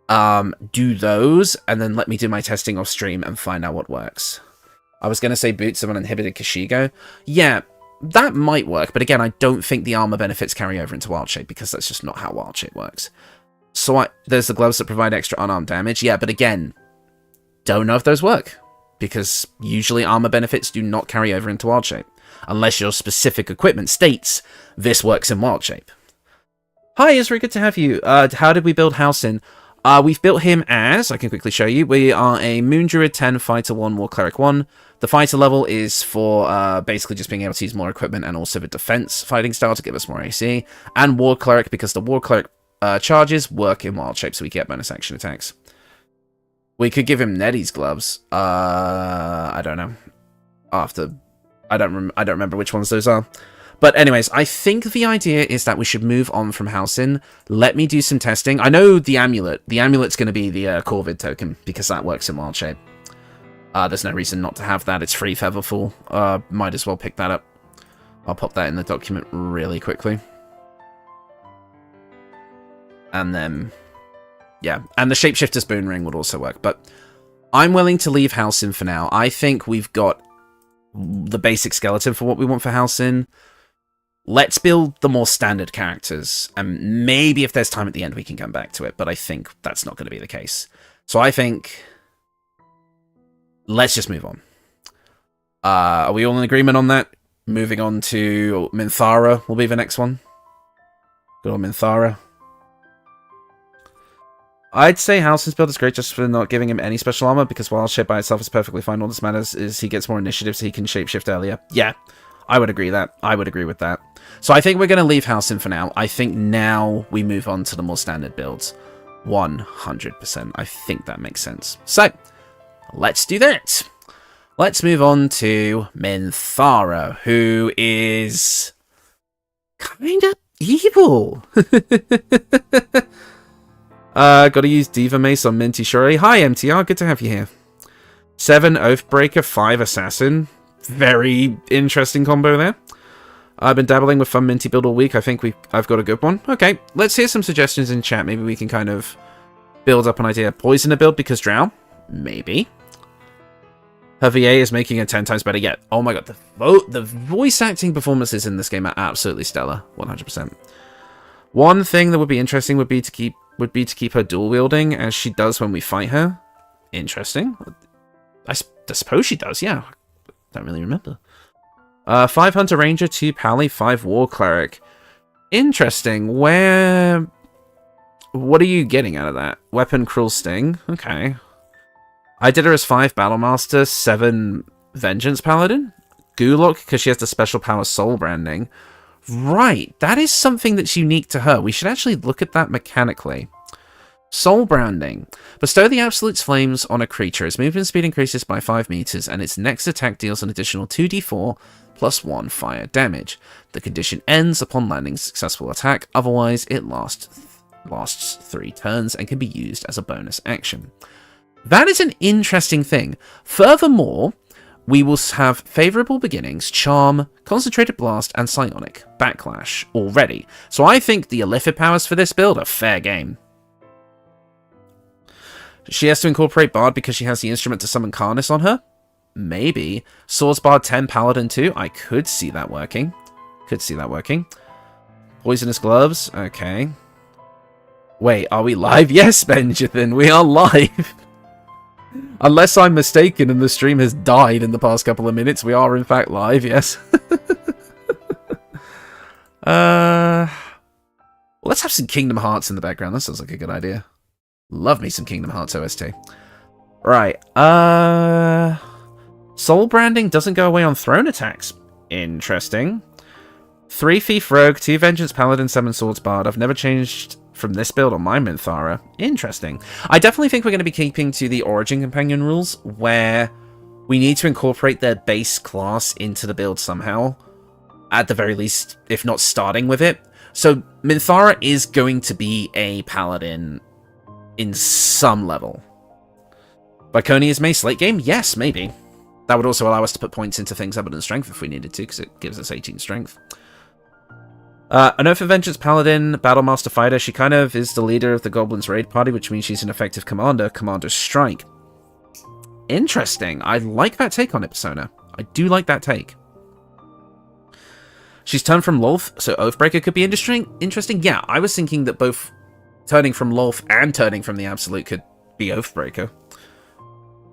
[SPEAKER 1] Do those, and then let me do my testing off stream and find out what works. I was going to say Boots of Uninhibited Kashigo. Yeah, that might work, but again, I don't think the armor benefits carry over into Wild Shape, because that's just not how Wild Shape works. So there's the gloves that provide extra unarmed damage. Yeah, but again, don't know if those work, because usually armor benefits do not carry over into Wild Shape, unless your specific equipment states this works in Wild Shape. Hi, Isra, good to have you. How did we build Halsin? We've built him as, I can quickly show you, we are a Moon Druid 10, Fighter 1, War Cleric 1. The Fighter level is for basically just being able to use more equipment and also the defense fighting style to give us more AC. And War Cleric, because the War Cleric charges work in Wild Shape, so we get bonus action attacks. We could give him Nettie's gloves. I don't know. I don't remember which ones those are. But anyways, I think the idea is that we should move on from Halsin. Let me do some testing. I know the amulet. The amulet's going to be the Corvid token, because that works in Wild Shape. There's no reason not to have that. It's free Featherfall. Might as well pick that up. I'll pop that in the document really quickly. And then, yeah. And the Shapeshifter's Boon Ring would also work. But I'm willing to leave Halsin for now. I think we've got the basic skeleton for what we want for Halsin. Let's build the more standard characters, and maybe if there's time at the end we can come back to it, but I think that's not going to be the case. So I think let's just move on. Are we all in agreement on that? Moving on to Minthara will be the next one. Good old Minthara. I'd say Halsin's build is great just for not giving him any special armor, because Wild Shape by itself is perfectly fine. All that matters is he gets more initiative so he can shapeshift earlier. Yeah, I would agree that. I would agree with that. So I think we're going to leave Halsin for now. I think now we move on to the more standard builds. 100%. I think that makes sense. So, let's do that. Let's move on to Minthara, who is kind of evil. Gotta use Diva Mace on Minty Shuri. Hi, MTR. Good to have you here. 7 Oathbreaker, 5 Assassin. Very interesting combo there. I've been dabbling with Fun Minty build all week. I think I've got a good one. Okay, let's hear some suggestions in chat. Maybe we can kind of build up an idea. Poisoner build because Drow? Maybe. Her VA is making it 10 times better yet. Oh my god, the voice acting performances in this game are absolutely stellar. 100%. One thing that would be interesting would be to keep her dual wielding as she does when we fight her. Interesting. I suppose she does, yeah. Don't really remember. 5 Hunter Ranger, 2 Pally, 5 War Cleric. Interesting. What are you getting out of that? Weapon, Cruel Sting. Okay. I did her as 5 Battlemaster, 7 Vengeance Paladin. Gulok, because she has the special power Soul Branding. Right. That is something that's unique to her. We should actually look at that mechanically. Soul Branding. Bestow the Absolute's Flames on a creature. Its movement speed increases by 5 meters, and its next attack deals an additional 2d4 plus 1 fire damage. The condition ends upon landing a successful attack, otherwise it lasts 3 turns and can be used as a bonus action. That is an interesting thing. Furthermore, we will have Favorable Beginnings, Charm, Concentrated Blast, and Psionic Backlash already. So I think the Illithid powers for this build are fair game. She has to incorporate Bard because she has the instrument to summon Karnus on her? Maybe. Swords Bard 10 Paladin 2? I could see that working. Poisonous Gloves? Okay. Wait, are we live? Yes, Benjamin, we are live. Unless I'm mistaken and the stream has died in the past couple of minutes, we are in fact live, yes. Let's have some Kingdom Hearts in the background. That sounds like a good idea. Love me some Kingdom Hearts OST. Right. Soul Branding doesn't go away on thrown attacks. Interesting. 3 Thief Rogue, 2 Vengeance Paladin, 7 Swords Bard. I've never changed from this build on my Minthara. Interesting. I definitely think we're going to be keeping to the Origin Companion rules, where we need to incorporate their base class into the build somehow. At the very least, if not starting with it. So, Minthara is going to be a paladin in some level. Biconia's mace late game? Yes, maybe. That would also allow us to put points into things other than strength if we needed to, because it gives us 18 strength. An Oath of Vengeance Paladin, Battlemaster Fighter. She kind of is the leader of the Goblins raid party, which means she's an effective commander. Commander's Strike. Interesting. I like that take on it, Persona. I do like that take. She's turned from Lolth, so Oathbreaker could be interesting. Yeah, I was thinking that both turning from Lolth and turning from the Absolute could be Oathbreaker.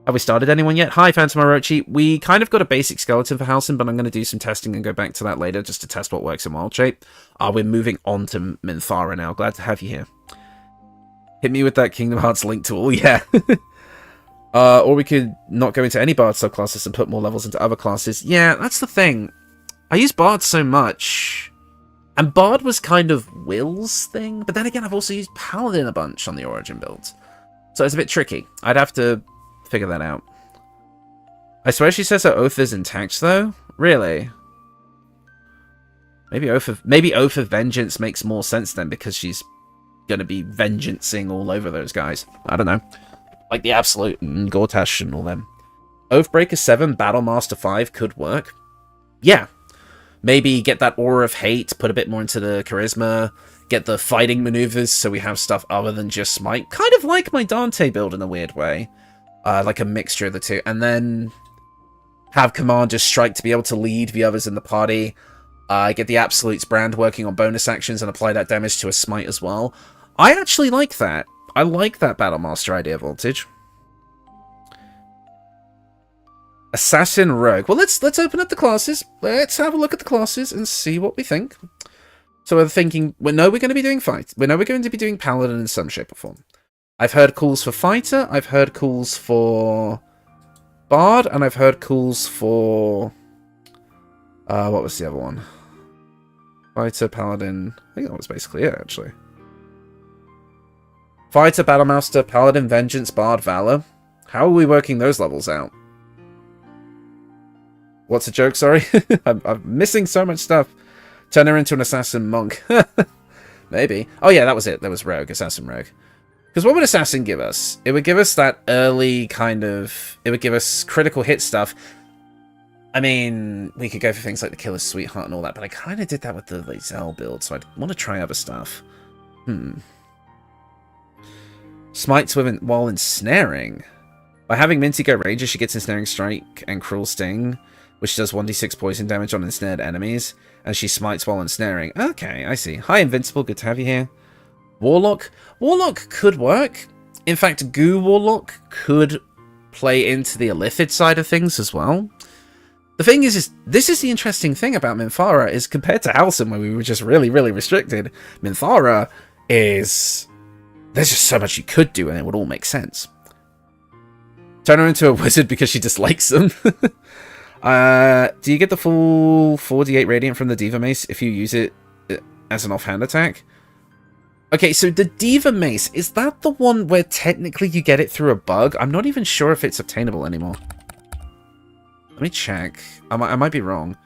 [SPEAKER 1] Have we started anyone yet? Hi, Phantom Orochi. We kind of got a basic skeleton for Halsin, but I'm going to do some testing and go back to that later just to test what works in Wild Shape. We're moving on to Minthara now. Glad to have you here. Hit me with that Kingdom Hearts link tool, yeah. Or we could not go into any Bard subclasses and put more levels into other classes. Yeah, that's the thing. I use Bard so much, and Bard was kind of Will's thing, but then again, I've also used Paladin a bunch on the Origin builds. So it's a bit tricky. I'd have to figure that out. I swear she says her oath is intact, though? Really? Maybe Oath of Vengeance makes more sense then, because she's going to be vengeancing all over those guys. I don't know. Like the Absolute and Gortash and all them. Oathbreaker 7, Battlemaster 5 could work. Yeah. Maybe get that Aura of Hate, put a bit more into the Charisma, get the fighting maneuvers so we have stuff other than just Smite. Kind of like my Dante build in a weird way. Like a mixture of the two. And then have Commander Strike to be able to lead the others in the party. Get the Absolute's brand working on bonus actions and apply that damage to a Smite as well. I actually like that. I like that Battlemaster idea, Voltage. Assassin Rogue. Well, let's open up the classes. Let's have a look at the classes and see what we think. So we're thinking, we know we're going to be doing fight. We know we're going to be doing Paladin in some shape or form. I've heard calls for Fighter. I've heard calls for Bard, and I've heard calls for what was the other one? Fighter, Paladin. I think that was basically it, actually. Fighter, Battlemaster, Paladin, Vengeance, Bard, Valor. How are we working those levels out? What's a joke, sorry? I'm missing so much stuff. Turn her into an Assassin Monk. Maybe. Oh yeah, that was it. That was Rogue, Assassin Rogue. Because what would Assassin give us? It would give us that early kind of... It would give us critical hit stuff. I mean, we could go for things like the Killer's Sweetheart and all that, but I kind of did that with the Lae'zel build, so I'd want to try other stuff. Smites while ensnaring. By having Minty go Ranger, she gets Ensnaring Strike and Cruel Sting, which does 1d6 poison damage on ensnared enemies, and she smites while ensnaring. Okay, I see. Hi, Invincible. Good to have you here. Warlock. Warlock could work. In fact, Goo Warlock could play into the Illithid side of things as well. The thing is this is the interesting thing about Minthara, is compared to Halsin, where we were just really, really restricted, Minthara is... There's just so much you could do, and it would all make sense. Turn her into a wizard because she dislikes them. Do you get the full 4d8 Radiant from the Diva Mace if you use it as an offhand attack? Okay, so the Diva Mace, is that the one where technically you get it through a bug? I'm not even sure if it's obtainable anymore. Let me check. I might be wrong.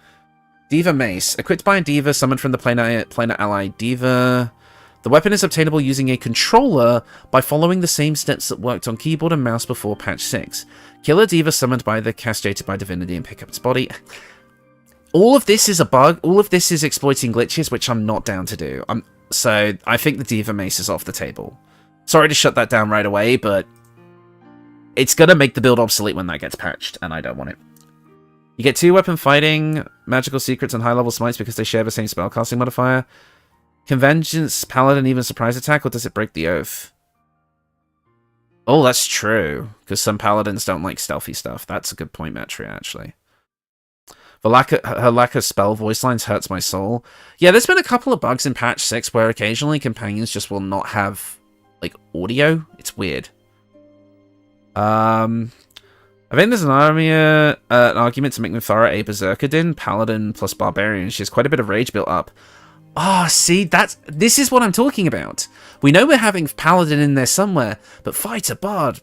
[SPEAKER 1] Diva Mace. Equipped by a Diva, summoned from the planar ally Diva. The weapon is obtainable using a controller by following the same steps that worked on keyboard and mouse before patch 6. Kill a Diva summoned by the castrated by divinity and pick up its body. All of this is a bug. All of this is exploiting glitches, which I'm not down to do. So I think the Diva Mace is off the table. Sorry to shut that down right away, but it's going to make the build obsolete when that gets patched, and I don't want it. You get 2 weapon fighting, magical secrets, and high-level smites because they share the same spellcasting modifier. Can Vengeance, Paladin even surprise attack, or does it break the oath? Oh, that's true, because some Paladins don't like stealthy stuff. That's a good point, Matria, actually. Her lack of spell voice lines hurts my soul. Yeah, there's been a couple of bugs in patch 6 where occasionally companions just will not have, like, audio. It's weird. I think there's an argument to make Minthara a Berserker Din, Paladin plus Barbarian. She has quite a bit of rage built up. Ah, see, this is what I'm talking about. We know we're having Paladin in there somewhere, but Fighter, Bard,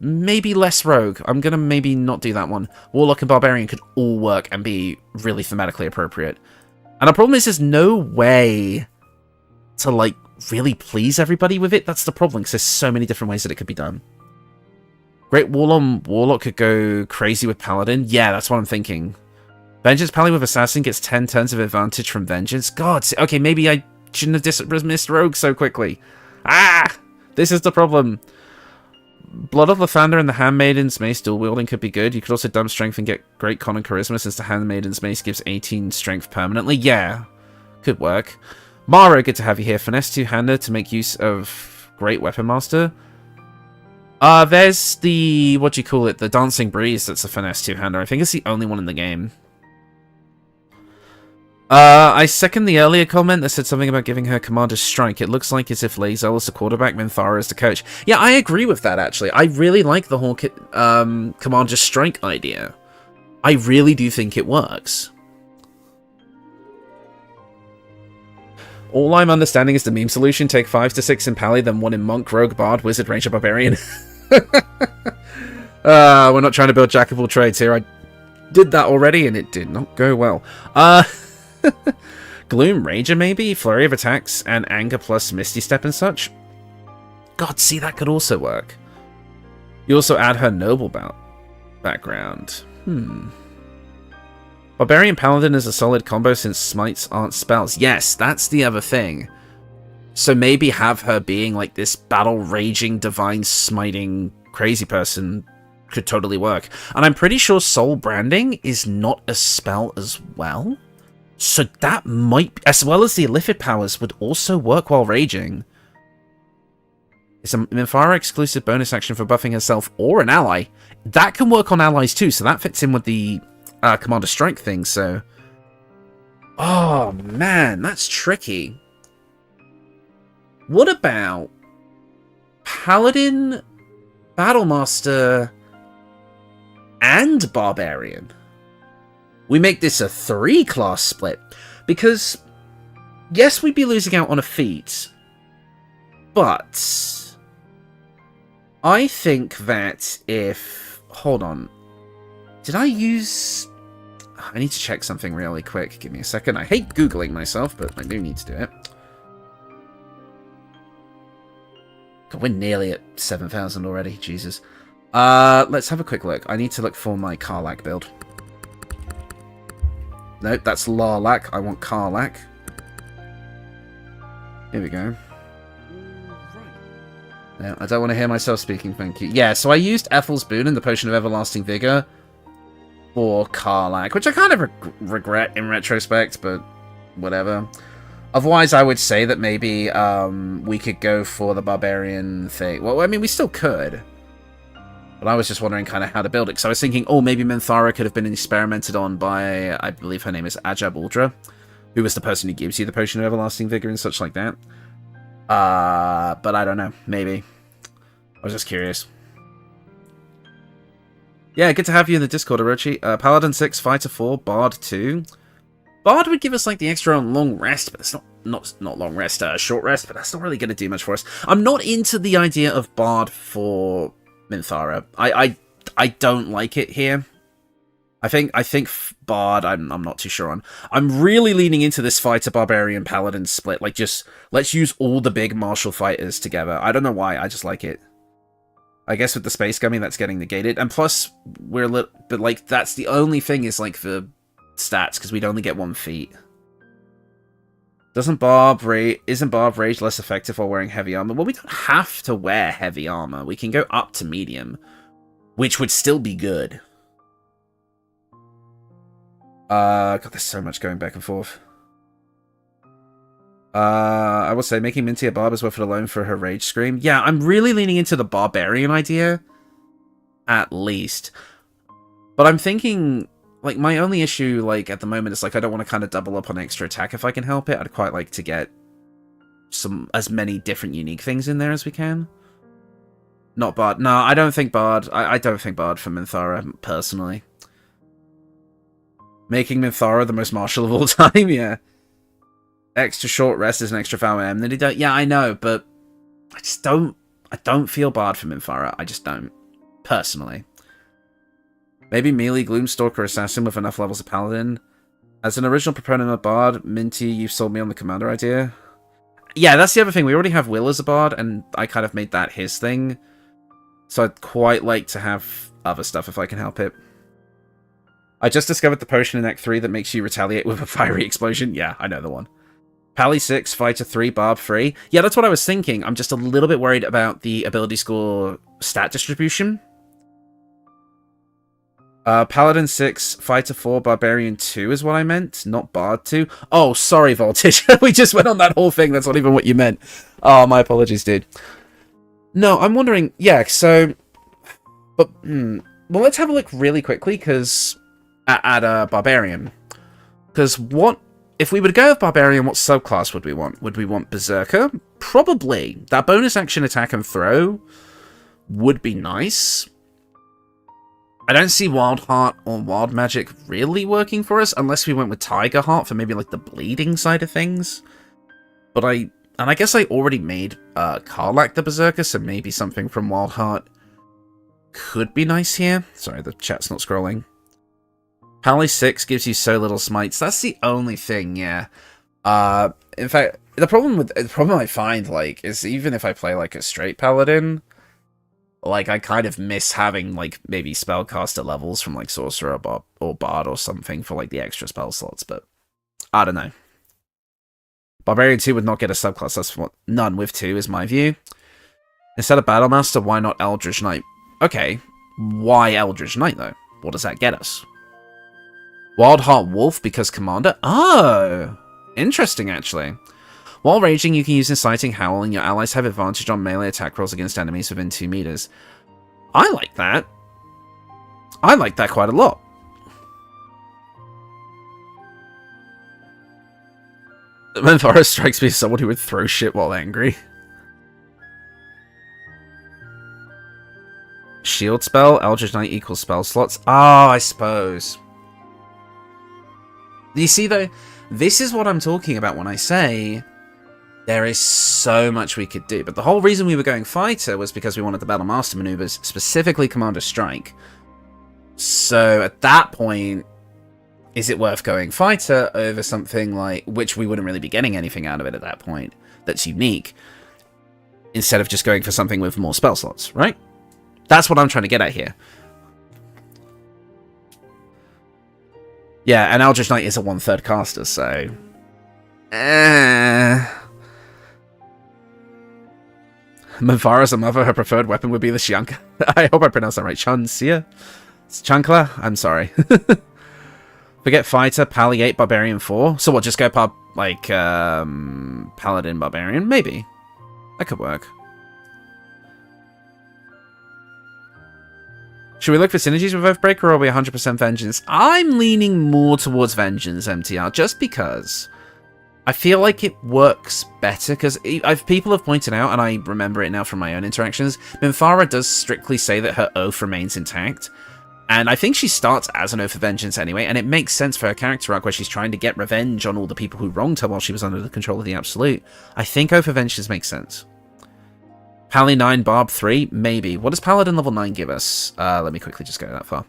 [SPEAKER 1] maybe less rogue. I'm gonna maybe not do that one. Warlock and Barbarian could all work and be really thematically appropriate. And the problem is there's no way to, like, really please everybody with it. That's the problem, because there's so many different ways that it could be done. Great Wall on Warlock could go crazy with Paladin. Yeah, that's what I'm thinking. Vengeance Pally with Assassin gets 10 turns of advantage from Vengeance. God, okay, maybe I shouldn't have dismissed Rogue so quickly. Ah! This is the problem. Blood of Lathander and the Handmaiden's Mace dual wielding could be good. You could also dump Strength and get Great Con and Charisma, since the Handmaiden's Mace gives 18 Strength permanently. Yeah, could work. Mara, good to have you here. Finesse two-hander to make use of Great Weapon Master. There's the, what do you call it, the Dancing Breeze that's a Finesse two-hander. I think it's the only one in the game. I second the earlier comment that said something about giving her Commander's Strike. It looks like as if Lae'zel is the quarterback, Minthara is the coach. Yeah, I agree with that, actually. I really like the whole Commander's Strike idea. I really do think it works. All I'm understanding is the meme solution. Take 5 to 6 in Pally, then 1 in Monk, Rogue, Bard, Wizard, Ranger, Barbarian. We're not trying to build Jack of all trades here. I did that already, and it did not go well. Gloom Ranger, maybe? Flurry of attacks and anger plus Misty Step and such? God, see, that could also work. You also add her noble background. Barbarian Paladin is a solid combo since smites aren't spells. Yes, that's the other thing. So maybe have her being like this battle-raging, divine smiting crazy person could totally work. And I'm pretty sure Soul Branding is not a spell as well. So that might, as well as the Illithid powers, would also work while raging. It's a Minthara exclusive bonus action for buffing herself or an ally. That can work on allies too, so that fits in with the Commander Strike thing, so... Oh, man, that's tricky. What about Paladin, Battlemaster, and Barbarian? We make this a 3-class split, because, yes, we'd be losing out on a feat, but I think that if... Hold on. Did I use... I need to check something really quick. Give me a second. I hate Googling myself, but I do need to do it. God, we're nearly at 7,000 already. Jesus. Let's have a quick look. I need to look for my Karlach build. Nope, that's Larlach. I want Karlach. Here we go. No, I don't want to hear myself speaking, thank you. Yeah, so I used Ethel's Boon and the Potion of Everlasting Vigor for Karlach, which I kind of regret in retrospect, but whatever. Otherwise, I would say that maybe we could go for the Barbarian thing. Well, I mean, we still could. But I was just wondering kind of how to build it. Because I was thinking, oh, maybe Minthara could have been experimented on by, I believe her name is Ajab Uldra, who was the person who gives you the Potion of Everlasting Vigor and such like that. But I don't know. Maybe. I was just curious. Yeah, good to have you in the Discord, Orochi. Paladin 6, Fighter 4, Bard 2. Bard would give us like the extra long rest, but it's not long rest, short rest, but that's not really going to do much for us. I'm not into the idea of Bard for Minthara. I don't like it here. I think Bard, I'm not too sure on. I'm really leaning into this Fighter Barbarian Paladin split. Like, just let's use all the big martial fighters together. I don't know why, I just like it. I guess with the Space Gummy, that's getting negated. And plus, but like, that's the only thing is like the stats, because we'd only get 1 feat. Isn't Barb Rage less effective while wearing heavy armor? Well, we don't have to wear heavy armor. We can go up to medium, which would still be good. God, there's so much going back and forth. I will say, making Minty a barb is worth it alone for her rage scream. Yeah, I'm really leaning into the Barbarian idea, at least. But I'm thinking, like, my only issue, like, at the moment is, like, I don't want to kind of double up on extra attack if I can help it. I'd quite like to get as many different unique things in there as we can. Not Bard. No, I don't think Bard. I don't think Bard for Minthara, personally. Making Minthara the most martial of all time, yeah. Extra short rest is an extra value. Yeah, I know, but I just don't... I don't feel Bard for Minthara. I just don't. Personally. Maybe melee Gloomstalker Assassin with enough levels of Paladin. As an original proponent of Bard, Minty, you've sold me on the Commander idea. Yeah, that's the other thing. We already have Will as a Bard, and I kind of made that his thing. So I'd quite like to have other stuff if I can help it. I just discovered the potion in Act 3 that makes you retaliate with a fiery explosion. Yeah, I know the one. Pally 6, Fighter 3, Barb 3. Yeah, that's what I was thinking. I'm just a little bit worried about the ability score stat distribution. Paladin 6, Fighter 4, Barbarian 2 is what I meant, not Bard 2. Oh, sorry, Voltage. We just went on that whole thing. That's not even what you meant. Oh, my apologies, dude. No, I'm wondering... Yeah, so... But, well, let's have a look really quickly, because... At Barbarian. Because what... If we were to go with Barbarian, what subclass would we want? Would we want Berserker? Probably. That bonus action attack and throw would be nice. I don't see Wild Heart or Wild Magic really working for us, unless we went with Tiger Heart for maybe like the bleeding side of things. But I guess I already made Karlak the Berserker, so maybe something from Wild Heart could be nice here. Sorry, the chat's not scrolling. Pally 6 gives you so little smites. That's the only thing, yeah. In fact, the problem I find, like, is even if I play like a straight Paladin, like, I kind of miss having, like, maybe spellcaster levels from, like, Sorcerer or Bard or something for, like, the extra spell slots, but I don't know. Barbarian 2 would not get a subclass, that's what none with 2 is my view. Instead of Battlemaster, why not Eldritch Knight? Okay, why Eldritch Knight, though? What does that get us? Wild Heart Wolf because Commander? Oh, interesting, actually. While raging, you can use Inciting Howl, and your allies have advantage on melee attack rolls against enemies within 2 meters. I like that. I like that quite a lot. Minthara strikes me as someone who would throw shit while angry. Shield spell, Eldritch Knight equals spell slots. Oh, I suppose. You see, though, this is what I'm talking about when I say there is so much we could do. But the whole reason we were going Fighter was because we wanted the Battle Master maneuvers, specifically Commander Strike. So at that point, is it worth going Fighter over something like, which we wouldn't really be getting anything out of it at that point, that's unique, instead of just going for something with more spell slots, right? That's what I'm trying to get at here. Yeah, and Eldritch Knight is a 1/3 caster, so... Minthara's a mother, her preferred weapon would be the Shianka. I hope I pronounced that right. Chunsia? It's Chunkla? I'm sorry. Forget Fighter, Pally 8, Barbarian 4. So what, just go Paladin, Barbarian? Maybe. That could work. Should we look for synergies with Oathbreaker, or are we 100% Vengeance? I'm leaning more towards Vengeance, MTR, just because I feel like it works better, because people have pointed out, and I remember it now from my own interactions, Minthara does strictly say that her oath remains intact, and I think she starts as an Oath of Vengeance anyway, and it makes sense for her character arc where she's trying to get revenge on all the people who wronged her while she was under the control of the Absolute. I think Oath of Vengeance makes sense. Pally 9, Barb 3, maybe. What does Paladin level 9 give us? Let me quickly just go that far.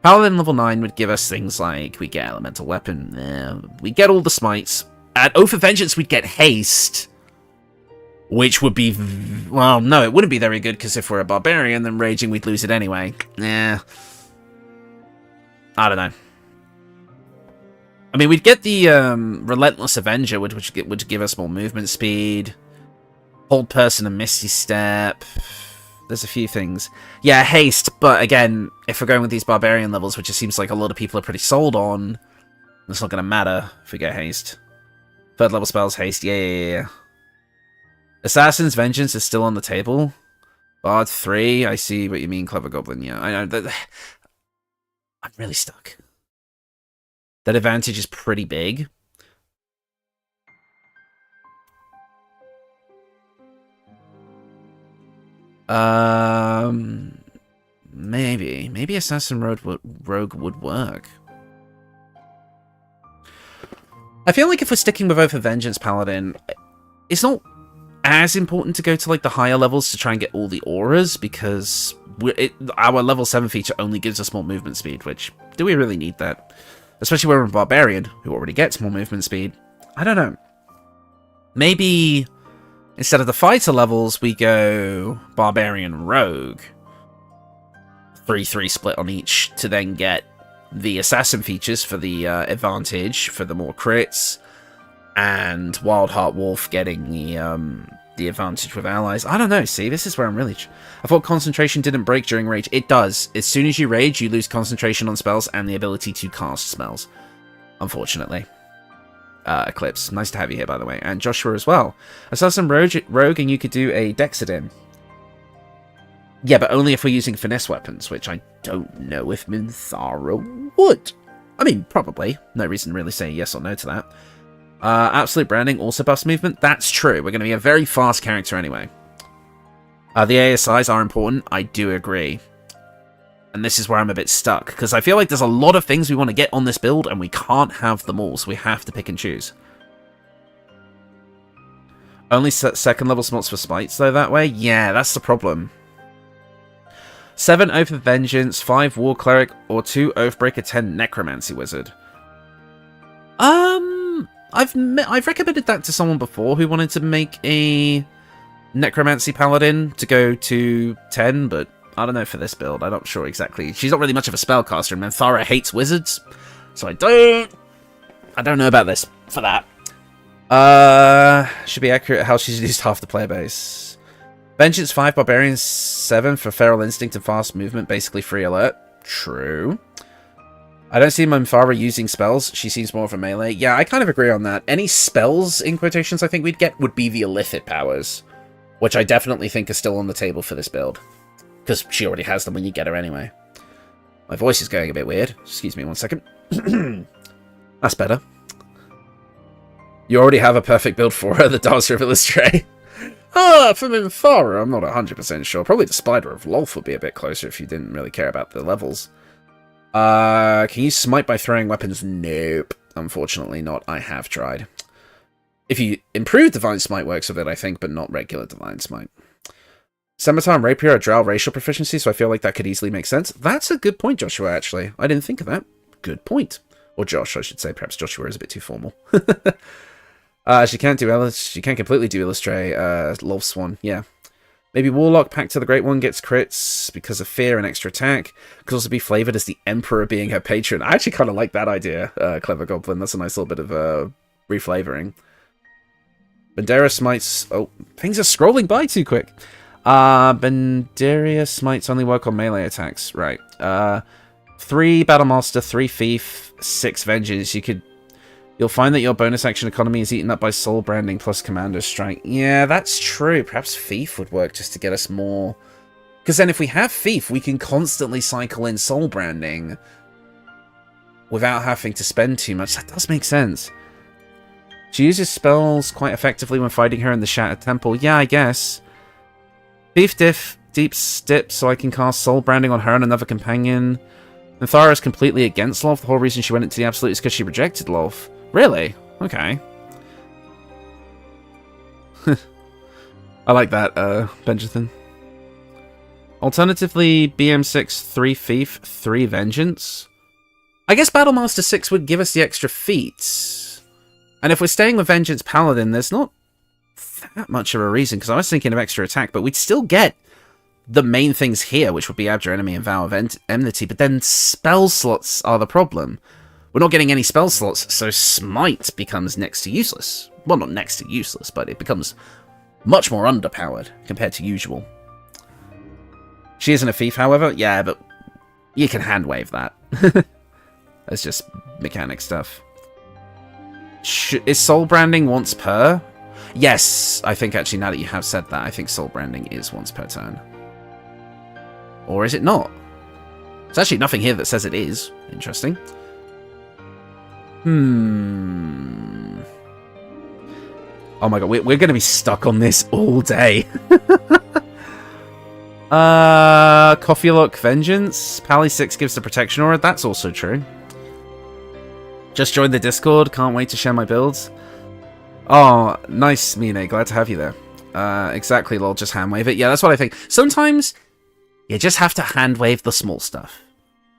[SPEAKER 1] Paladin level 9 would give us things like, we get Elemental Weapon, we get all the smites. At Oath of Vengeance, we'd get Haste, which would be... Well, no, it wouldn't be very good, because if we're a Barbarian, then Raging, we'd lose it anyway. I don't know. I mean, we'd get the Relentless Avenger, which would give us more movement speed. Hold Person and Misty Step. There's a few things. Yeah, Haste, but again, if we're going with these Barbarian levels, which it seems like a lot of people are pretty sold on, it's not going to matter if we get Haste. 3rd level spells, Haste, yeah. Assassin's Vengeance is still on the table. Bard 3, I see what you mean, Clever Goblin, yeah. I know that. I'm really stuck. That advantage is pretty big. Maybe Assassin Rogue would work. I feel like if we're sticking with Oath of Vengeance Paladin, it's not as important to go to like the higher levels to try and get all the auras, because our level 7 feature only gives us more movement speed, which, do we really need that? Especially when we're a Barbarian, who already gets more movement speed. I don't know. Maybe instead of the fighter levels, we go Barbarian Rogue. 3-3 split on each to then get the assassin features for the advantage, for the more crits, and Wildheart Wolf getting the advantage with allies. I don't know, see, this is where I'm really... I thought concentration didn't break during rage. It does. As soon as you rage, you lose concentration on spells and the ability to cast spells. Unfortunately. Eclipse, nice to have you here, by the way. And Joshua as well. Assassin Rogue, and you could do a Dexedin. Yeah, but only if we're using finesse weapons, which I don't know if Minthara would. I mean, probably. No reason to really say yes or no to that. Absolute Branding also buffs movement. That's true. We're going to be a very fast character anyway. The ASIs are important. I do agree. And this is where I'm a bit stuck, because I feel like there's a lot of things we want to get on this build, and we can't have them all, so we have to pick and choose. Only second level smarts for smites, though, that way? Yeah, that's the problem. 7 Oath of Vengeance, 5 War Cleric, or 2 Oathbreaker, 10 Necromancy Wizard. I've recommended that to someone before who wanted to make a Necromancy Paladin to go to 10, but I don't know for this build. I'm not sure exactly. She's not really much of a spellcaster, and Minthara hates wizards, so I don't know about this for that. Should be accurate how she's used half the player base. Vengeance 5, Barbarian 7 for Feral Instinct and Fast Movement, basically free alert. True. I don't see Minthara using spells. She seems more of a melee. Yeah, I kind of agree on that. Any spells, in quotations, I think we'd get would be the illicit powers, which I definitely think are still on the table for this build, because she already has them when you get her anyway. My voice is going a bit weird. Excuse me 1 second. That's better. You already have a perfect build for her, the Dancer of Illustrate. For Minthara, I'm not 100% sure. Probably the Spider of Lolth would be a bit closer if you didn't really care about the levels. Can you smite by throwing weapons? Nope. Unfortunately not. I have tried. If you improve Divine Smite works with it, I think, but not regular Divine Smite. Scimitar and Rapier are drow racial proficiency, so I feel like that could easily make sense. That's a good point, Joshua, actually. I didn't think of that. Good point. Or Josh, I should say. Perhaps Joshua is a bit too formal. She can't completely do Illustrate, Lolth's one, yeah. Maybe Warlock, Pact to the Great One, gets crits because of fear and extra attack. Could also be flavoured as the Emperor being her patron. I actually kind of like that idea, Clever Goblin. That's a nice little bit of reflavouring. Bandera smites... Oh, things are scrolling by too quick. Bandera smites only work on melee attacks. Right. 3 Battlemaster, 3 Thief, 6 Vengeance. You'll find that your bonus action economy is eaten up by Soul Branding plus Commander Strike. Yeah, that's true. Perhaps Thief would work just to get us more... Because then if we have Thief, we can constantly cycle in Soul Branding without having to spend too much. That does make sense. She uses spells quite effectively when fighting her in the Shattered Temple. Yeah, I guess. Thief Deep Stip, so I can cast Soul Branding on her and another companion. Minthara is completely against Lolth. The whole reason she went into the Absolute is because she rejected Lolth. Really? Okay. I like that, Benjamin. Alternatively, BM6, 3 Thief, 3 Vengeance. I guess Battlemaster 6 would give us the extra feats. And if we're staying with Vengeance Paladin, there's not that much of a reason, because I was thinking of extra attack, but we'd still get the main things here, which would be Abjure Enemy and Vow of Enmity, but then spell slots are the problem. We're not getting any spell slots, so Smite becomes next to useless. Well, not next to useless, but it becomes much more underpowered compared to usual. She isn't a thief, however. Yeah, but you can hand-wave that. That's just mechanic stuff. Is Soul Branding once per? Yes, I think actually now that you have said that, I think Soul Branding is once per turn. Or is it not? There's actually nothing here that says it is. Interesting. Oh my god, we're going to be stuck on this all day. Coffee Lock Vengeance. Pally 6 gives the protection aura. That's also true. Just joined the Discord. Can't wait to share my builds. Oh, nice, Mine. Glad to have you there. Exactly, lol, just hand wave it. Yeah, that's what I think. Sometimes you just have to hand wave the small stuff.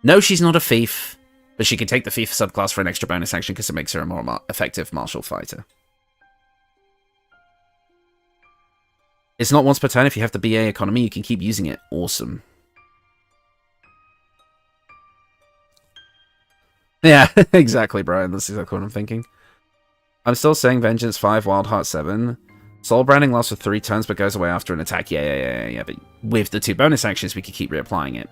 [SPEAKER 1] No, she's not a thief, but she can take the thief subclass for an extra bonus action because it makes her a more effective martial fighter. It's not once per turn. If you have the BA economy, you can keep using it. Awesome. Yeah, exactly, Brian. That's exactly what I'm thinking. I'm still saying Vengeance 5, Wild Heart 7. Soul Branding lasts for 3 turns but goes away after an attack. Yeah. But with the 2 bonus actions, we could keep reapplying it.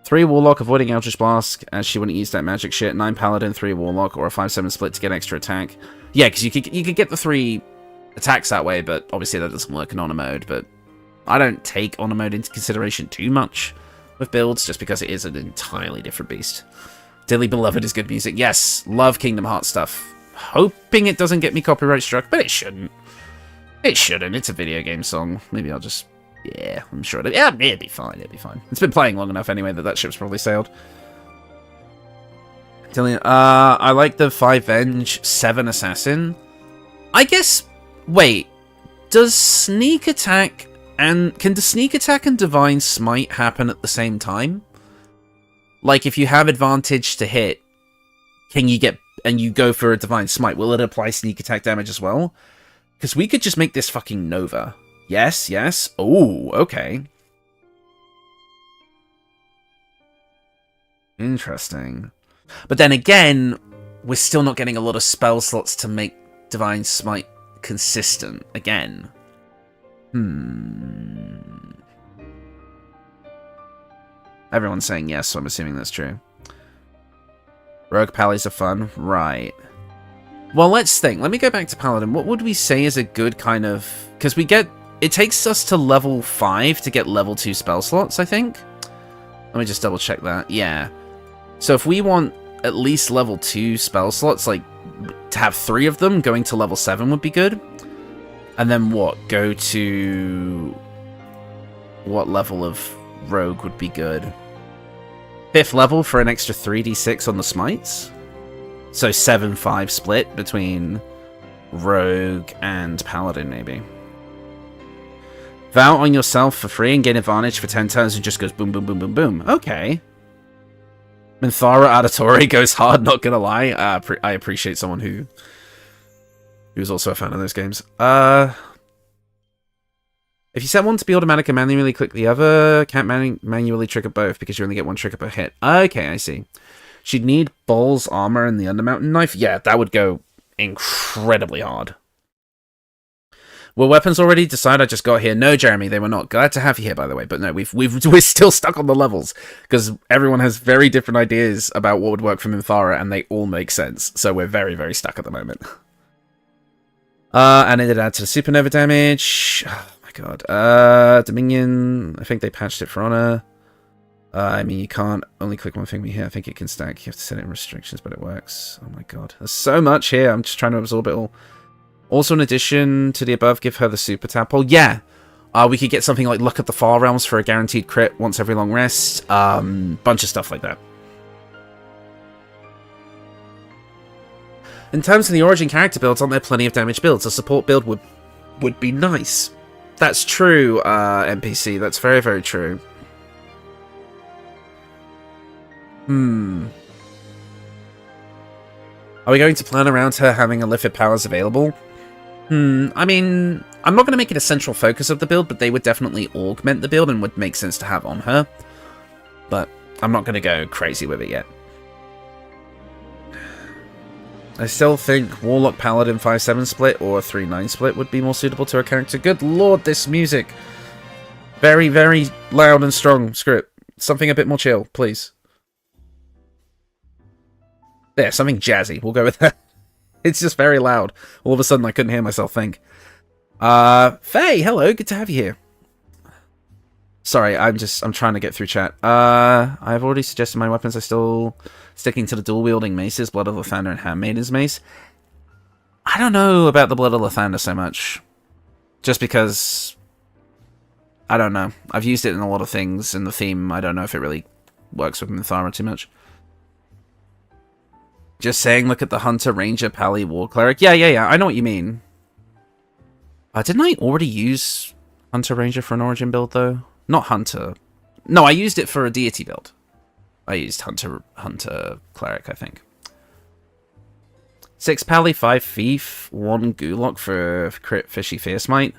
[SPEAKER 1] 3 Warlock, avoiding Eldritch Blast, as she wouldn't use that magic shit. 9 Paladin, 3 Warlock, or a 5-7 split to get extra attack. Yeah, because you could get the 3 attacks that way, but obviously that doesn't work in Honor Mode. But I don't take Honor Mode into consideration too much with builds, just because it is an entirely different beast. Dearly Beloved is good music. Yes, love Kingdom Hearts stuff. Hoping it doesn't get me copyright struck, but it shouldn't. It shouldn't. It's a video game song. Maybe I'll just... Yeah, I'm sure it'll... Yeah, it'll be fine. It'll be fine. It's been playing long enough anyway that ship's probably sailed. I like the 5 Venge, 7 Assassin. I guess... Wait. Does Sneak Attack and... Can the Sneak Attack and Divine Smite happen at the same time? Like, if you have advantage to hit, can you get... And you go for a Divine Smite, will it apply Sneak Attack damage as well? Because we could just make this fucking Nova. Yes. Oh, okay. Interesting. But then again, we're still not getting a lot of spell slots to make Divine Smite consistent again. Everyone's saying yes, so I'm assuming that's true. Rogue Pallies are fun. Right. Well, let's think. Let me go back to Paladin. What would we say is a good kind of... Because we get... It takes us to level 5 to get level 2 spell slots, I think. Let me just double check that. Yeah. So if we want at least level 2 spell slots, like, to have 3 of them, going to level 7 would be good. And then what? Go to... What level of Rogue would be good? 5th level for an extra 3d6 on the smites. So 7-5 split between Rogue and Paladin, maybe. Vow on yourself for free and gain advantage for 10 turns and just goes boom, boom, boom, boom, boom. Okay. Minthara Auditory goes hard, not gonna lie. I appreciate someone who's also a fan of those games. If you set one to be automatic and manually click the other, can't manually trigger both because you only get 1 trigger per hit. Okay, I see. She'd need Ball's armor and the Undermountain knife. Yeah, that would go incredibly hard. Were weapons already decided? I just got here. No, Jeremy, they were not. Glad to have you here, by the way. But no, we're still stuck on the levels because everyone has very different ideas about what would work for Minthara, and they all make sense. So we're very, very stuck at the moment. And it did add to the supernova damage. Oh my god. Dominion. I think they patched it for Honor. I mean, you can't only click one thing here. I think it can stack. You have to set it in restrictions, but it works. Oh my god. There's so much here. I'm just trying to absorb it all. Also, in addition to the above, give her the super tadpole. Yeah. We could get something like Luck at the Far Realms for a guaranteed crit once every long rest. Bunch of stuff like that. In terms of the origin character builds, aren't there plenty of damage builds? A support build would be nice. That's true, NPC. That's very, very true. Are we going to plan around her having Illithid powers available? I mean, I'm not going to make it a central focus of the build, but they would definitely augment the build and would make sense to have on her. But I'm not going to go crazy with it yet. I still think Warlock Paladin 5-7 split or 3-9 split would be more suitable to her character. Good lord, this music. Very, very loud and strong script. Something a bit more chill, please. There, something jazzy. We'll go with that. It's just very loud. All of a sudden, I couldn't hear myself think. Faye, hello. Good to have you here. Sorry, I'm trying to get through chat. I've already suggested my weapons are still sticking to the dual-wielding maces, Blood of Lathander and Handmaiden's Mace. I don't know about the Blood of Lathander so much. Just because... I don't know. I've used it in a lot of things in the theme. I don't know if it really works with Minthara too much. Just saying, look at the Hunter, Ranger, Pally, War Cleric. Yeah. I know what you mean. Didn't I already use Hunter Ranger for an Origin build, though? Not Hunter. No, I used it for a Deity build. I used Hunter Cleric, I think. 6 Pally, 5 Thief, 1 Gulok for crit Fishy Fierce Might.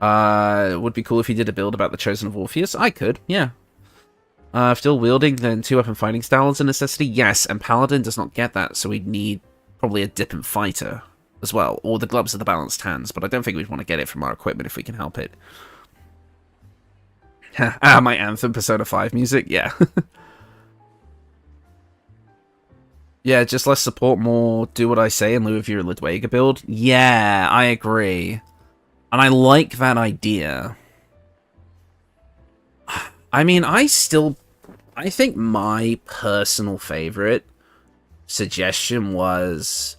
[SPEAKER 1] It would be cool if you did a build about the Chosen of Orpheus. I could, yeah. If dual wielding, then 2-weapon fighting style is a necessity. Yes, and Paladin does not get that, so we'd need probably a Dippin' Fighter as well, or the Gloves of the Balanced Hands, but I don't think we'd want to get it from our equipment if we can help it. My Anthem Persona 5 music, yeah. Yeah, just less support, more do what I say in lieu of your Ludwega build. Yeah, I agree. And I like that idea. I mean, I think my personal favorite suggestion was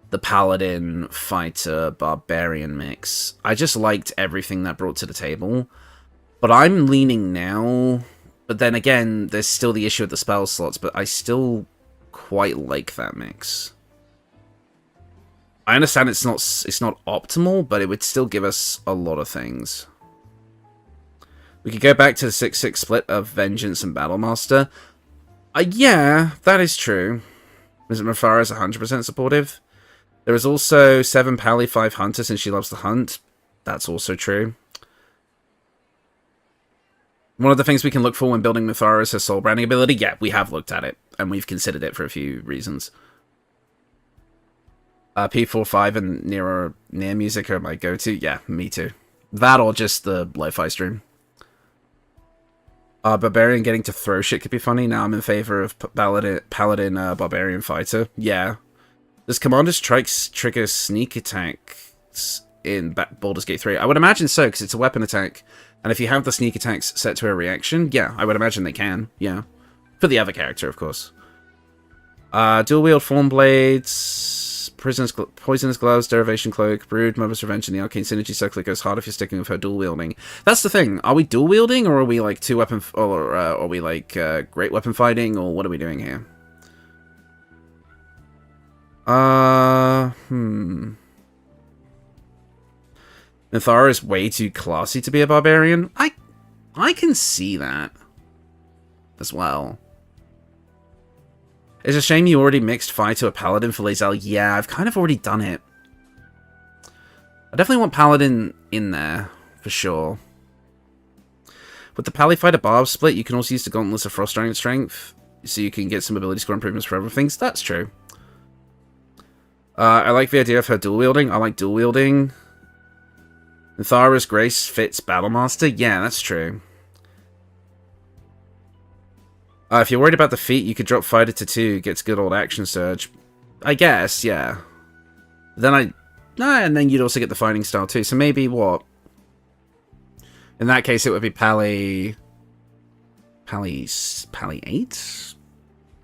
[SPEAKER 1] the Paladin Fighter Barbarian mix. I just liked everything that brought to the table. But I'm leaning now. But then again, there's still the issue of the spell slots, but I still quite like that mix. I understand it's not optimal, but it would still give us a lot of things. We could go back to the 6-6 split of Vengeance and Battlemaster. Yeah, that is true. Minthara is 100% supportive. There is also 7 Pally, 5 Hunter since she loves to hunt. That's also true. One of the things we can look for when building Minthara is her soul branding ability. Yeah, we have looked at it, and we've considered it for a few reasons. P45 and near music are my go-to. Yeah, me too. That or just the lo-fi stream. Barbarian getting to throw shit could be funny. Now I'm in favor of Paladin Barbarian Fighter. Yeah. Does Commander Strikes trigger sneak attacks in Baldur's Gate 3? I would imagine so, because it's a weapon attack. And if you have the sneak attacks set to a reaction, yeah, I would imagine they can. Yeah. For the other character, of course. Dual wield Form Blades, Poisonous Gloves, Derivation Cloak, Brood, Mother's Revenge, and the Arcane Synergy Circle. It goes hard if you're sticking with her dual wielding. That's the thing. Are we dual wielding, or are we like 2-weapon, or are we like great weapon fighting, or what are we doing here? Minthara is way too classy to be a barbarian. I can see that as well. It's a shame you already mixed Fi to a Paladin for Lae'zel. Yeah, I've kind of already done it. I definitely want Paladin in there, for sure. With the Pally Fighter Barb split, you can also use the Gauntlets of Frost Giant Strength, so you can get some ability score improvements for other things. That's true. I like the idea of her dual wielding. I like dual wielding. Minthara's Grace fits Battlemaster. Yeah, that's true. If you're worried about the feat, you could drop Fighter to 2. Gets good old action surge. I guess, yeah. Then and then you'd also get the fighting style too. So maybe what? In that case, it would be Pally 8?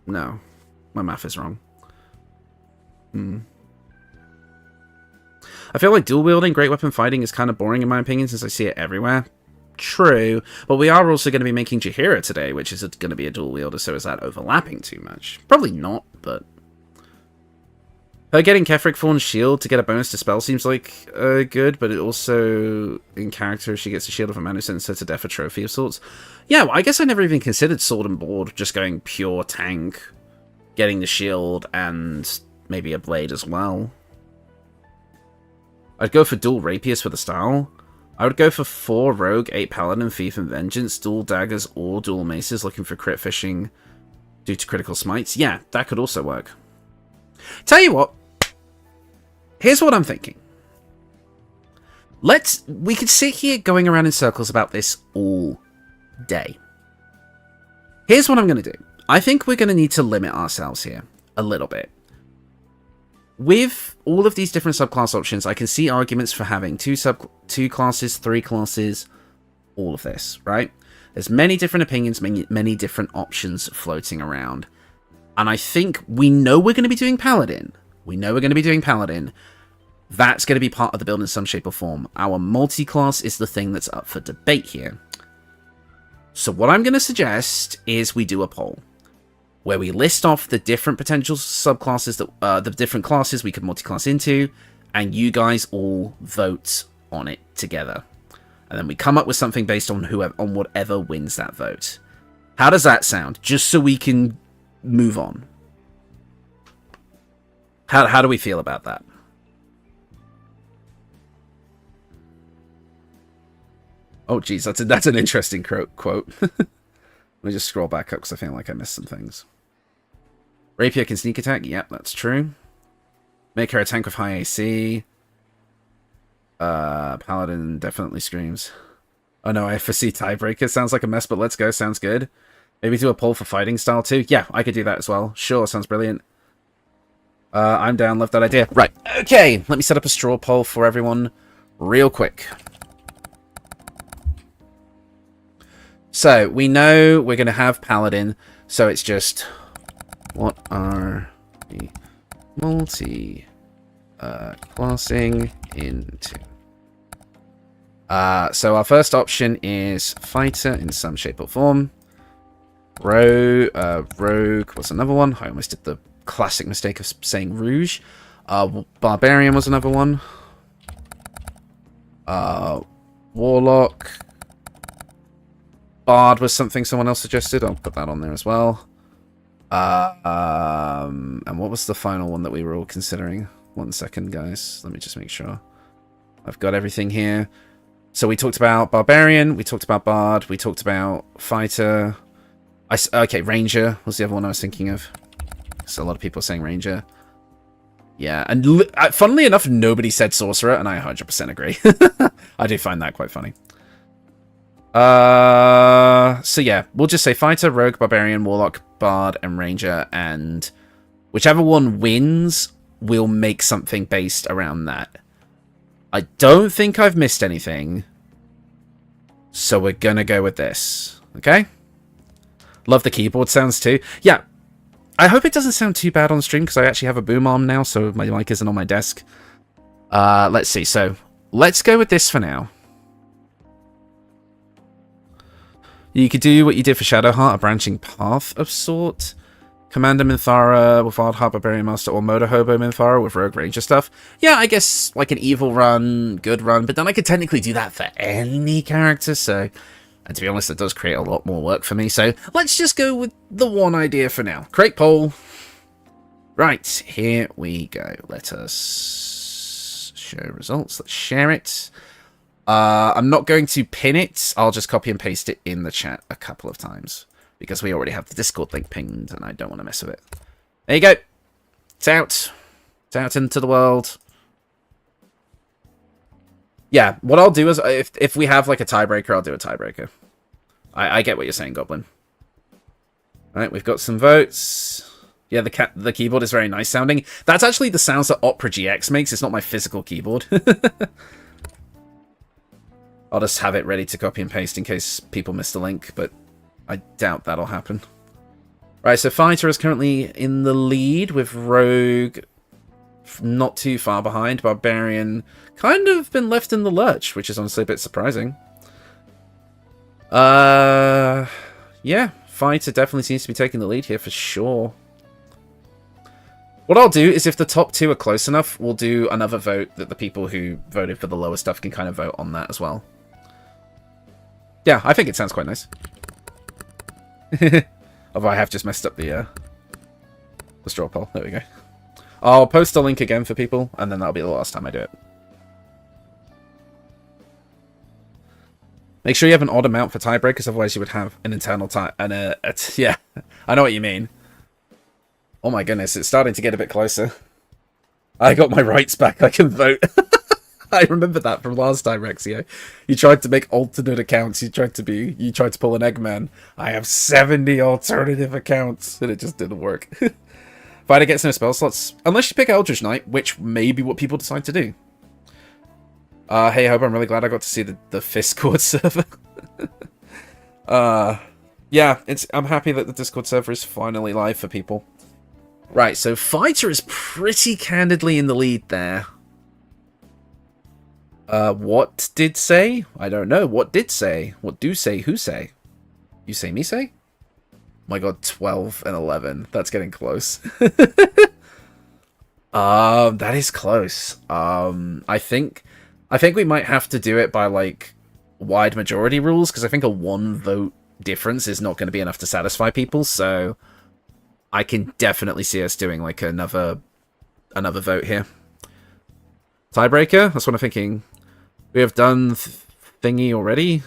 [SPEAKER 1] No, my math is wrong. I feel like dual wielding great weapon fighting is kind of boring in my opinion, since I see it everywhere. True, but we are also going to be making Jaheira today, which is going to be a dual wielder, so is that overlapping too much? Probably not, but... Her getting Kefric Fawn's shield to get a bonus to spell seems like good, but it also, in character, she gets a shield of a man who sends her to death, a trophy of sorts. Yeah, well, I guess I never even considered Sword and Board, just going pure tank, getting the shield, and maybe a blade as well. I'd go for dual rapiers for the style. I would go for 4 rogue, 8 paladin, thief, and vengeance, dual daggers or dual maces, looking for crit fishing due to critical smites. Yeah, that could also work. Tell you what, here's what I'm thinking. We could sit here going around in circles about this all day. Here's what I'm going to do. I think we're going to need to limit ourselves here a little bit. With all of these different subclass options, I can see arguments for having 2 classes, 3 classes, all of this, right? There's many different opinions, many different options floating around. And I think we know we're going to be doing Paladin. That's going to be part of the build in some shape or form. Our multi-class is the thing that's up for debate here. So what I'm going to suggest is we do a poll, where we list off the different potential subclasses, that the different classes we could multi-class into, and you guys all vote on it together. And then we come up with something based on whatever wins that vote. How does that sound? Just so we can move on. How do we feel about that? Oh, geez, that's an interesting quote. Let me just scroll back up because I feel like I missed some things. Rapier can sneak attack. Yep, that's true. Make her a tank with high AC. Paladin definitely screams. Oh no, I foresee tiebreaker. Sounds like a mess, but let's go. Sounds good. Maybe do a poll for fighting style too. Yeah, I could do that as well. Sure, sounds brilliant. I'm down. Love that idea. Right. Okay, let me set up a straw poll for everyone real quick. So, we know we're going to have Paladin, so it's just, what are the multi-classing into? So our first option is Fighter in some shape or form. Rogue was another one. I almost did the classic mistake of saying Rouge. Barbarian was another one. Warlock. Bard was something someone else suggested. I'll put that on there as well. And what was the final one that we were all considering? 1 second, guys. Let me just make sure. I've got everything here. So we talked about Barbarian. We talked about Bard. We talked about Fighter. Okay, Ranger was the other one I was thinking of. So a lot of people are saying Ranger. Yeah, and funnily enough, nobody said Sorcerer, and I 100% agree. I do find that quite funny. So yeah, we'll just say Fighter, Rogue, Barbarian, Warlock, Bard, and Ranger, and whichever one wins, we'll make something based around that. I don't think I've missed anything, so we're gonna go with this, okay? Love the keyboard sounds too. Yeah, I hope it doesn't sound too bad on stream, because I actually have a boom arm now, so my mic isn't on my desk. Let's see, so let's go with this for now. You could do what you did for Shadowheart, a branching path of sort. Commander Minthara with Wild Heart Barbarian Master, or Motor Hobo Minthara with Rogue Ranger stuff. Yeah, I guess like an evil run, good run, but then I could technically do that for any character, so... And to be honest, it does create a lot more work for me, so let's just go with the one idea for now. Create poll. Right, here we go. Let us show results. Let's share it. I'm not going to pin it. I'll just copy and paste it in the chat a couple of times, because we already have the Discord link pinged, and I don't want to mess with it. There you go. It's out. It's out into the world. Yeah, what I'll do is, if we have like a tiebreaker, I'll do a tiebreaker. I get what you're saying, Goblin. Alright, we've got some votes. Yeah, the keyboard is very nice sounding. That's actually the sounds that Opera GX makes. It's not my physical keyboard. I'll just have it ready to copy and paste in case people miss the link, but I doubt that'll happen. Right, so Fighter is currently in the lead with Rogue not too far behind. Barbarian kind of been left in the lurch, which is honestly a bit surprising. Yeah, Fighter definitely seems to be taking the lead here for sure. What I'll do is if the top two are close enough, we'll do another vote that the people who voted for the lower stuff can kind of vote on that as well. Yeah, I think it sounds quite nice. Although I have just messed up the straw poll. There we go. I'll post a link again for people, and then that'll be the last time I do it. Make sure you have an odd amount for tiebreakers, otherwise you would have an internal tie. And yeah, I know what you mean. Oh my goodness, it's starting to get a bit closer. I got my rights back. I can vote. I remember that from last time, Rexio. You tried to make alternate accounts. You tried to pull an Eggman. I have 70 alternative accounts, and it just didn't work. Fighter gets no spell slots, unless you pick Eldritch Knight, which may be what people decide to do. Hey, Hope, I'm really glad I got to see the Discord server. Yeah, I'm happy that the Discord server is finally live for people. Right, so Fighter is pretty candidly in the lead there. What did say? I don't know. What did say? What do say? Who say? You say, me say? Oh my god, 12 and 11. That's getting close. That is close. I think we might have to do it by like wide majority rules, because I think a 1 vote difference is not going to be enough to satisfy people. So I can definitely see us doing like another vote here. Tiebreaker. That's what I'm thinking. We have done thingy already.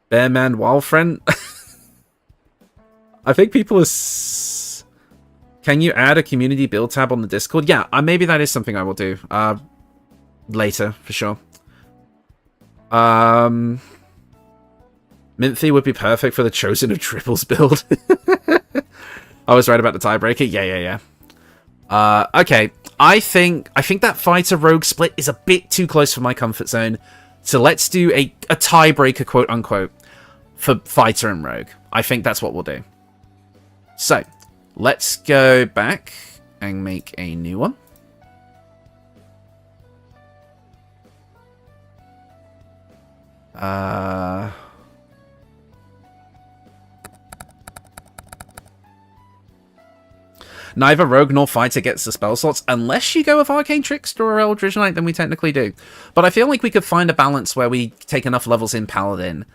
[SPEAKER 1] Bearman Wildfriend. I think people are. Can you add a community build tab on the Discord? Yeah, maybe that is something I will do. Later, for sure. Minthy would be perfect for the Chosen of Triples build. I was right about the tiebreaker. Yeah. Okay. I think that fighter rogue split is a bit too close for my comfort zone. So let's do a tiebreaker, quote unquote, for fighter and rogue. I think that's what we'll do. So let's go back and make a new one. Neither rogue nor fighter gets the spell slots unless you go with Arcane Trickster or Eldritch Knight, then we technically do. But I feel like we could find a balance where we take enough levels in Paladin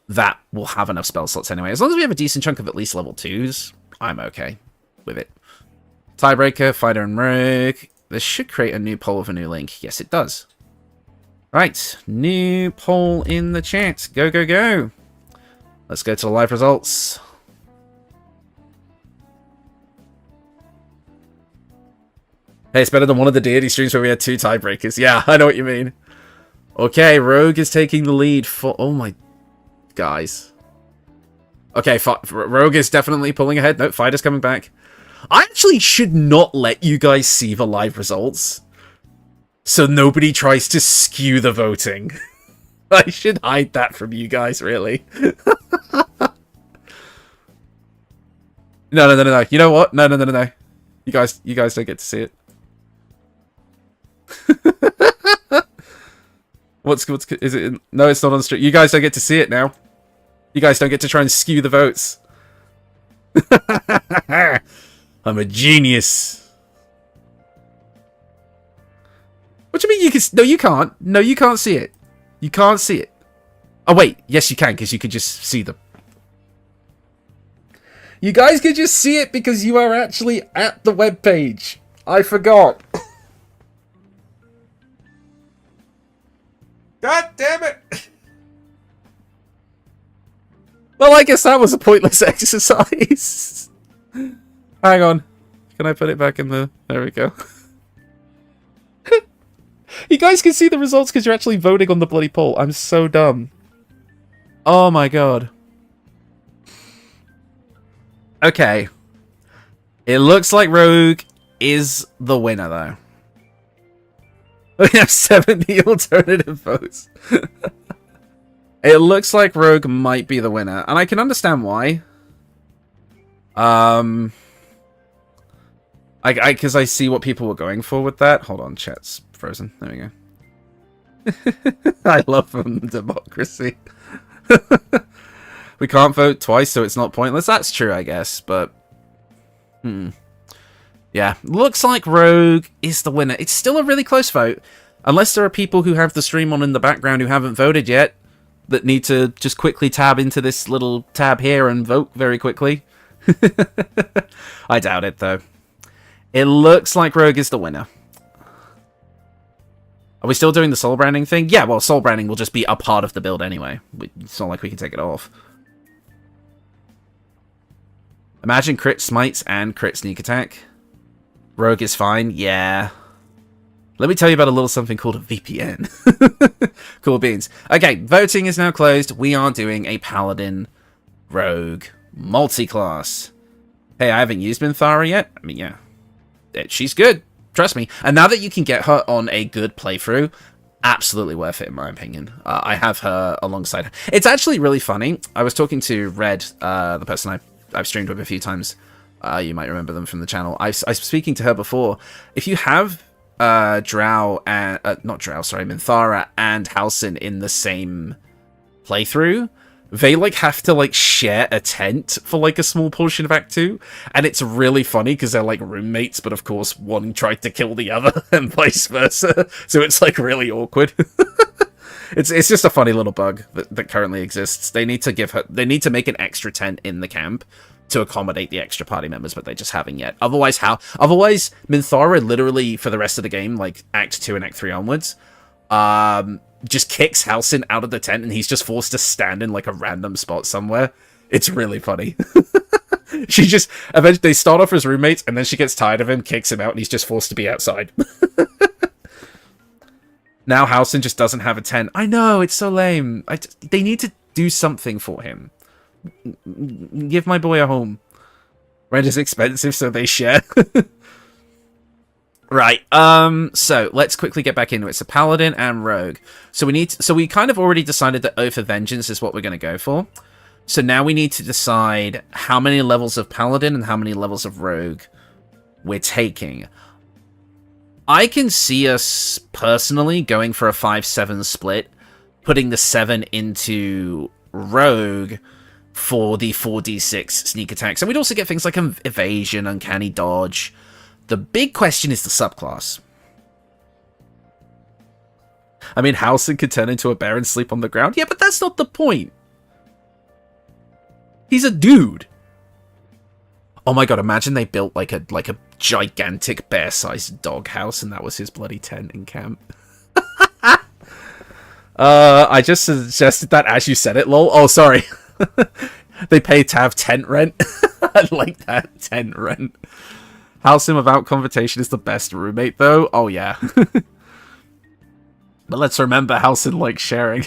[SPEAKER 1] that will have enough spell slots anyway. As long as we have a decent chunk of at least level 2s, I'm okay with it. Tiebreaker, fighter and rogue. This should create a new poll with a new link. Yes, it does. Right, new poll in the chat. Go, go, go. Let's go to the live results. Hey, it's better than one of the deity streams where we had 2 tiebreakers. Yeah, I know what you mean. Okay, rogue is taking the lead for... Oh my... Guys. Okay, rogue is definitely pulling ahead. No, fighter's coming back. I actually should not let you guys see the live results, so nobody tries to skew the voting. I should hide that from you guys, really. No. You know what? No. You guys don't get to see it. Is it? No, it's not on the stream. You guys don't get to see it now. You guys don't get to try and skew the votes. I'm a genius. What do you mean you can... No, you can't. No, you can't see it. You can't see it. Oh, wait. Yes, you can, because you could just see them. You guys could just see it because you are actually at the webpage. I forgot. God damn it. Well, I guess that was a pointless exercise. Hang on. Can I put it back in the... There we go. You guys can see the results because you're actually voting on the bloody poll. I'm so dumb. Oh my god. Okay. It looks like Rogue is the winner, though. We have 70 alternative votes. It looks like Rogue might be the winner, and I can understand why. Because I see what people were going for with that. Hold on, chat's frozen. There we go. I love democracy. We can't vote twice, so it's not pointless. That's true, I guess, but... Yeah, looks like Rogue is the winner. It's still a really close vote. Unless there are people who have the stream on in the background who haven't voted yet, that need to just quickly tab into this little tab here and vote very quickly. I doubt it, though. It looks like Rogue is the winner. Are we still doing the soul branding thing? Yeah, well, soul branding will just be a part of the build anyway. It's not like we can take it off. Imagine crit smites and crit sneak attack. Rogue is fine. Yeah. Let me tell you about a little something called a VPN. Cool beans. Okay, voting is now closed. We are doing a Paladin Rogue multi-class. Hey, I haven't used Minthara yet. I mean, yeah. She's good. Trust me. And now that you can get her on a good playthrough, absolutely worth it in my opinion. I have her alongside her. It's actually really funny. I was talking to Red, the person I've streamed with a few times. You might remember them from the channel. I was speaking to her before. If you have Minthara and Halsin in the same playthrough, they like have to like share a tent for like a small portion of Act 2, and it's really funny because they're like roommates, but of course one tried to kill the other and vice versa, so it's like really awkward. It's just a funny little bug that currently exists. They need to make an extra tent in the camp to accommodate the extra party members, but they just haven't yet. Otherwise Minthara literally for the rest of the game, like Act 2 and Act 3 onwards, just kicks Halsin out of the tent and he's just forced to stand in like a random spot somewhere. It's really funny. She just eventually they start off as roommates and then she gets tired of him, kicks him out, and he's just forced to be outside. Now Halsin just doesn't have a tent. I know, it's so lame. They need to do something for him. Give my boy a home. Rent is expensive, so they share. Right, so let's quickly get back into it. So Paladin and Rogue. So we kind of already decided that Oath of Vengeance is what we're going to go for. So now we need to decide how many levels of Paladin and how many levels of Rogue we're taking. I can see us personally going for a 5-7 split, putting the 7 into Rogue for the 4d6 sneak attacks. And we'd also get things like evasion, uncanny dodge. The big question is the subclass. I mean, Halsin could turn into a bear and sleep on the ground. Yeah, but that's not the point. He's a dude. Oh my god, imagine they built like a gigantic bear-sized doghouse and that was his bloody tent in camp. I just suggested that as you said it, lol. Oh, sorry. They pay to have tent rent. I like that, tent rent. Halsin without conversation is the best roommate, though. Oh, yeah. But let's remember, Halsin likes sharing.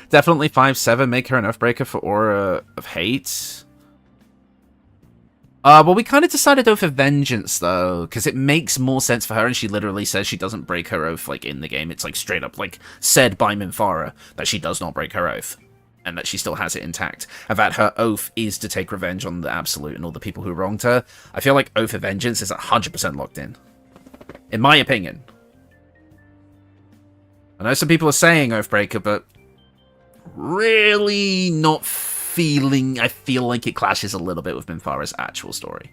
[SPEAKER 1] Definitely 5-7. Make her an Oathbreaker for Aura of Hate. Well, we kind of decided Oath of Vengeance, though, because it makes more sense for her, and she literally says she doesn't break her oath, like, in the game. It's, like, straight up, like, said by Minthara that she does not break her oath, and that she still has it intact, and that her oath is to take revenge on the Absolute and all the people who wronged her. I feel like Oath of Vengeance is 100% locked in my opinion. I know some people are saying Oathbreaker, but really not feeling... I feel like it clashes a little bit with Minthara's actual story.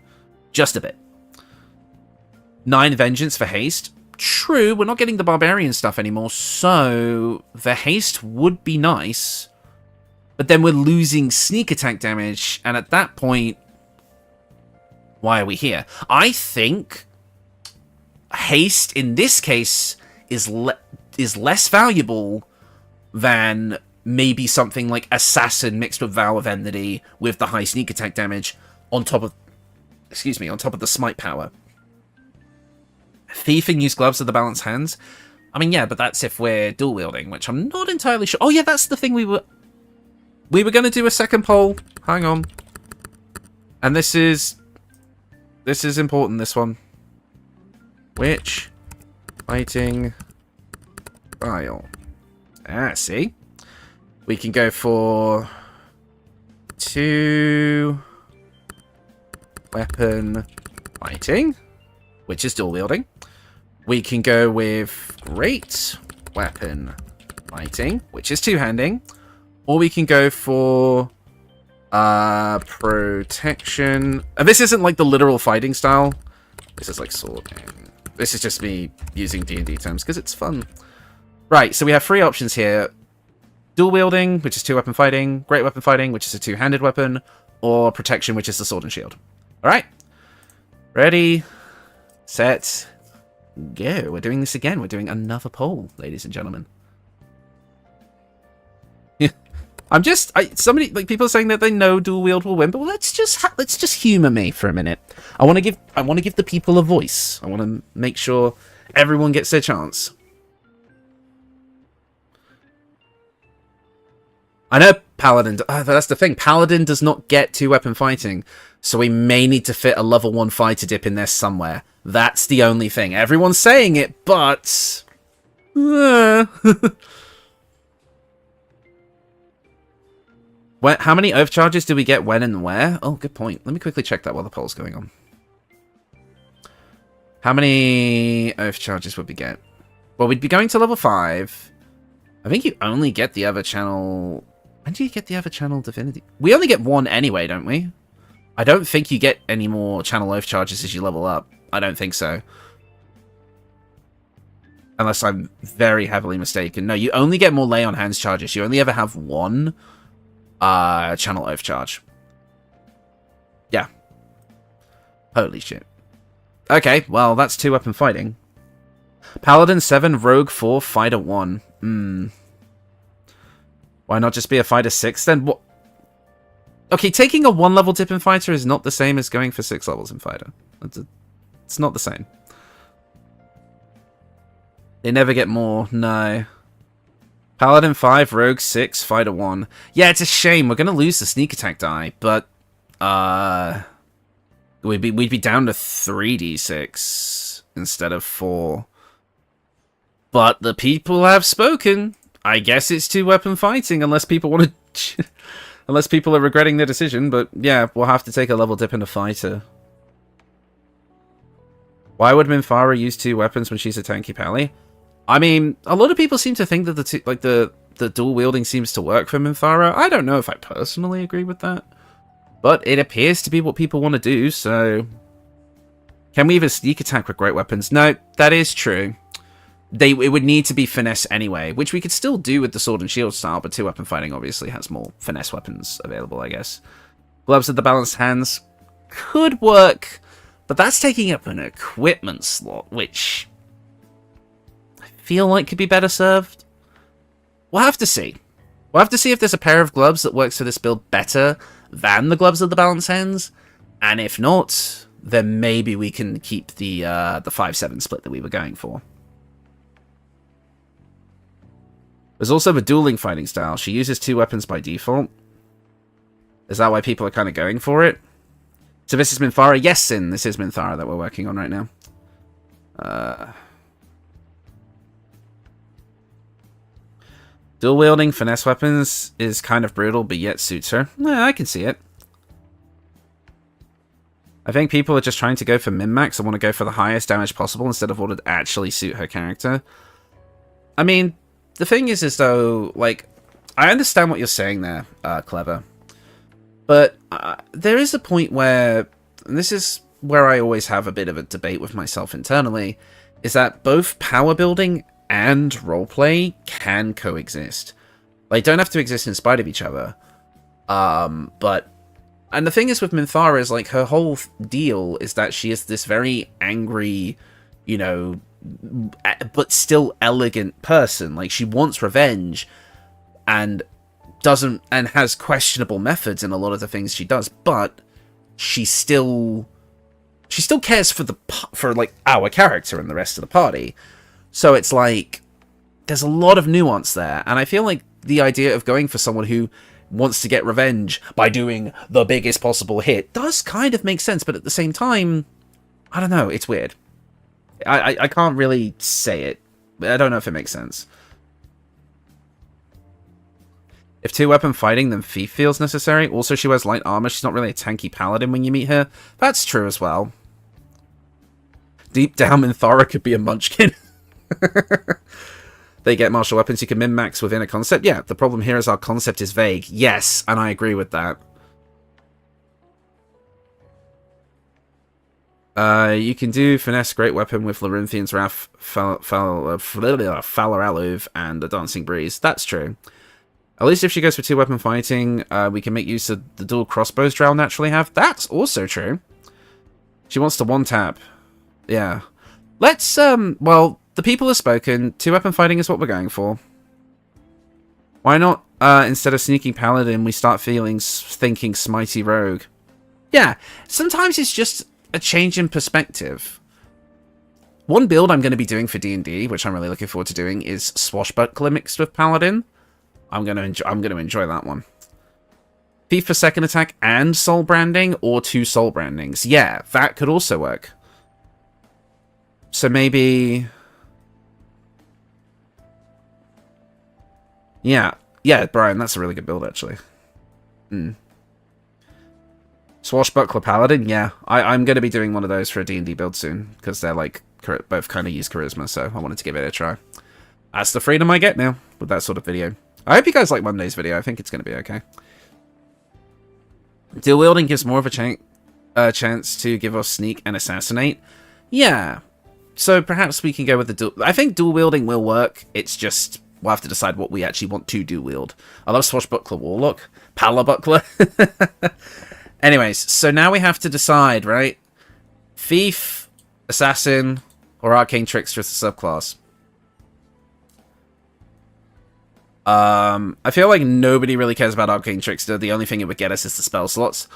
[SPEAKER 1] Just a bit. 9 Vengeance for haste. True, we're not getting the barbarian stuff anymore, so the haste would be nice. But then we're losing sneak attack damage, and at that point, why are we here? I think haste, in this case, is less valuable than maybe something like Assassin mixed with Vow of Enmity with the high sneak attack damage on top of, on top of the smite power. Thief and use gloves of the balanced hands. I mean, yeah, but that's if we're dual wielding, which I'm not entirely sure. Oh yeah, that's the thing we were going to do a second poll. Hang on. And this is important, this one. Which fighting style? Ah, see? We can go for 2 weapon fighting, which is dual wielding. We can go with great weapon fighting, which is two-handing. Or we can go for protection. And this isn't like the literal fighting style. This is like sword. This is just me using D&D terms because it's fun. Right, so we have 3 options here. Dual wielding, which is 2 weapon fighting. Great weapon fighting, which is a 2-handed weapon. Or protection, which is the sword and shield. Alright. Ready, set, go. We're doing this again. We're doing another poll, ladies and gentlemen. Somebody, like, people are saying that they know dual wield will win, but let's just humor me for a minute. I want to give the people a voice. I want to make sure everyone gets their chance. I know Paladin... that's the thing. Paladin does not get 2 weapon fighting, so we may need to fit a level 1 fighter dip in there somewhere. That's the only thing. Everyone's saying it, but... How many oath charges do we get when and where? Oh, good point. Let me quickly check that while the poll's going on. How many oath charges would we get? Well, we'd be going to level 5. I think you only get the other channel When do you get the other channel divinity? We only get one anyway, don't we? I don't think you get any more channel oath charges as you level up. I don't think so. Unless I'm very heavily mistaken. No, you only get more lay on hands charges. You only ever have one channel oath charge. Yeah. Holy shit. Okay, well, that's 2-weapon fighting. Paladin 7, Rogue 4, Fighter 1. Why not just be a Fighter 6 then? What? Okay, taking a 1-level dip in Fighter is not the same as going for 6 levels in Fighter. It's not the same. They never get more, no. Paladin 5, Rogue 6, Fighter 1. Yeah, it's a shame. We're going to lose the sneak attack die, but we'd be down to 3d6 instead of 4. But the people have spoken. I guess it's 2-weapon fighting unless people want to unless people are regretting their decision, but yeah, we'll have to take a level dip into Fighter. Why would Minthara use 2 weapons when she's a tanky pally? I mean, a lot of people seem to think that the dual wielding seems to work for Minthara. I don't know if I personally agree with that, but it appears to be what people want to do, so... Can we even sneak attack with great weapons? No, that is true. It would need to be finesse anyway, which we could still do with the sword and shield style, but 2-weapon fighting obviously has more finesse weapons available, I guess. Gloves with the balanced hands could work, but that's taking up an equipment slot, which I feel like could be better served. We'll have to see. We'll have to see if there's a pair of gloves that works for this build better than the gloves of the balanced hands, and if not, then maybe we can keep the 5-7 split that we were going for. There's also the dueling fighting style. She uses 2 weapons by default. Is that why people are kind of going for it? So this is Minthara? Yes, Sin. This is Minthara that we're working on right now. Dual wielding finesse weapons is kind of brutal, but yet suits her. Yeah, I can see it. I think people are just trying to go for min-max and want to go for the highest damage possible instead of what would actually suit her character. I mean... The thing is though, like, I understand what you're saying there, Clever. But there is a point where, and this is where I always have a bit of a debate with myself internally, is that both power building and roleplay can coexist. They don't have to exist in spite of each other. And the thing is with Minthara is, like, her whole deal is that she is this very angry, you know, but still elegant person. Like, she wants revenge and has questionable methods in a lot of the things she does, but she still cares for like our character and the rest of the party. So it's like there's a lot of nuance there, and I feel like the idea of going for someone who wants to get revenge by doing the biggest possible hit does kind of make sense, but at the same time, I don't know, it's weird. I can't really say it. I don't know if it makes sense. If 2-weapon fighting, then Thief feels necessary. Also, she wears light armor. She's not really a tanky paladin when you meet her. That's true as well. Deep down, Minthara could be a munchkin. They get martial weapons you can min-max within a concept. Yeah, the problem here is our concept is vague. Yes, and I agree with that. You can do Finesse Great Weapon with Larunthian's Wrath, Falaluv, and the Dancing Breeze. That's true. At least if she goes for 2-weapon fighting, we can make use of the dual crossbows Drow naturally have. That's also true. She wants to one-tap. Yeah. Let's, well, the people have spoken. 2-weapon fighting is what we're going for. Why not, instead of sneaking Paladin, we start thinking Smitey Rogue? Yeah, sometimes it's just a change in perspective. One build I'm going to be doing for D&D, which I'm really looking forward to doing, is Swashbuckler mixed with Paladin. I'm going to enjoy that one. Thief for second attack and soul branding, or 2 soul brandings. Yeah, that could also work. So maybe... Yeah, Brian, that's a really good build, actually. Swashbuckler Paladin, yeah. I'm going to be doing one of those for a D&D build soon, because they're, like, both kind of use charisma, so I wanted to give it a try. That's the freedom I get now with that sort of video. I hope you guys like Monday's video. I think it's going to be okay. Dual wielding gives more of a chance to give us sneak and assassinate. Yeah. So perhaps we can go with the dual... I think dual wielding will work. It's just... We'll have to decide what we actually want to dual wield. I love Swashbuckler Warlock. Palabuckler. Anyways, so now we have to decide, right? Thief, Assassin, or Arcane Trickster as a subclass. I feel like nobody really cares about Arcane Trickster. The only thing it would get us is the spell slots.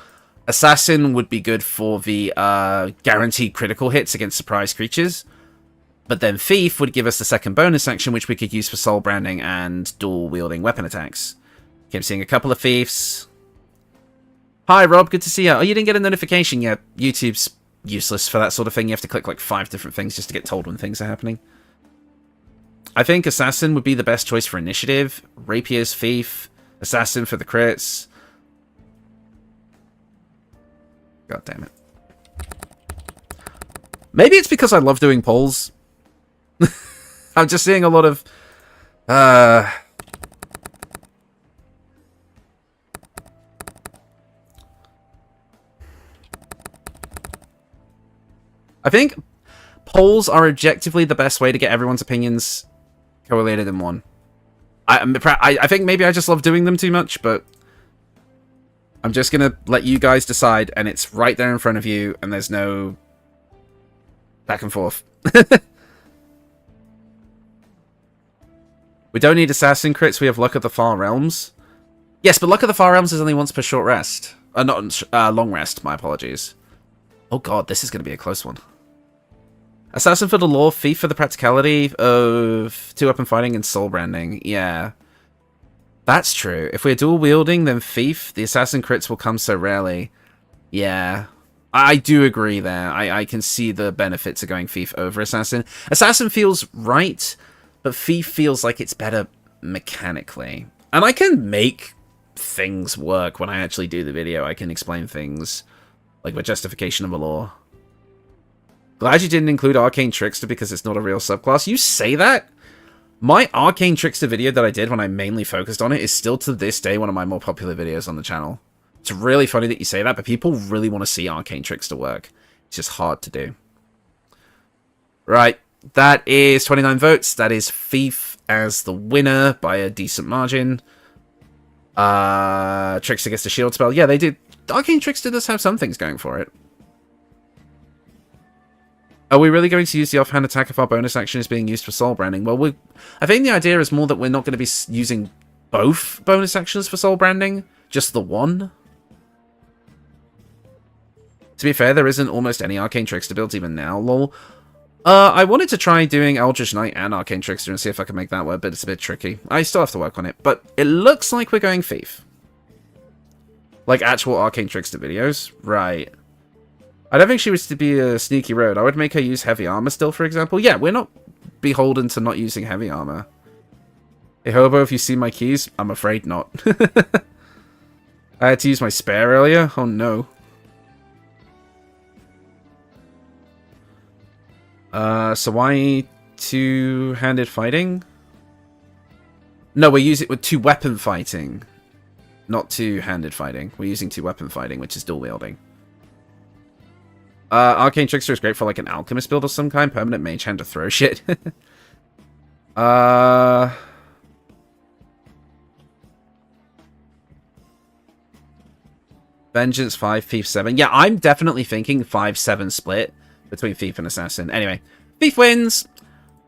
[SPEAKER 1] Assassin would be good for the guaranteed critical hits against surprise creatures. But then Thief would give us the second bonus action, which we could use for soul branding and dual-wielding weapon attacks. Okay, I'm seeing a couple of Thieves. Hi, Rob. Good to see you. Oh, you didn't get a notification yet. YouTube's useless for that sort of thing. You have to click like 5 different things just to get told when things are happening. I think Assassin would be the best choice for initiative. Rapier's Thief. Assassin for the crits. God damn it. Maybe it's because I love doing polls. I'm just seeing a lot of... I think polls are objectively the best way to get everyone's opinions collated in one. I think maybe I just love doing them too much, but I'm just going to let you guys decide, and it's right there in front of you, and there's no back and forth. We don't need Assassin crits, we have Luck of the Far Realms. Yes, but Luck of the Far Realms is only once per short rest. Not long rest, my apologies. Oh god, this is going to be a close one. Assassin for the lore, Thief for the practicality of 2-weapon fighting and soul branding. Yeah. That's true. If we're dual wielding, then Thief, the Assassin crits will come so rarely. Yeah. I do agree there. I can see the benefits of going Thief over Assassin. Assassin feels right, but Thief feels like it's better mechanically. And I can make things work when I actually do the video. I can explain things, like with justification of the lore. Glad you didn't include Arcane Trickster because it's not a real subclass. You say that? My Arcane Trickster video that I did when I mainly focused on it is still to this day one of my more popular videos on the channel. It's really funny that you say that, but people really want to see Arcane Trickster work. It's just hard to do. Right. That is 29 votes. That is Thief as the winner by a decent margin. Trickster gets the shield spell. Yeah, they did. Arcane Trickster does have some things going for it. Are we really going to use the offhand attack if our bonus action is being used for soul branding? Well, I think the idea is more that we're not going to be using both bonus actions for soul branding. Just the one. To be fair, there isn't almost any Arcane Trickster builds even now, lol. I wanted to try doing Eldritch Knight and Arcane Trickster and see if I can make that work, but it's a bit tricky. I still have to work on it, but it looks like we're going Thief. Like actual Arcane Trickster videos. Right. I don't think she was to be a sneaky road. I would make her use heavy armor still, for example. Yeah, we're not beholden to not using heavy armor. Hey, Hobo, if you see my keys, I'm afraid not. I had to use my spare earlier. Oh, no. So why two-handed fighting? No, we use it with two-weapon fighting. Not two-handed fighting. We're using two-weapon fighting, which is dual-wielding. Arcane Trickster is great for like an alchemist build of some kind. Permanent mage hand to throw shit. Vengeance 5, Thief 7. Yeah, I'm definitely thinking 5-7 split between Thief and Assassin. Anyway, Thief wins.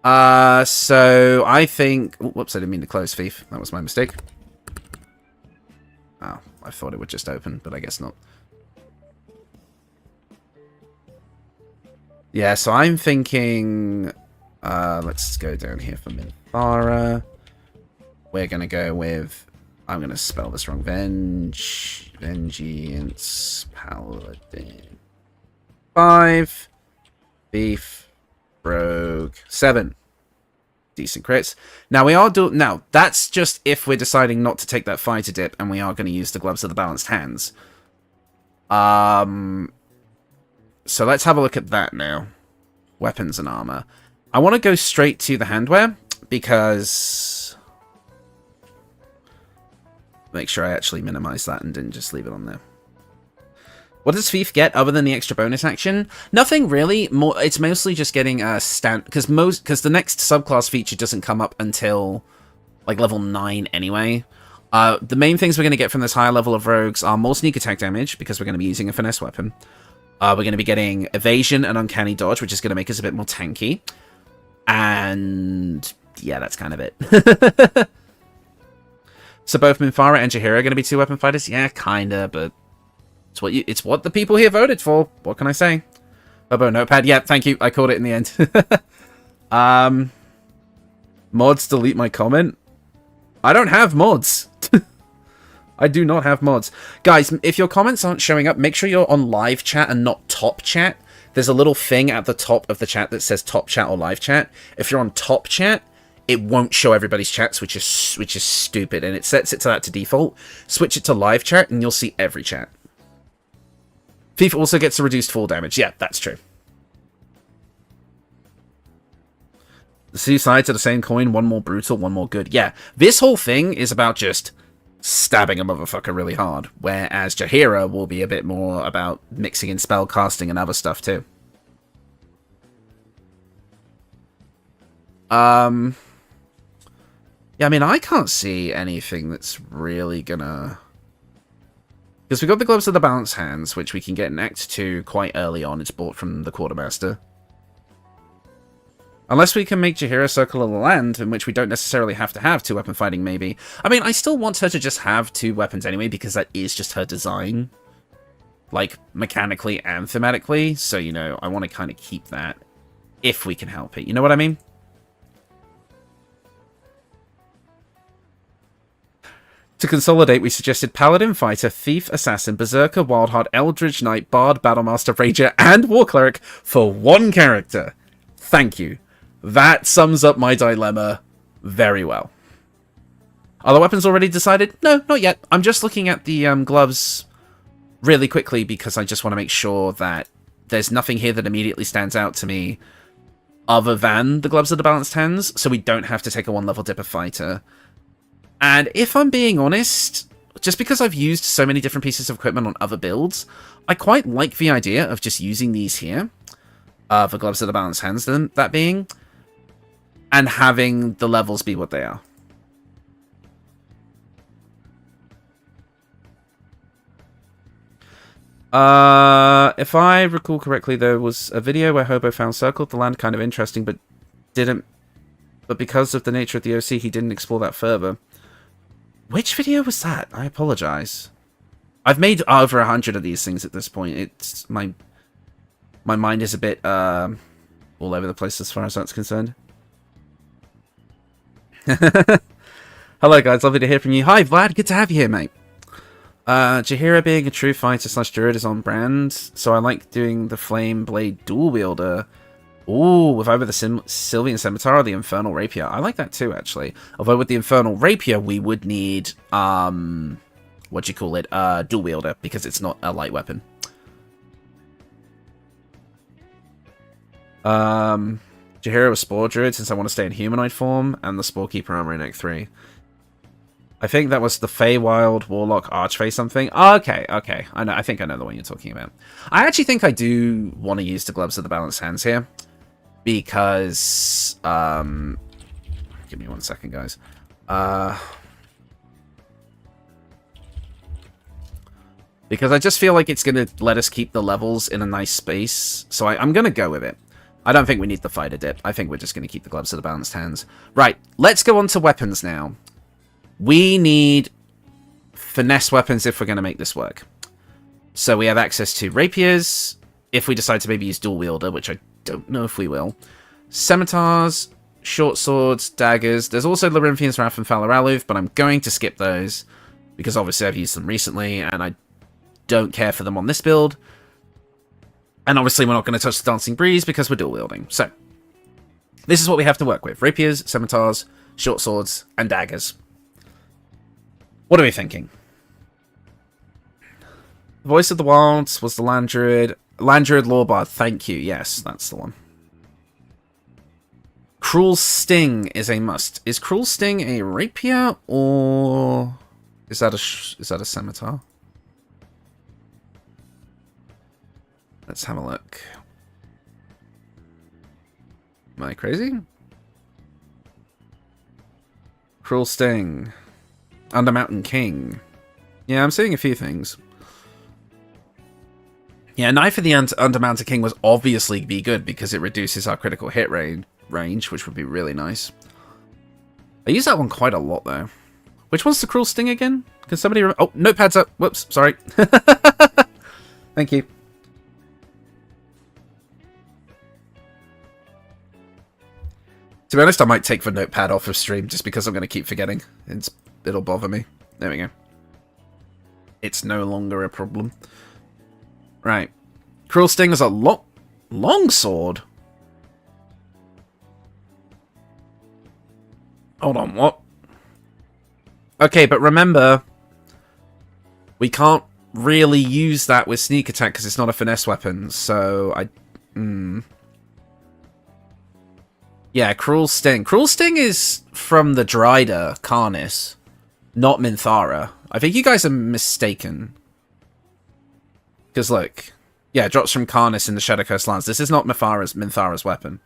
[SPEAKER 1] So I think... Whoops, I didn't mean to close Thief. That was my mistake. Oh, I thought it would just open, but I guess not. Yeah, so I'm thinking... let's go down here for Minthara. We're going to go with... I'm going to spell this wrong. Vengeance Paladin. 5. Thief. Rogue. 7. Decent crits. Now, we are doing... Now, that's just if we're deciding not to take that fighter dip, and we are going to use the Gloves of the Balanced Hands. So let's have a look at that now. Weapons and armor. I want to go straight to the handwear, because... make sure I actually minimize that and didn't just leave it on there. What does Thief get other than the extra bonus action? Nothing really. More, it's mostly just getting a stand because the next subclass feature doesn't come up until like level 9 anyway. The main things we're going to get from this higher level of rogues are more sneak attack damage because we're going to be using a finesse weapon. We're going to be getting evasion and uncanny dodge, which is going to make us a bit more tanky. And yeah, that's kind of it. So both Minthara and Jaheira are going to be 2-weapon fighters? Yeah, kinda, but it's what the people here voted for. What can I say? Bobo Notepad. Yeah, thank you. I called it in the end. Mods, delete my comment. I don't have mods. I do not have mods. Guys, if your comments aren't showing up, make sure you're on live chat and not top chat. There's a little thing at the top of the chat that says top chat or live chat. If you're on top chat, it won't show everybody's chats, which is stupid, and it sets it to that to default. Switch it to live chat, and you'll see every chat. FIFA also gets a reduced fall damage. Yeah, that's true. The two sides of the same coin, one more brutal, one more good. Yeah, this whole thing is about just stabbing a motherfucker really hard, whereas Jaheira will be a bit more about mixing in spell casting and other stuff too. Yeah, I mean, I can't see anything that's really gonna... Because we've got the Gloves of the Balanced Hands, which we can get in Act 2 quite early on. It's bought from the Quartermaster. Unless we can make Jaheira Circle of the Land, in which we don't necessarily have to have 2-weapon fighting, maybe. I mean, I still want her to just have 2 weapons anyway, because that is just her design. Like, mechanically and thematically. So, you know, I want to kind of keep that, if we can help it. You know what I mean? To consolidate, we suggested Paladin, Fighter, Thief, Assassin, Berserker, Wildheart, Eldritch Knight, Bard, Battlemaster, Rager, and War Cleric for 1 character. Thank you. That sums up my dilemma very well. Are the weapons already decided? No, not yet. I'm just looking at the gloves really quickly because I just want to make sure that there's nothing here that immediately stands out to me other than the Gloves of the Balanced Hands, so we don't have to take a 1-level Dipper Fighter. And if I'm being honest, just because I've used so many different pieces of equipment on other builds, I quite like the idea of just using these here, for Gloves of the Balanced Hands, that being, and having the levels be what they are. If I recall correctly, there was a video where Hobo found Circle of the Land kind of interesting, but because of the nature of the OC, he didn't explore that further. Which video was that? I apologize. I've made over 100 of these things at this point. It's my mind is a bit all over the place as far as that's concerned. Hello guys, lovely to hear from you. Hi Vlad, good to have you here, mate. Jaheira being a true fighter / druid is on brand, so I like doing the flame blade dual wielder. Ooh, with either the Sylvian Scimitar or the Infernal Rapier. I like that too, actually. Although with the Infernal Rapier, we would need, dual wielder, because it's not a light weapon. Jaheira was Spore Druid, since I want to stay in humanoid form, and the Spore Keeper armor in Act 3. I think that was the Feywild Warlock Archfey something. Oh, okay. I think I know the one you're talking about. I actually think I do want to use the Gloves of the Balanced Hands here. Because, give me 1 second, guys. Because I just feel like it's going to let us keep the levels in a nice space. So I'm going to go with it. I don't think we need the Fighter Dip. I think we're just going to keep the Gloves of the Balanced Hands. Right, let's go on to weapons now. We need finesse weapons if we're going to make this work. So we have access to rapiers, if we decide to maybe use dual wielder, which I don't know if we will. Scimitars, short swords, daggers. There's also Larynthian's Wrath and Falaraluf, but I'm going to skip those, because obviously I've used them recently, and I don't care for them on this build. And obviously we're not going to touch the Dancing Breeze, because we're dual wielding. So, this is what we have to work with. Rapiers, scimitars, short swords, and daggers. What are we thinking? Voice of the Wilds was the Land Druid. Land Druid Lawbard, thank you. Yes, that's the one. Cruel Sting is a must. Is Cruel Sting a rapier, or Is that a scimitar? Let's have a look. Am I crazy? Cruel Sting. Undermountain King. Yeah, I'm seeing a few things. Yeah, Knife of the Undermountain King was obviously be good because it reduces our critical hit range, which would be really nice. I use that one quite a lot, though. Which one's the Cruel Sting again? Can somebody... Oh, notepad's up. Whoops, sorry. Thank you. To be honest, I might take the notepad off of stream just because I'm going to keep forgetting. It'll bother me. There we go. It's no longer a problem. Right. Cruel Sting is a long sword. Hold on, what? Okay, but remember, we can't really use that with sneak attack because it's not a finesse weapon, so Yeah, Cruel Sting. Cruel Sting is from the Drider, Karnis, not Minthara. I think you guys are mistaken. Because look, yeah, it drops from Karnis in the Shadow Coast Lands. This is not Minthara's weapon.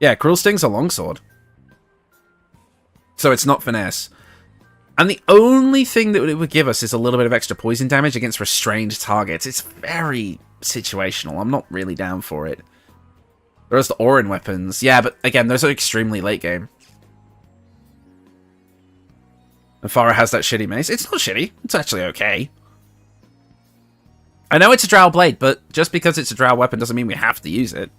[SPEAKER 1] Yeah, Cruel Sting's a longsword. So it's not finesse. And the only thing that it would give us is a little bit of extra poison damage against restrained targets. It's very situational. I'm not really down for it. There's the Orin weapons. Yeah, but again, those are extremely late game. And Farah has that shitty mace. It's not shitty. It's actually okay. I know it's a Drow blade, but just because it's a Drow weapon doesn't mean we have to use it.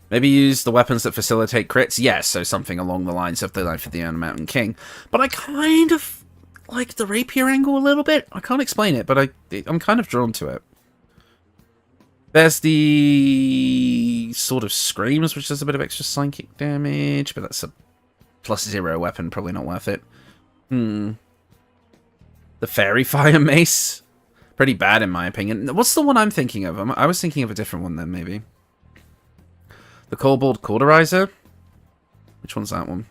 [SPEAKER 1] Maybe use the weapons that facilitate crits? Yes, so something along the lines of the Knife of the Mountain King. But I kind of like the rapier angle a little bit. I can't explain it, but I'm kind of drawn to it. There's the Sword of Screams, which does a bit of extra psychic damage, but that's a +0 weapon, probably not worth it. The Fairy Fire Mace? Pretty bad in my opinion. What's the one I'm thinking of? I was thinking of a different one then, maybe. The Kobold Cauterizer? Which one's that one?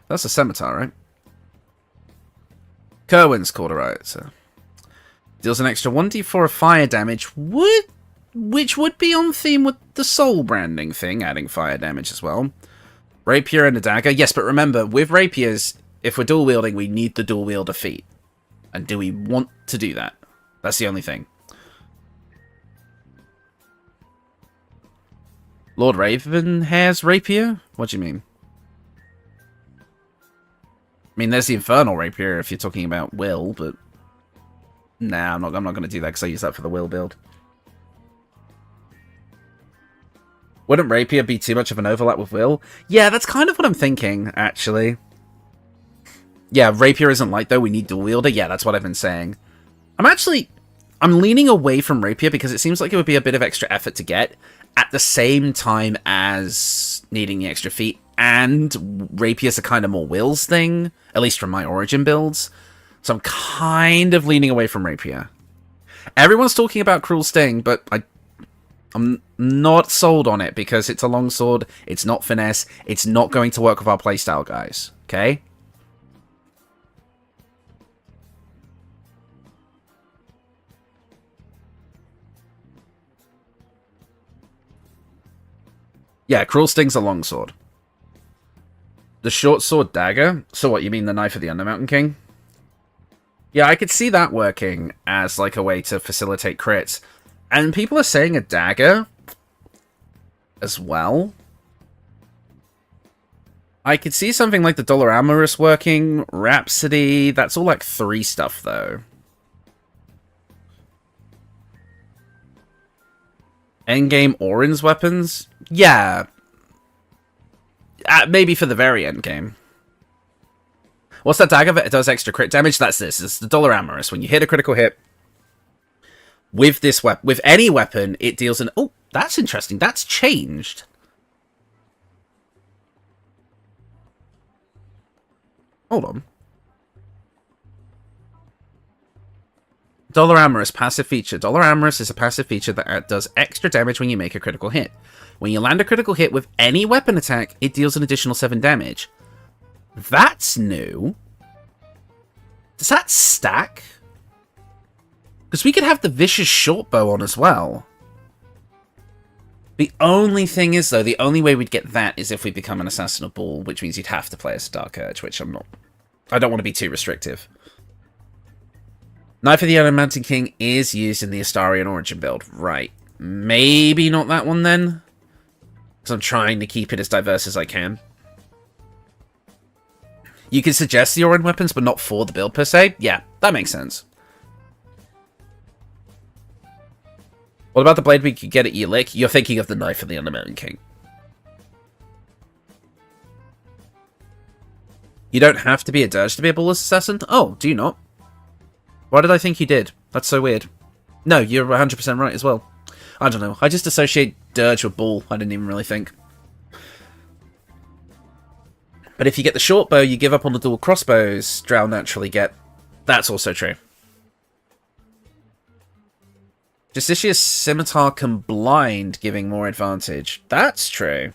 [SPEAKER 1] That's a scimitar, right? Kerwin's Cauterizer. Deals an extra 1d4 of fire damage, which would be on theme with the soul branding thing, adding fire damage as well. Rapier and a dagger. Yes, but remember, with rapiers, if we're dual wielding, we need the dual wielder feat. And do we want to do that? That's the only thing. Lord Ravenhair's rapier? What do you mean? I mean, there's the Infernal Rapier if you're talking about Will, but... Nah, I'm not going to do that because I use that for the Will build. Wouldn't Rapier be too much of an overlap with Will? Yeah, that's kind of what I'm thinking, actually. Yeah, Rapier isn't light, though. We need dual wielder. Yeah, that's what I've been saying. I'm leaning away from Rapier because it seems like it would be a bit of extra effort to get at the same time as needing the extra feat. And Rapier's a kind of more Will's thing, at least from my Origin builds. So I'm kind of leaning away from Rapier. Everyone's talking about Cruel Sting, but I'm not sold on it because it's a longsword, it's not finesse, it's not going to work with our playstyle, guys. Okay? Yeah, Cruel Sting's a longsword. The short sword dagger? So what, you mean the Knife of the Undermountain King? Yeah, I could see that working as like a way to facilitate crits. And people are saying a dagger as well. I could see something like the Dollar Amorous working, Rhapsody, that's all like 3 stuff though. Endgame Orin's weapons? Yeah. Maybe for the very end game. What's that dagger that does extra crit damage? That's this. It's the Dollar Amorous. When you hit a critical hit with this weapon, with any weapon, it deals an... Oh, that's interesting. That's changed. Hold on. Dollar Amorous, passive feature. Dollar Amorous is a passive feature that does extra damage when you make a critical hit. When you land a critical hit with any weapon attack, it deals an additional 7 damage. That's new. Does that stack? Because we could have the Vicious Shortbow on as well. The only thing is, though, the only way we'd get that is if we become an Assassin of Ball, which means you'd have to play as a Dark Urge, which I'm not. I don't want to be too restrictive. Knife of the Adamantine King is used in the Astarion Origin build. Right. Maybe not that one, then. Because I'm trying to keep it as diverse as I can. You can suggest the Orin weapons, but not for the build, per se. Yeah, that makes sense. What about the blade we could get at Elik? You're thinking of the Knife of the Undermountain King. You don't have to be a Dirge to be a Ballless Assassin? Oh, do you not? Why did I think you did? That's so weird. No, you're 100% right as well. I don't know. I just associate Dirge with Ball. I didn't even really think. But if you get the short bow, you give up on the dual crossbows. Drow naturally get. That's also true. Justicia's Scimitar can blind, giving more advantage. That's true.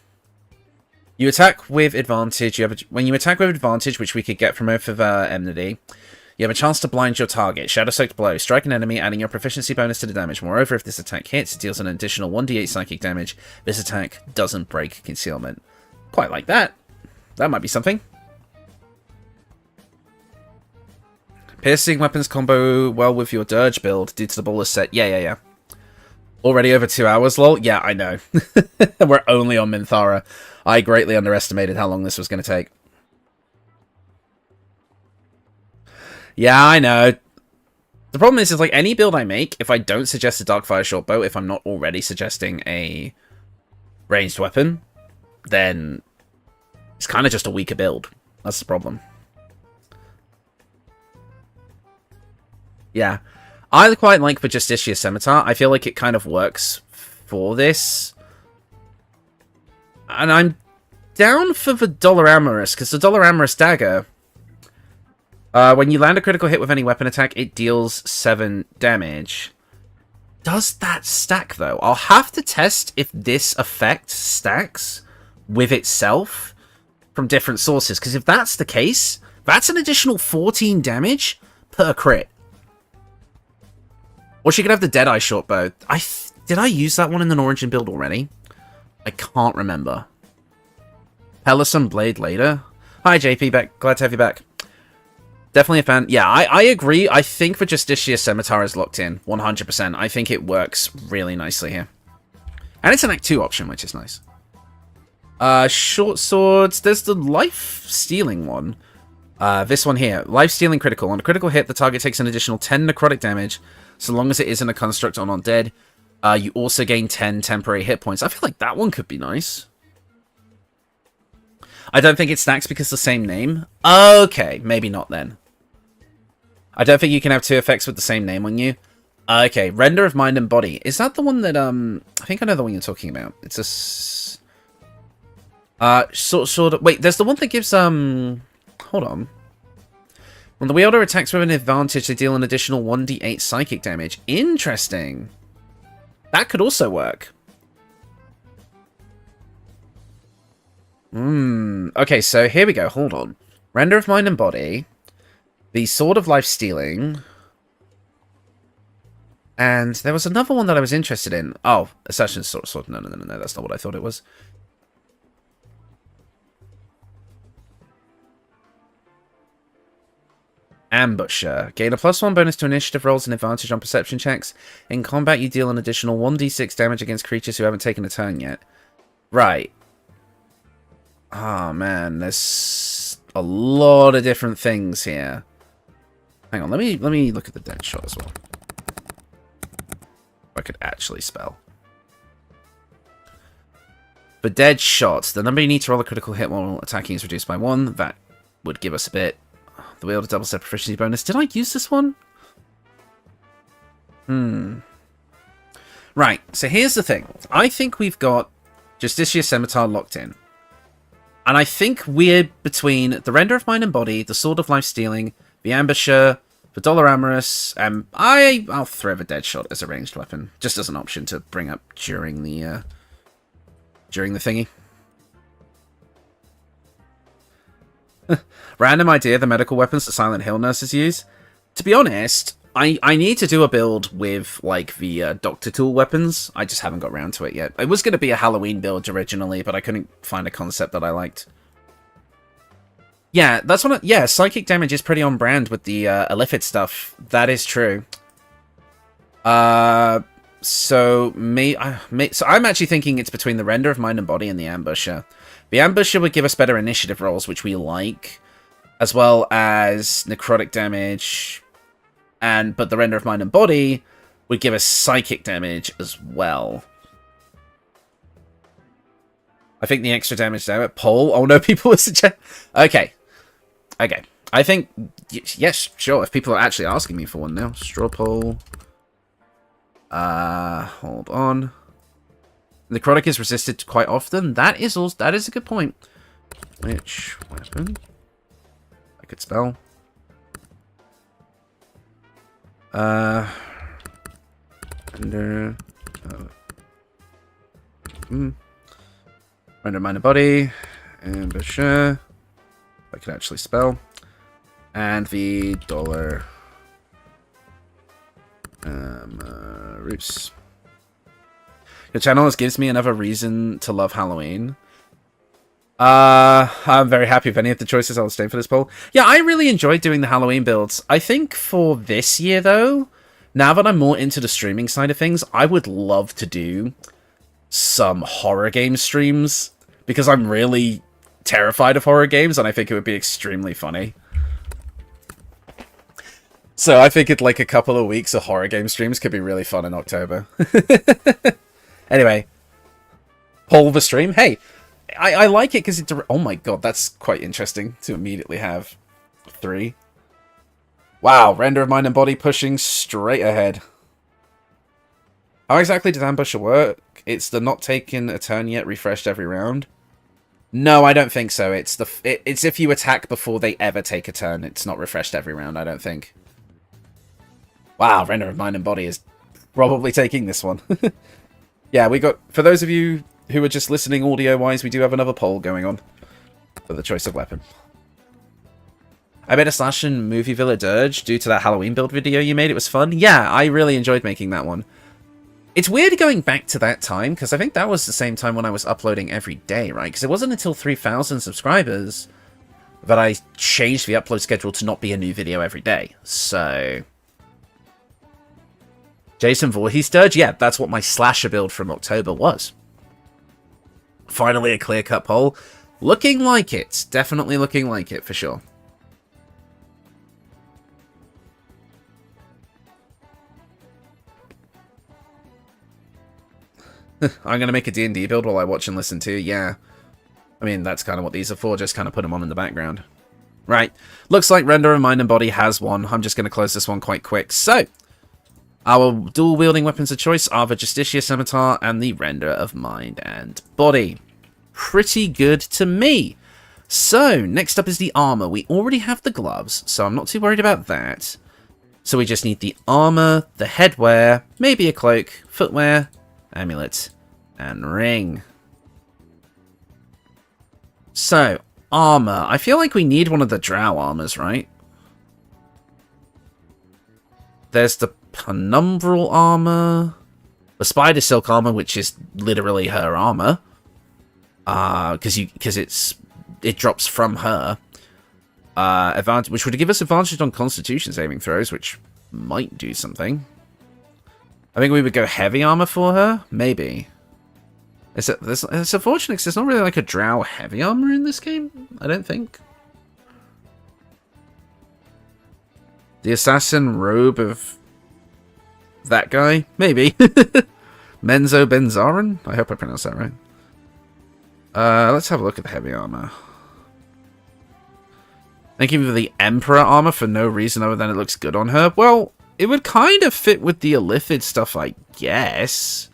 [SPEAKER 1] You attack with advantage. When you attack with advantage, which we could get from Oath of Enmity, you have a chance to blind your target. Shadow Soaked Blow. Strike an enemy, adding your proficiency bonus to the damage. Moreover, if this attack hits, it deals an additional 1d8 psychic damage. This attack doesn't break concealment. Quite like that. That might be something. Piercing weapons combo well with your Dirge build due to the Ballless set. Yeah. Already over 2 hours, lol? Yeah, I know. We're only on Minthara. I greatly underestimated how long this was going to take. Yeah, I know. The problem is like any build I make, if I don't suggest a Darkfire Shortbow, if I'm not already suggesting a ranged weapon, then it's kind of just a weaker build. That's the problem. Yeah. I quite like the Justicia Scimitar. I feel like it kind of works for this. And I'm down for the Doloramorous, because the Doloramorous Dagger, when you land a critical hit with any weapon attack, it deals 7 damage. Does that stack, though? I'll have to test if this effect stacks with itself from different sources, because if that's the case, that's an additional 14 damage per crit. Or she could have the Deadeye Shortbow. Did I use that one in an Origin build already? I can't remember. Peloson Blade later. Hi, JP. Back. Glad to have you back. Definitely a fan. Yeah, I agree. I think the Justicia Scimitar is locked in. 100%. I think it works really nicely here. And it's an Act 2 option, which is nice. Short swords. There's the life stealing one. This one here. Life stealing critical. On a critical hit, the target takes an additional 10 necrotic damage, so long as it isn't a construct or undead. You also gain 10 temporary hit points. I feel like that one could be nice. I don't think it stacks because it's the same name. Okay, maybe not then. I don't think you can have 2 effects with the same name on you. Okay, Render of Mind and Body. Is that the one that, I think I know the one you're talking about. It's a... sort of... Wait, there's the one that gives, hold on. When the wielder attacks with an advantage, they deal an additional 1d8 psychic damage. Interesting. That could also work. Okay, so here we go. Hold on. Render of Mind and Body. The Sword of Life Stealing. And there was another one that I was interested in. Oh, Assassin's Sword. No. That's not what I thought it was. Ambusher. Gain a +1 bonus to initiative rolls and advantage on perception checks. In combat, you deal an additional 1d6 damage against creatures who haven't taken a turn yet. Right. Oh, man. There's a lot of different things here. Hang on. Let me look at the dead shot as well. If I could actually spell. For dead shots, the number you need to roll a critical hit while attacking is reduced by 1. That would give us a bit. The wielder doubles their proficiency bonus. Did I use this one? Right, so here's the thing. I think we've got Justicia Scimitar locked in. And I think we're between the Render of Mind and Body, the Sword of Life Stealing, the Ambusher, the Doloramorous, and I'll throw the Deadshot as a ranged weapon, just as an option to bring up during the thingy. Random idea, the medical weapons that Silent Hill nurses use. To be honest, I need to do a build with, like, the Doctor Tool weapons. I just haven't got around to it yet. It was going to be a Halloween build originally, but I couldn't find a concept that I liked. Yeah, that's one. Yeah, psychic damage is pretty on brand with the Illithid stuff. That is true. So I'm actually thinking it's between the Render of Mind and Body and the Ambusher. The Ambusher would give us better initiative rolls, which we like, as well as necrotic damage, but the Render of Mind and Body would give us psychic damage as well. I think the extra damage there at Pole. Oh no, people would suggest. Okay. I think yes, sure. If people are actually asking me for one now, straw poll. Hold on. Necrotic is resisted quite often. That is a good point. Which weapon? I could spell. Render. Render Mind and Body. Ambusher. I can actually spell. And the dollar. Roots. Your channel gives me another reason to love Halloween. I'm very happy with any of the choices I'll stay for this poll. Yeah, I really enjoyed doing the Halloween builds. I think for this year, though, now that I'm more into the streaming side of things, I would love to do some horror game streams, because I'm really terrified of horror games, and I think it would be extremely funny. So I think like a couple of weeks of horror game streams could be really fun in October. Anyway, poll the stream. Hey, I like it because it... Oh my god, that's quite interesting to immediately have 3. Wow, Render of Mind and Body pushing straight ahead. How exactly does Ambusher work? It's the not taking a turn yet, refreshed every round. No, I don't think so. It's it's if you attack before they ever take a turn. It's not refreshed every round, I don't think. Wow, Render of Mind and Body is probably taking this one. Yeah, we got... For those of you who are just listening audio-wise, we do have another poll going on for the choice of weapon. I made a slash in Movie Villa Dirge due to that Halloween build video you made. It was fun. Yeah, I really enjoyed making that one. It's weird going back to that time, because I think that was the same time when I was uploading every day, right? Because it wasn't until 3,000 subscribers that I changed the upload schedule to not be a new video every day. So... Jason Voorhees Dirge? Yeah, that's what my slasher build from October was. Finally a clear-cut poll. Looking like it. Definitely looking like it, for sure. I'm going to make a D&D build while I watch and listen to. Yeah. I mean, that's kind of what these are for. Just kind of put them on in the background. Right. Looks like Render of Mind and Body has one. I'm just going to close this one quite quick. So... Our dual-wielding weapons of choice are the Justitia Scimitar and the Render of Mind and Body. Pretty good to me. So, next up is the armor. We already have the gloves, so I'm not too worried about that. So we just need the armor, the headwear, maybe a cloak, footwear, amulet, and ring. So, armor. I feel like we need one of the drow armors, right? There's the penumbral armor, the spider silk armor, which is literally her armor, because it drops from her. Advantage, which would give us advantage on Constitution saving throws, which might do something. I think we would go heavy armor for her, maybe. It's unfortunate because there's not really like a drow heavy armor in this game. I don't think. The assassin robe of that guy? Maybe. Menzo Benzarin? I hope I pronounced that right. Let's have a look at the heavy armor. Thank you for the Emperor armor for no reason other than it looks good on her. Well, it would kind of fit with the Illithid stuff, I guess.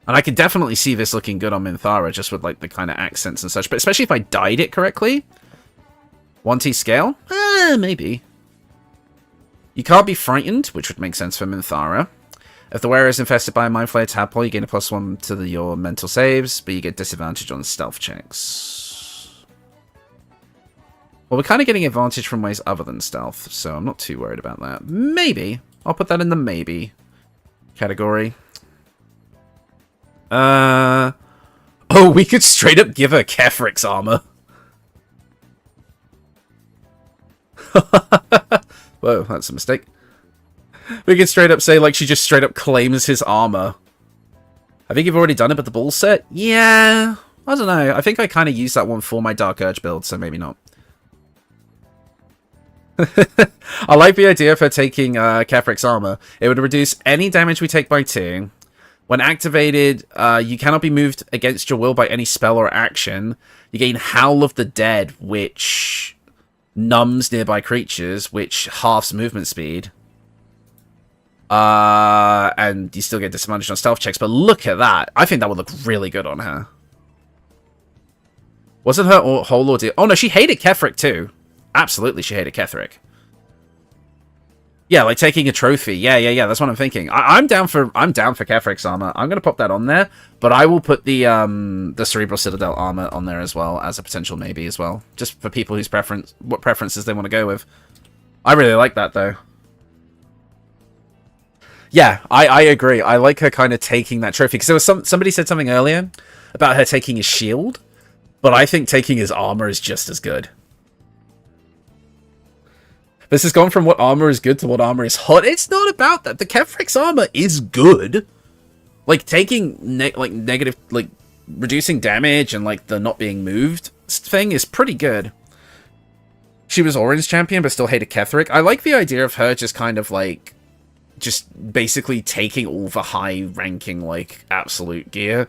[SPEAKER 1] And I could definitely see this looking good on Minthara, just with like the kind of accents and such. But especially if I dyed it correctly. 1T scale? Maybe. You can't be frightened, which would make sense for Minthara. If the wearer is infested by a Mind Flayer tadpole, you gain a +1 to your mental saves, but you get disadvantage on stealth checks. Well, we're kind of getting advantage from ways other than stealth, so I'm not too worried about that. Maybe. I'll put that in the maybe category. Oh, we could straight up give her Kefric's armor. Whoa, that's a mistake. We could straight up say, like, she just straight up claims his armor. I think you've already done it with the bull set. Yeah, I don't know. I think I kind of used that one for my Dark Urge build, so maybe not. I like the idea of her taking Kefric's armor. It would reduce any damage we take by 2. When activated, you cannot be moved against your will by any spell or action. You gain Howl of the Dead, which numbs nearby creatures, which halves movement speed. And you still get disadvantage on stealth checks, but look at that. I think that would look really good on her. Wasn't her whole ordeal... Oh, no, she hated Kefric, too. Absolutely, she hated Kefric. Yeah, like taking a trophy. Yeah. That's what I'm thinking. I'm down for Kefric's armor. I'm gonna pop that on there, but I will put the Cerebral Citadel armor on there as well as a potential maybe as well, just for people whose preferences they want to go with. I really like that though. Yeah, I agree. I like her kind of taking that trophy because there was somebody said something earlier about her taking his shield, but I think taking his armor is just as good. This has gone from what armor is good to what armor is hot. It's not about that. The Kefric's armor is good. Like, taking, negative, like, reducing damage and, like, the not being moved thing is pretty good. She was Orange champion, but still hated Kefric. I like the idea of her just kind of, like, just basically taking all the high-ranking, like, absolute gear.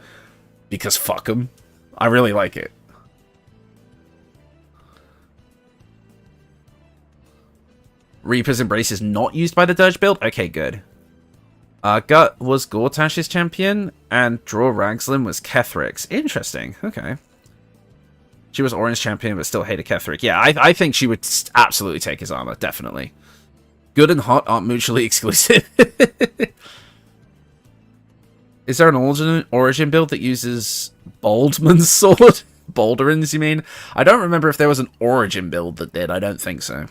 [SPEAKER 1] Because fuck 'em. I really like it. Reaper's Embrace is not used by the Dirge build? Okay, good. Gut was Gortash's champion, and Draw Ragslin was Kethric's. Interesting, okay. She was Orange champion, but still hated Kefric. Yeah, I think she would absolutely take his armor, definitely. Good and hot aren't mutually exclusive. Is there an origin build that uses Baldman's sword? Baldurin's, you mean? I don't remember if there was an origin build that did. I don't think so.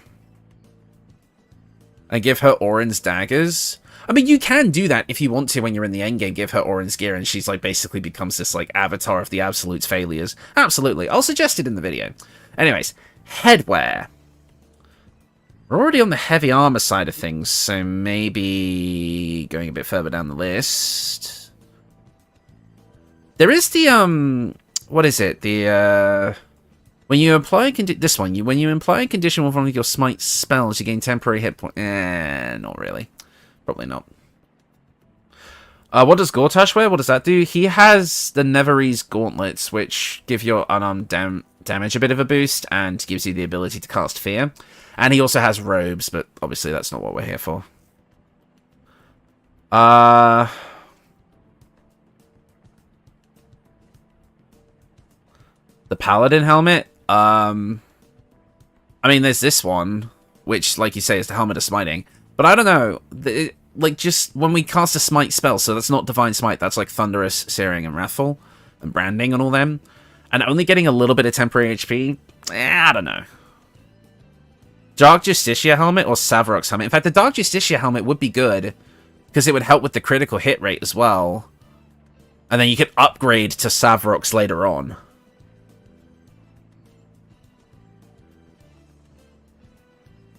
[SPEAKER 1] And give her Orin's daggers. I mean, you can do that if you want to when you're in the endgame. Give her Orin's gear and she's like basically becomes this like avatar of the Absolute's failures. Absolutely. I'll suggest it in the video. Anyways, headwear. We're already on the heavy armor side of things, so maybe going a bit further down the list. There is the, what is it? The, when you apply when you apply a condition with one of your smite spells, you gain temporary hit point. Not really. Probably not. What does Gortash wear? What does that do? He has the Neverese gauntlets, which give your unarmed damage a bit of a boost, and gives you the ability to cast Fear. And he also has robes, but obviously that's not what we're here for. The Paladin helmet. I mean, there's this one, which, like you say, is the Helmet of Smiting. But I don't know, like, just when we cast a Smite spell, so that's not Divine Smite, that's like Thunderous, Searing, and Wrathful, and Branding and all them, and only getting a little bit of temporary HP, I don't know. Dark Justicia helmet or Savarok's helmet? In fact, the Dark Justicia helmet would be good, because it would help with the critical hit rate as well. And then you could upgrade to Savarok's later on.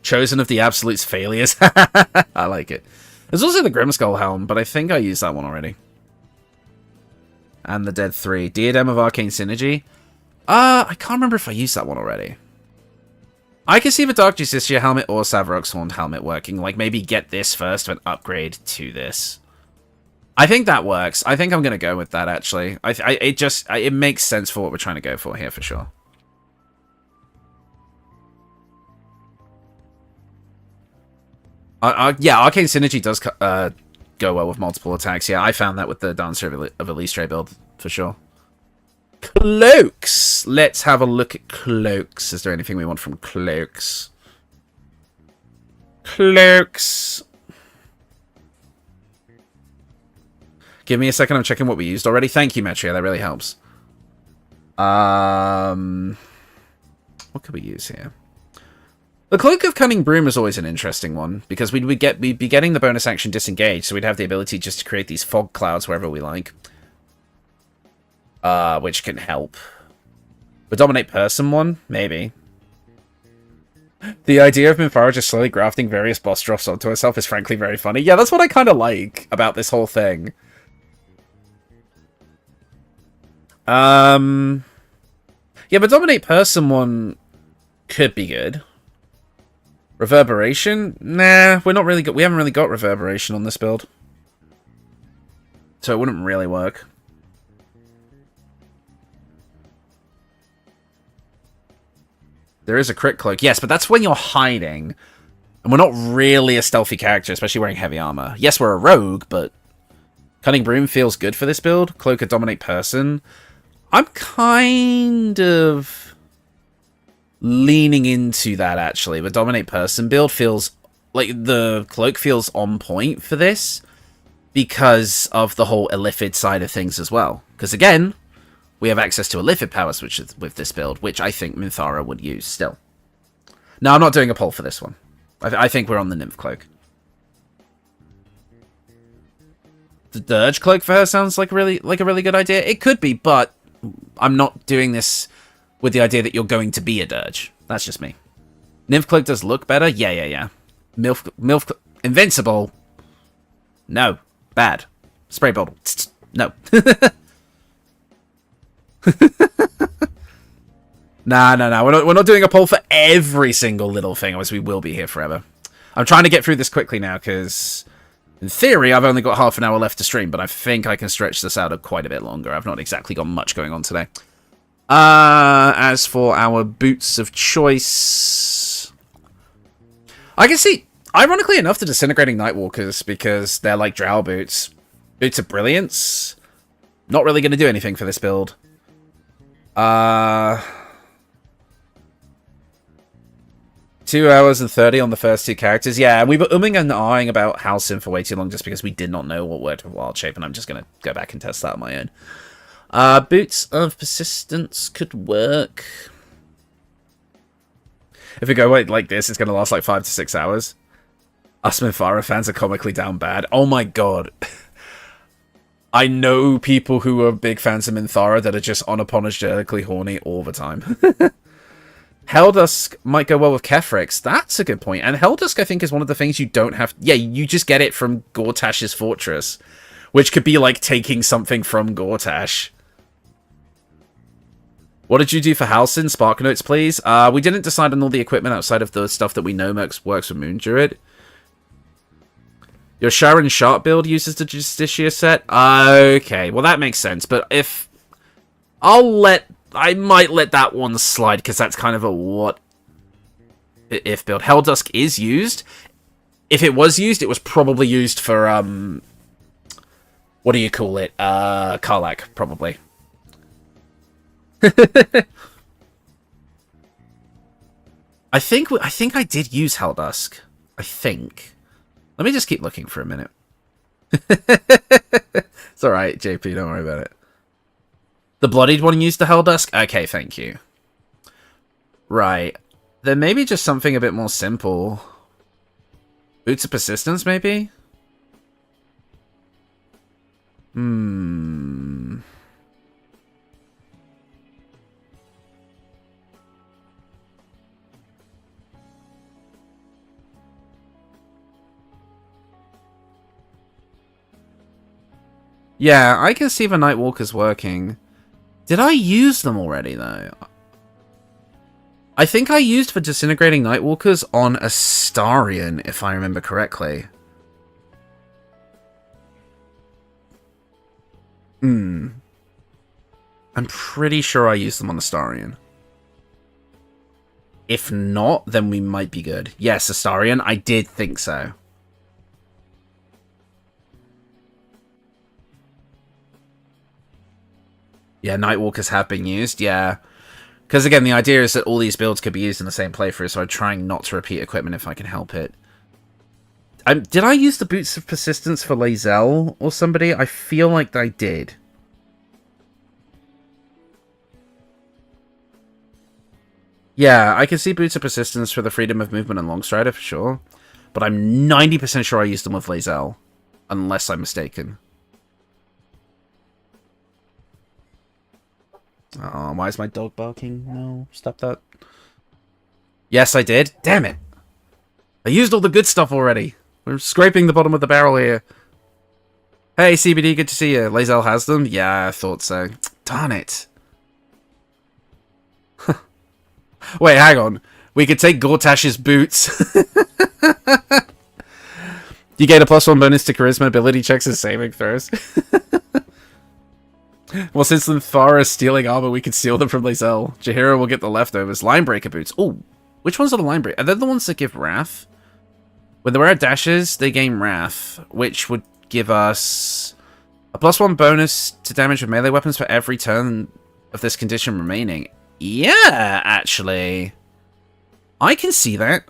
[SPEAKER 1] Chosen of the Absolute's failures. I like it. There's also the Grimskull helm, but I think I used that one already. And the Dead 3. Diadem of Arcane Synergy. I can't remember if I used that one already. I can see the Dark Justicia helmet or Savarok's Horned helmet working. Like, maybe get this first and upgrade to this. I think that works. I think I'm going to go with that, actually. It makes sense for what we're trying to go for here, for sure. Yeah, Arcane Synergy does go well with multiple attacks. Yeah, I found that with the Dancer of Elistre build, for sure. Cloaks! Let's have a look at cloaks. Is there anything we want from cloaks? Cloaks! Give me a second, I'm checking what we used already. Thank you, Metria, that really helps. What could we use here? The Cloak of Cunning Broom is always an interesting one, because we'd be getting the bonus action Disengage, so we'd have the ability just to create these fog clouds wherever we like. Which can help. The Dominate Person one? Maybe. The idea of Minthara just slowly grafting various boss drops onto herself is frankly very funny. Yeah, that's what I kind of like about this whole thing. Yeah, the Dominate Person one could be good. Reverberation? Nah, we haven't really got Reverberation on this build. So it wouldn't really work. There is a crit cloak. Yes, but that's when you're hiding. And we're not really a stealthy character, especially wearing heavy armor. Yes, we're a rogue, but Cunning Broom feels good for this build. Cloak of Dominate Person. I'm kind of leaning into that, actually. The Dominate Person build feels like the cloak feels on point for this because of the whole Illithid side of things as well. Because again, we have access to Illithid powers with this build, which I think Minthara would use still. No, I'm not doing a poll for this one. I think we're on the Nymph Cloak. The Dirge Cloak for her sounds like a really good idea. It could be, but I'm not doing this with the idea that you're going to be a Dirge. That's just me. Nymph Cloak does look better? Yeah. MILF Invincible? No. Bad. Spray bottle? No. Nah. We're not doing a poll for every single little thing, otherwise we will be here forever. I'm trying to get through this quickly now, because in theory, I've only got half an hour left to stream, but I think I can stretch this out quite a bit longer. I've not exactly got much going on today. As for our boots of choice, I can see, ironically enough, the Disintegrating Nightwalkers, because they're like Drow boots. Boots of Brilliance. Not really going to do anything for this build. 2 hours and 30 on the first two characters. Yeah, we were umming and ahhing about Halsin for way too long just because we did not know what worked with Wild Shape, and I'm just going to go back and test that on my own. Boots of Persistence could work. If we go like this, it's going to last like 5 to 6 hours. Us Minthara fans are comically down bad. Oh my god. I know people who are big fans of Minthara that are just unapologetically horny all the time. Helldusk might go well with Kefrix. That's a good point. And Helldusk, I think, is one of the things you don't have... Yeah, you just get it from Gortash's Fortress, which could be like taking something from Gortash. What did you do for Halsin? Spark notes, please. We didn't decide on all the equipment outside of the stuff that we know works with Moon Druid. Your Sharon Sharp build uses the Justicia set? Okay, well that makes sense. But if... I might let that one slide, because that's kind of a what if build. Helldusk is used. If it was used, it was probably used for, what do you call it? Karlach, probably. I think I did use Helldusk. I think. Let me just keep looking for a minute. It's alright, JP, don't worry about it. The Bloodied one used the Helldusk? Okay, thank you. Right. Then maybe just something a bit more simple. Boots of Persistence, maybe? Yeah, I can see the Nightwalkers working. Did I use them already, though? I think I used the Disintegrating Nightwalkers on Astarion, if I remember correctly. I'm pretty sure I used them on Astarion. If not, then we might be good. Yes, Astarion, I did think so. Yeah, Nightwalkers have been used, yeah. Because again, the idea is that all these builds could be used in the same playthrough, so I'm trying not to repeat equipment if I can help it. Did I use the Boots of Persistence for Lae'zel or somebody? I feel like I did. Yeah, I can see Boots of Persistence for the freedom of movement and Longstrider for sure. But I'm 90% sure I used them with Lae'zel. Unless I'm mistaken. Oh, why is my dog barking? No, stop that. Yes, I did. Damn it. I used all the good stuff already. We're scraping the bottom of the barrel here. Hey, CBD, good to see you. Lae'zel has them? Yeah, I thought so. Darn it. Wait, hang on. We could take Gortash's boots. You get a +1 bonus to charisma ability checks and saving throws. Well, since Minthara is stealing armor, we can steal them from Lae'zel. Jaheira will get the leftovers. Linebreaker boots. Oh, which ones are the Linebreaker? Are they the ones that give Wrath? When they wear dashes, they gain Wrath, which would give us a +1 bonus to damage with melee weapons for every turn of this condition remaining. Yeah, actually. I can see that.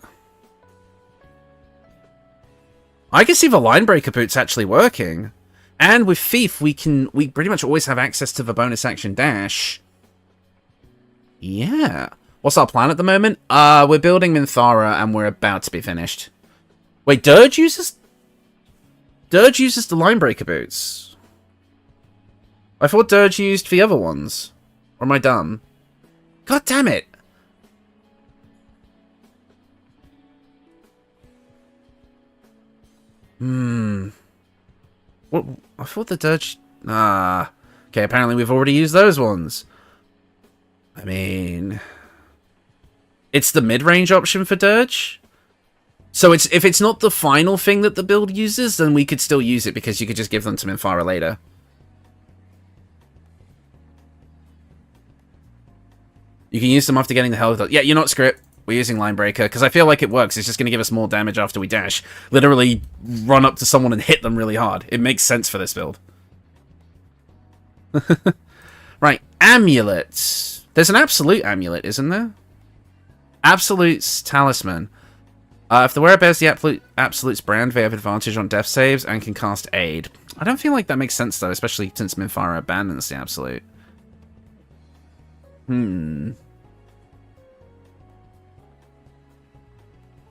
[SPEAKER 1] I can see the Linebreaker boots actually working. And with Thief, we pretty much always have access to the bonus action dash. Yeah. What's our plan at the moment? We're building Minthara and we're about to be finished. Wait, Dirge uses the Linebreaker boots. I thought Dirge used the other ones. Or am I dumb? God damn it. What? I thought the Dirge... Ah. Okay, apparently we've already used those ones. I mean... It's the mid-range option for Dirge? So if it's not the final thing that the build uses, then we could still use it because you could just give them to Minthara later. You can use them after getting the hell... Yeah, you're not script. We're using Linebreaker, because I feel like it works. It's just going to give us more damage after we dash. Literally run up to someone and hit them really hard. It makes sense for this build. Right, amulets. There's an absolute amulet, isn't there? Absolute's talisman. If the wearer bears the Absolute's brand, they have advantage on death saves and can cast aid. I don't feel like that makes sense, though, especially since Minthara abandons the Absolute.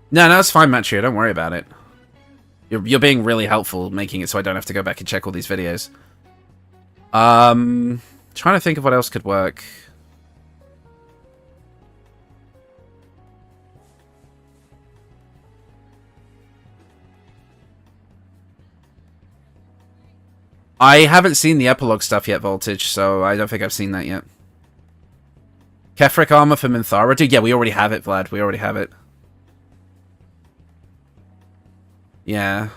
[SPEAKER 1] No, it's fine, Matrio. Don't worry about it. You're being really helpful, making it so I don't have to go back and check all these videos. Trying to think of what else could work. I haven't seen the epilogue stuff yet, Voltage, so I don't think I've seen that yet. Kefric armor for Minthara. Dude, yeah, we already have it, Vlad. We already have it. Yeah.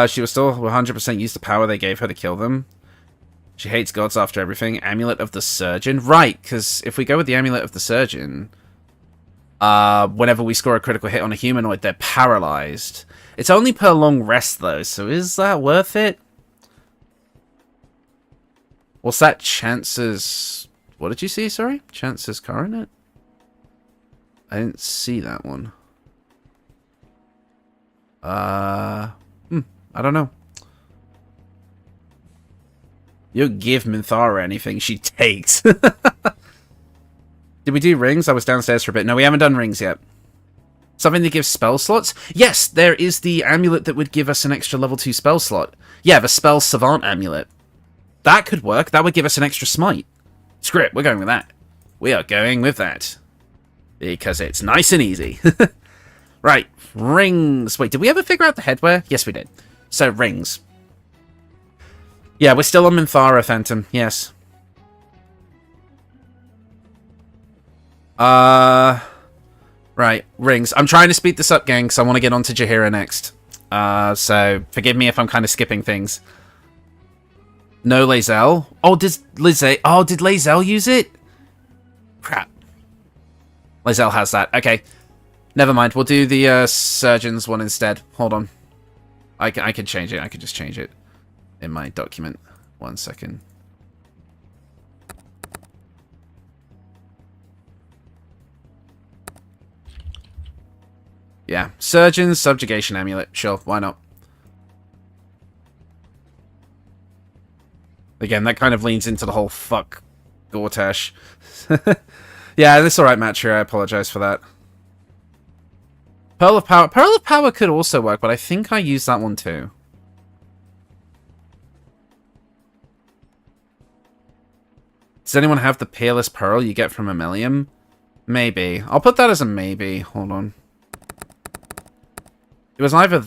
[SPEAKER 1] She was still 100% use the power they gave her to kill them. She hates gods after everything. Amulet of the Surgeon. Right, because if we go with the Amulet of the Surgeon, whenever we score a critical hit on a humanoid, they're paralyzed. It's only per long rest, though, so is that worth it? What's that? Chances... What did you see, sorry? Chances Coronet? I didn't see that one. I don't know. You give Minthara anything, she takes. Did we do rings? I was downstairs for a bit. No, we haven't done rings yet. Something that gives spell slots? Yes, there is the amulet that would give us an extra level 2 spell slot. Yeah, the Spell Savant amulet. That could work. That would give us an extra smite. Screw it, we're going with that. We are going with that. Because it's nice and easy. Right, rings. Wait, did we ever figure out the headwear? Yes, we did. So, rings. Yeah, we're still on Minthara, Phantom. Yes. Right, rings. I'm trying to speed this up, gang, because I want to get on to Jaheira next. So, forgive me if I'm kind of skipping things. No Lae'zel. Oh, did Lae'zel use it? Crap. Lae'zel has that. Okay. Never mind. We'll do the Surgeon's one instead. Hold on. I can change it. I can just change it in my document. 1 second. Yeah. Surgeon's Subjugation Amulet. Sure, why not? Again, that kind of leans into the whole fuck Gortash. Yeah, that's alright, Matthew. I apologize for that. Pearl of Power. Pearl of Power could also work, but I think I used that one too. Does anyone have the Peerless Pearl you get from Ammelium? Maybe. I'll put that as a maybe. Hold on. It was either...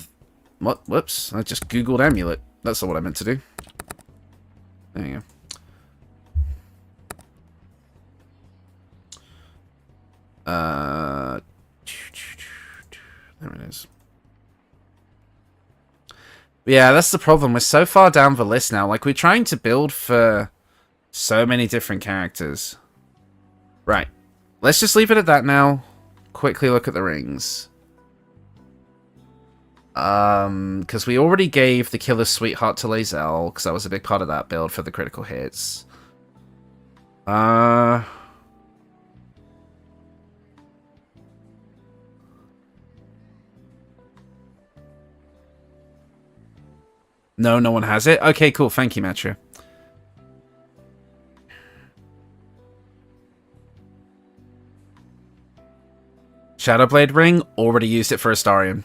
[SPEAKER 1] What? Whoops. I just googled amulet. That's not what I meant to do. There you go. There it is. But yeah, that's the problem. We're so far down the list now. Like, we're trying to build for so many different characters. Right. Let's just leave it at that now. Quickly look at the rings. Because we already gave the Killer's Sweetheart to Lae'zel, because that was a big part of that build for the critical hits. No, no one has it? Okay, cool. Thank you, Metro. Shadowblade ring? Already used it for Astarion.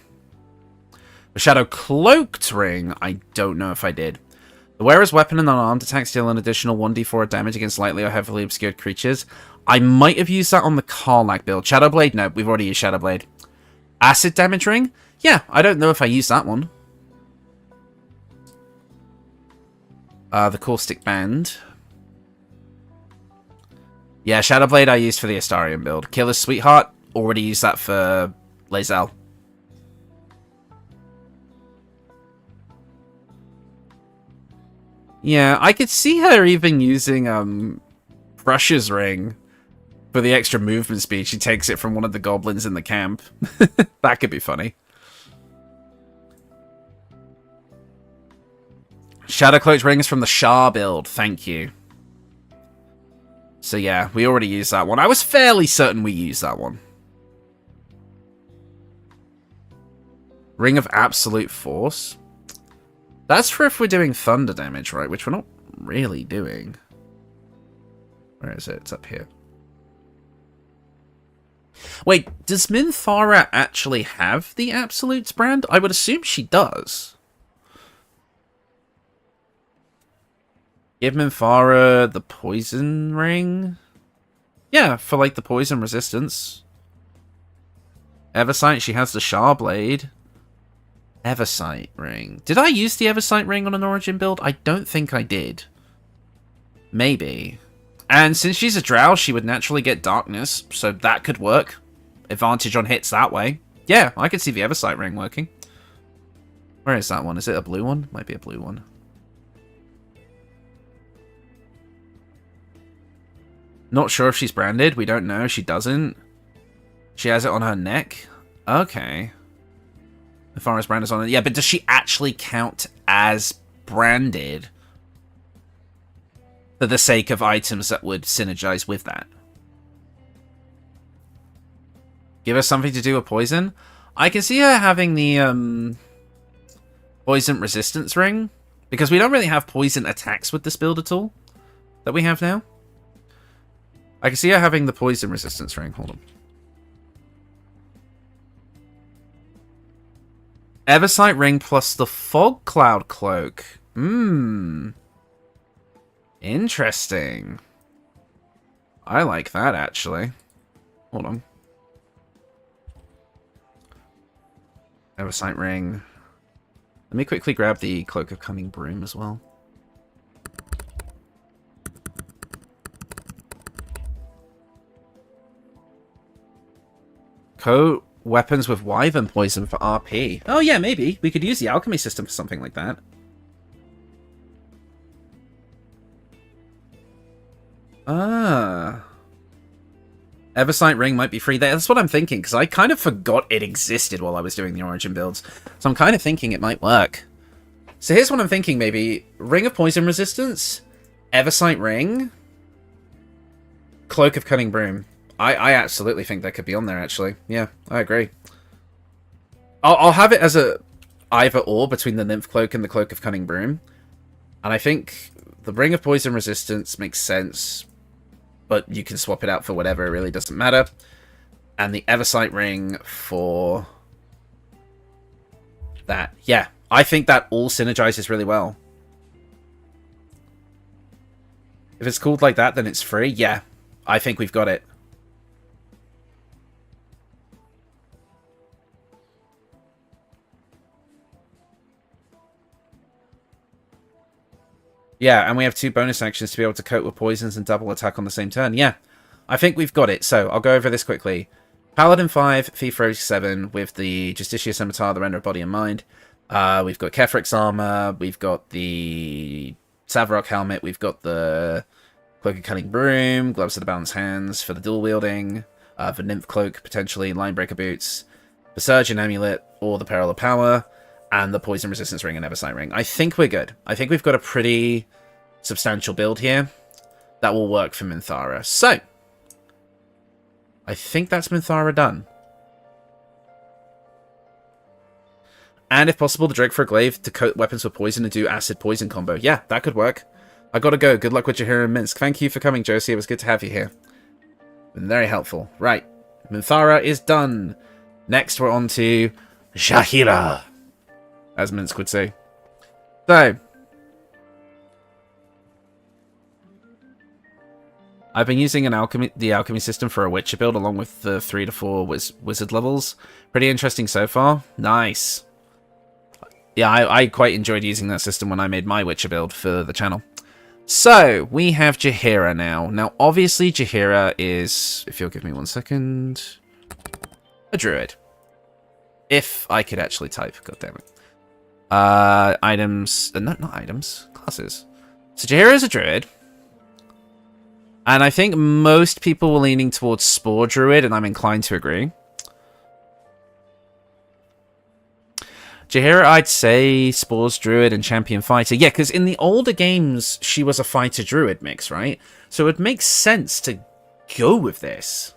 [SPEAKER 1] The Shadow Cloaked ring? I don't know if I did. The wearer's weapon and unarmed attacks deal an additional 1d4 damage against lightly or heavily obscured creatures. I might have used that on the Karlach build. Shadowblade? No, we've already used Shadowblade. Acid damage ring? Yeah, I don't know if I used that one. The Caustic Band. Yeah, Shadowblade I used for the Astarion build. Killer's Sweetheart? Already used that for Lae'zel. Yeah, I could see her even using Brush's ring for the extra movement speed. She takes it from one of the goblins in the camp. That could be funny. Shadowcloaked rings from the Shah build. Thank you. So yeah, we already used that one. I was fairly certain we used that one. Ring of Absolute Force. That's for if we're doing thunder damage, right? Which we're not really doing. Where is it? It's up here. Wait, does Minthara actually have the Absolutes brand? I would assume she does. Give Minthara the poison ring? Yeah, for like the poison resistance. Eversight, she has the Shah blade. Eversight ring. Did I use the Eversight ring on an Origin build? I don't think I did. Maybe. And since she's a drow, she would naturally get darkness, so that could work. Advantage on hits that way. Yeah, I could see the Eversight ring working. Where is that one? Is it a blue one? Might be a blue one. Not sure if she's branded. We don't know. She doesn't. She has it on her neck. Okay. The Forest brand is on it. Yeah, but does she actually count as branded for the sake of items that would synergize with that? Give her something to do with poison? I can see her having the poison resistance ring, because we don't really have poison attacks with this build at all that we have now. I can see her having the poison resistance ring. Hold on. Eversight ring plus the Fog Cloud cloak. Interesting. I like that, actually. Hold on. Eversight ring. Let me quickly grab the Cloak of Cunning Broom as well. Coat weapons with Wyvern poison for RP. Oh yeah, maybe. We could use the alchemy system for something like that. Eversight ring might be free there. That's what I'm thinking, because I kind of forgot it existed while I was doing the Origin builds. So I'm kind of thinking it might work. So here's what I'm thinking, maybe. Ring of Poison Resistance, Eversight ring, Cloak of Cunning Broom. I absolutely think that could be on there, actually. Yeah, I agree. I'll have it as a either or between the Nymph Cloak and the Cloak of Cunning Broom. And I think the Ring of Poison Resistance makes sense. but you can swap it out for whatever, it really doesn't matter. And the Eversight ring for that. Yeah, I think that all synergizes really well. If it's called like that, then it's free. Yeah, I think we've got it. Yeah, and we have 2 bonus actions to be able to cope with poisons and double attack on the same turn. Yeah, I think we've got it. So I'll go over this quickly. Paladin 5, Thief 7 with the Justicia Scimitar, the Render of Body and Mind. We've got Kefrik's Armor. We've got the Savarok Helmet. We've got the Cloak of Cunning Broom, Gloves of the Balanced Hands for the dual wielding, the Nymph Cloak, potentially, Linebreaker Boots, the Surgeon Amulet, or the Peril of Power, and the Poison Resistance Ring and Eversight Ring. I think we're good. I think we've got a pretty substantial build here that will work for Minthara. So, I think that's Minthara done. And if possible, the Drake for a Glaive to coat weapons with poison and do acid poison combo. Yeah, that could work. I gotta go. Good luck with Jaheira and Minsc. Thank you for coming, Josie. It was good to have you here. Been very helpful. Right. Minthara is done. Next, we're on to Jaheira, as Minsc would say. So, I've been using the alchemy system for a Witcher build along with the 3 to 4 wizard levels. Pretty interesting so far. Nice. Yeah, I quite enjoyed using that system when I made my Witcher build for the channel. So, we have Jaheira now. Now, obviously, Jaheira is, if you'll give me 1 second, a druid. If I could actually type, goddammit. Items, not items, classes. So, Jaheira is a druid. And I think most people were leaning towards Spore Druid, and I'm inclined to agree. Jaheira, I'd say Spores Druid and Champion Fighter. Yeah, because in the older games, she was a Fighter Druid mix, right? So it makes sense to go with this.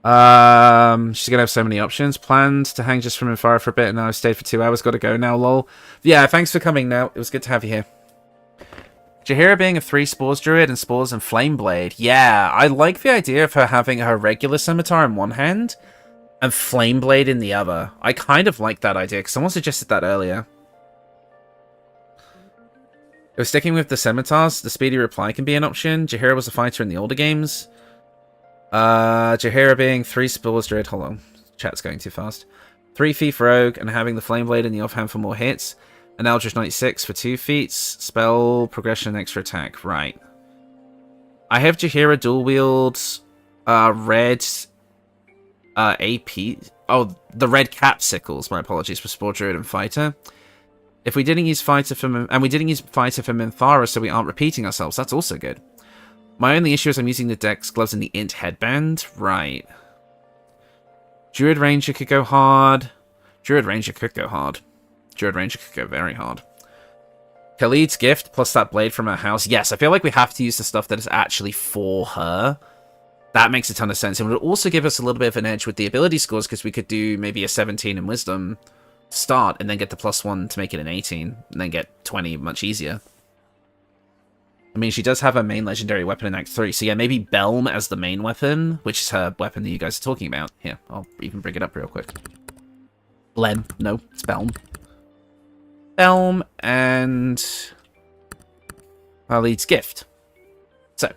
[SPEAKER 1] She's going to have so many options. Planned to hang just from Minthara for a bit, and now I've stayed for 2 hours. Got to go now, lol. Yeah, thanks for coming now. It was good to have you here. Jaheira being a 3 Spores Druid and Spores and Flameblade. Yeah, I like the idea of her having her regular Scimitar in one hand and Flameblade in the other. I kind of like that idea, because someone suggested that earlier. If we're sticking with the Scimitars, the Speedy Reply can be an option. Jaheira was a fighter in the older games. Jaheira being 3 Spores Druid. Hold on, chat's going too fast. 3 Thief Rogue and having the Flameblade in the offhand for more hits. An Eldritch Knight 6 for 2 feats. Spell, progression, extra attack. Right. I have Jaheira dual wield red AP. Oh, the red capsicles. My apologies for Spore Druid and Fighter. If we didn't use Fighter for... And we didn't use Fighter for Minthara, so we aren't repeating ourselves. That's also good. My only issue is I'm using the Dex Gloves and the Int Headband. Right. Druid Ranger could go hard. Druid Ranger could go hard. Druid Ranger could go very hard. Khalid's Gift plus that blade from her house. Yes, I feel like we have to use the stuff that is actually for her. That makes a ton of sense. And it would also give us a little bit of an edge with the ability scores, because we could do maybe a 17 in Wisdom to start, and then get the +1 to make it an 18, and then get 20 much easier. I mean, she does have a main legendary weapon in Act 3, so yeah, maybe Belm as the main weapon, which is her weapon that you guys are talking about. Here, I'll even bring it up real quick. Blem. No, it's Belm. Belm and Khalid's Gift. So,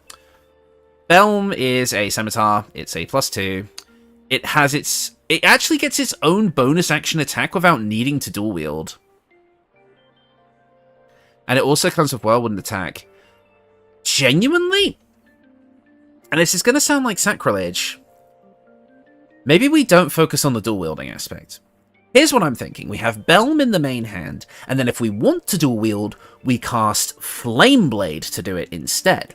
[SPEAKER 1] Belm is a Scimitar. It's a +2. It has its... It actually gets its own bonus action attack without needing to dual wield. And it also comes with Whirlwind attack. Genuinely? And this is going to sound like sacrilege. Maybe we don't focus on the dual wielding aspect. Here's what I'm thinking. We have Belm in the main hand, and then if we want to dual wield, we cast Flameblade to do it instead.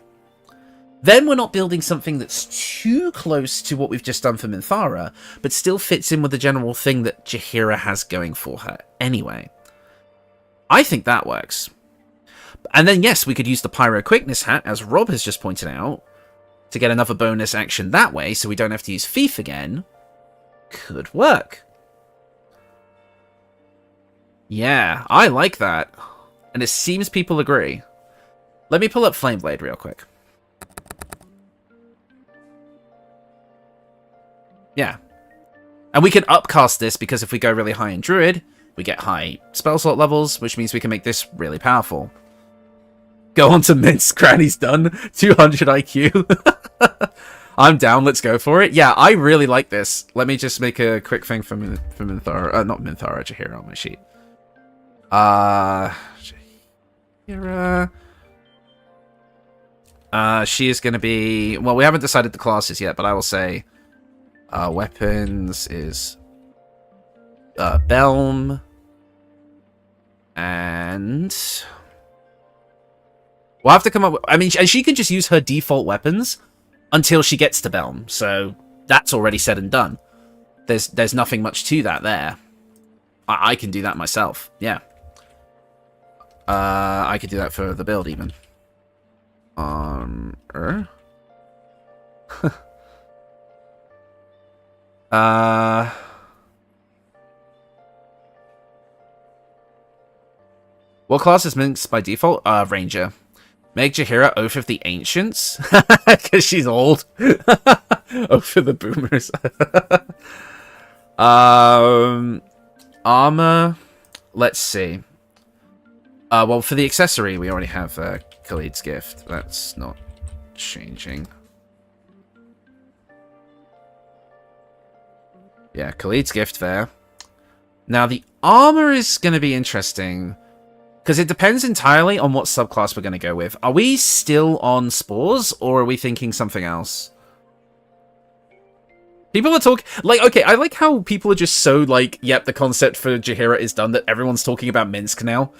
[SPEAKER 1] Then we're not building something that's too close to what we've just done for Minthara, but still fits in with the general thing that Jaheira has going for her anyway. I think that works. And then, yes, we could use the Pyro Quickness hat, as Rob has just pointed out, to get another bonus action that way, so we don't have to use Thief again. Could work. Yeah, I like that. And it seems people agree. Let me pull up Flameblade real quick. Yeah. And we can upcast this because if we go really high in Druid, we get high spell slot levels, which means we can make this really powerful. Go on to Minsc, Granny's done. 200 IQ. I'm down, let's go for it. Yeah, I really like this. Let me just make a quick thing for Minthara. Not Minthara, Jaheira on my sheet. Jaheira. She is going to be... Well, we haven't decided the classes yet, but I will say... weapons is... Belm. And... We'll have to come up with... I mean, and she can just use her default weapons until she gets to Belm. So, that's already said and done. There's nothing much to that there. I can do that myself. Yeah. I could do that for the build, even. What class is Minsc by default? Ranger. Make Jaheira Oath of the Ancients. Because she's old. Oath of the Boomers. Armor. Let's see. Well, for the accessory, we already have Khalid's Gift. That's not changing. Yeah, Khalid's Gift there. Now, the armor is going to be interesting. Because it depends entirely on what subclass we're going to go with. Are we still on Spores, or are we thinking something else? People are talking... Like, okay, I like how people are just so, like, yep, the concept for Jaheira is done that everyone's talking about Minsc now.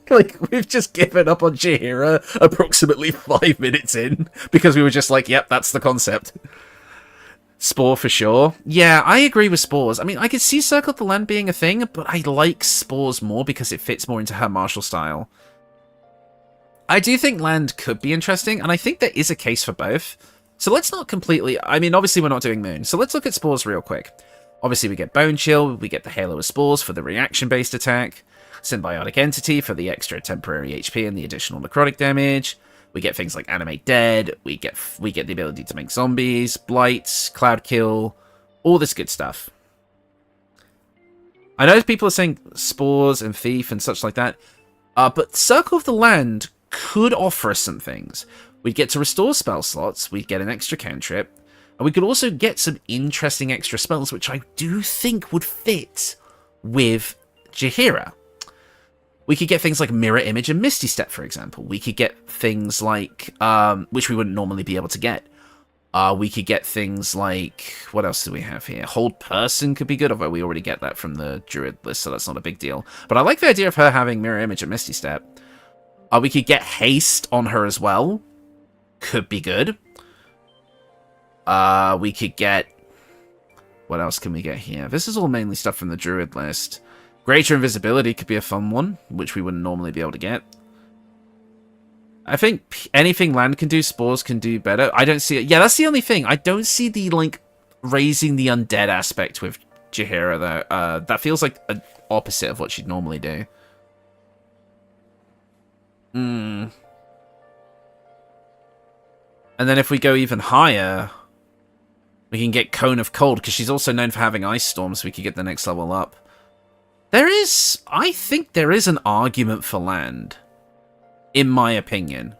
[SPEAKER 1] Like, we've just given up on Jaheira approximately 5 minutes in, because we were just like, yep, that's the concept. Spore for sure. Yeah, I agree with Spores. I mean, I could see Circle of the Land being a thing, but I like Spores more because it fits more into her martial style. I do think Land could be interesting, and I think there is a case for both. So let's not completely... I mean, obviously we're not doing Moon, so let's look at Spores real quick. Obviously we get Bone Chill, we get the Halo of Spores for the reaction-based attack, Symbiotic Entity for the extra temporary HP and the additional necrotic damage. We get things like Animate Dead, we get the ability to make zombies, Blight, Cloud Kill, all this good stuff. I know people are saying Spores and Thief and such like that, but Circle of the Land could offer us some things. We'd get to restore spell slots, we'd get an extra cantrip, and we could also get some interesting extra spells, which I do think would fit with Jaheira. We could get things like Mirror Image and Misty Step, for example. We could get things like, which we wouldn't normally be able to get. We could get things like, what else do we have here? Hold Person could be good, although we already get that from the Druid list, so that's not a big deal. But I like the idea of her having Mirror Image and Misty Step. We could get Haste on her as well. Could be good. We could get... What else can we get here? This is all mainly stuff from the Druid list. Greater Invisibility could be a fun one, which we wouldn't normally be able to get. I think anything Land can do, Spores can do better. I don't see it. Yeah, that's the only thing. I don't see the, like, raising the undead aspect with Jaheira, though. That feels like an opposite of what she'd normally do. And then if we go even higher, we can get Cone of Cold, because she's also known for having Ice Storm, so we could get the next level up. I think there is an argument for Land, in my opinion.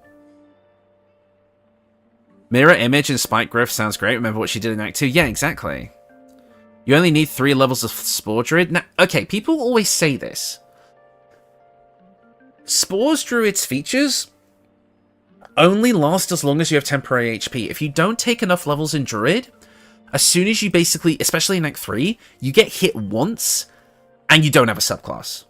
[SPEAKER 1] Mirror Image and Spike Growth sounds great. Remember what she did in Act 2? Yeah, exactly. You only need 3 levels of Spore Druid. Now, okay, people always say this. Spores Druid's features only last as long as you have temporary HP. If you don't take enough levels in Druid, as soon as you basically, especially in Act 3, you get hit once, and you don't have a subclass.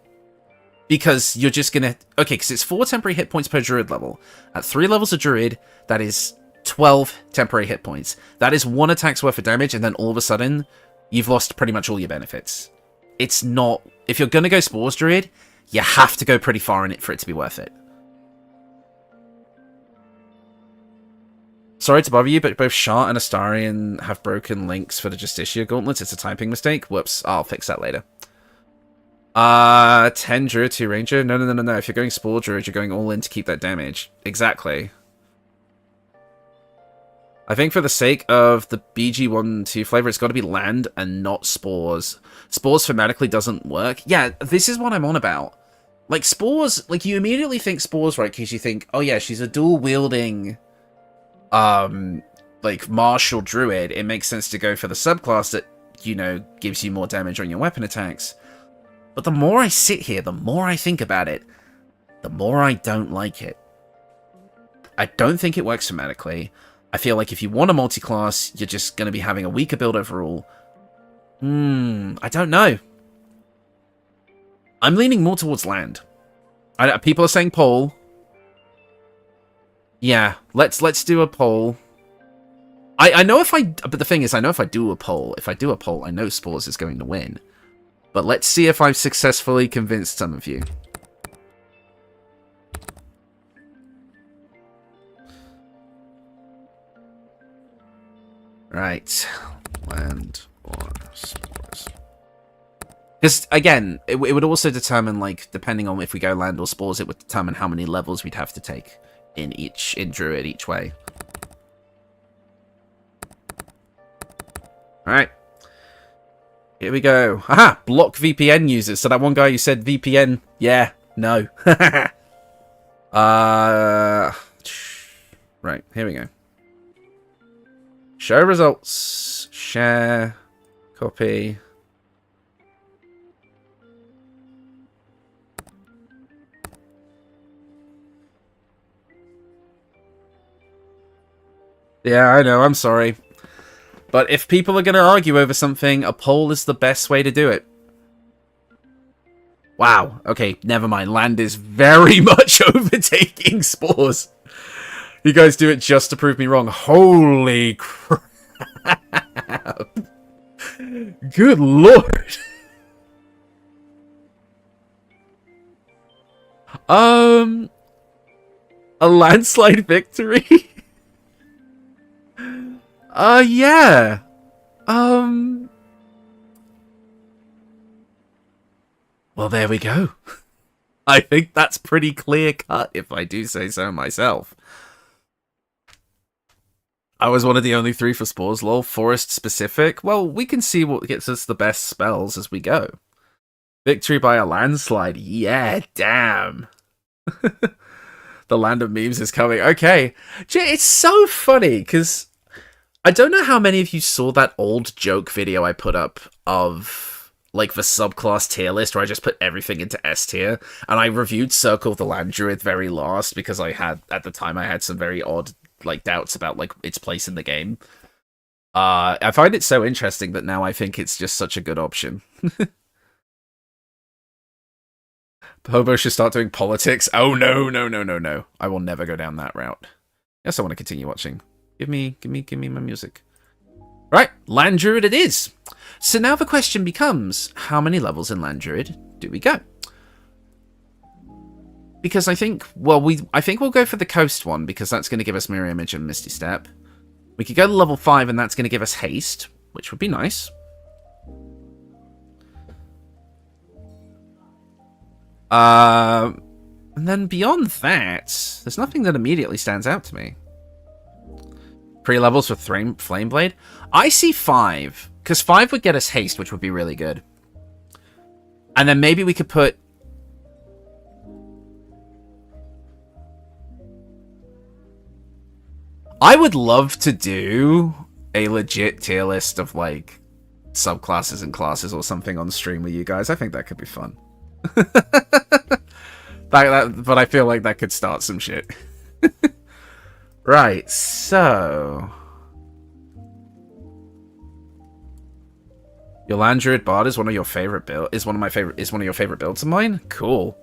[SPEAKER 1] Because you're just gonna... Okay, because it's 4 temporary hit points per Druid level. At 3 levels of Druid, that is 12 temporary hit points. That is 1 attack's worth of damage, and then all of a sudden, you've lost pretty much all your benefits. It's not... If you're gonna go Spores Druid, you have to go pretty far in it for it to be worth it. Sorry to bother you, but both Shah and Astarion have broken links for the Justicia gauntlets. It's a typing mistake. Whoops, I'll fix that later. 10 Druid, 2 Ranger? No. If you're going Spore Druid, you're going all in to keep that damage. Exactly. I think for the sake of the BG1-2 flavor, it's got to be land and not Spores. Spores thematically doesn't work. Yeah, this is what I'm on about. Like, Spores, like, you immediately think Spores, right, because you think, oh yeah, she's a dual-wielding, like, martial druid. It makes sense to go for the subclass that, you know, gives you more damage on your weapon attacks. But the more I sit here, the more I think about it, the more I don't like it. I don't think it works thematically. I feel like if you want a multi-class, you're just going to be having a weaker build overall. I don't know. I'm leaning more towards land. People are saying poll. Yeah, let's do a poll. I know if I... But the thing is, I know if I do a poll, I know Spores is going to win. But let's see if I've successfully convinced some of you. Right. Land or Spores. Because, again, it would also determine, like, depending on if we go land or Spores, it would determine how many levels we'd have to take in Druid each way. Alright. Here we go. Aha! Block VPN users. So that one guy who said VPN, yeah, no. Right, here we go. Show results. Share. Copy. Yeah, I know, I'm sorry. But if people are going to argue over something, a poll is the best way to do it. Wow. Okay, never mind. Land is very much overtaking Spores. You guys do it just to prove me wrong. Holy crap. Good lord. A landslide victory? Yeah. Well, there we go. I think that's pretty clear cut, if I do say so myself. I was one of the only 3 for Spores, lol. Forest specific? Well, we can see what gets us the best spells as we go. Victory by a landslide. Yeah, damn. The land of memes is coming. Okay. It's so funny, because I don't know how many of you saw that old joke video I put up of, like, the subclass tier list where I just put everything into S tier, and I reviewed Circle of the Land Druid very last because at the time I had some very odd, like, doubts about, like, its place in the game. I find it so interesting that now I think it's just such a good option. Hobo should start doing politics. Oh, no. I will never go down that route. Yes, I want to continue watching. Give me my music. Right, Land Druid it is. So now the question becomes, how many levels in Land Druid do we go? Because I think we'll go for the coast one, because that's going to give us Mirror Image and Misty Step. We could go to level 5, and that's going to give us Haste, which would be nice. And then beyond that, there's nothing that immediately stands out to me. Pre-levels for Flame Blade? I see 5, because 5 would get us Haste, which would be really good. And then maybe we could put... I would love to do a legit tier list of, like, subclasses and classes or something on stream with you guys. I think that could be fun. But I feel like that could start some shit. Right, so... Your Land Druid Bard is one of your favorite build is one of your favorite builds of mine? Cool.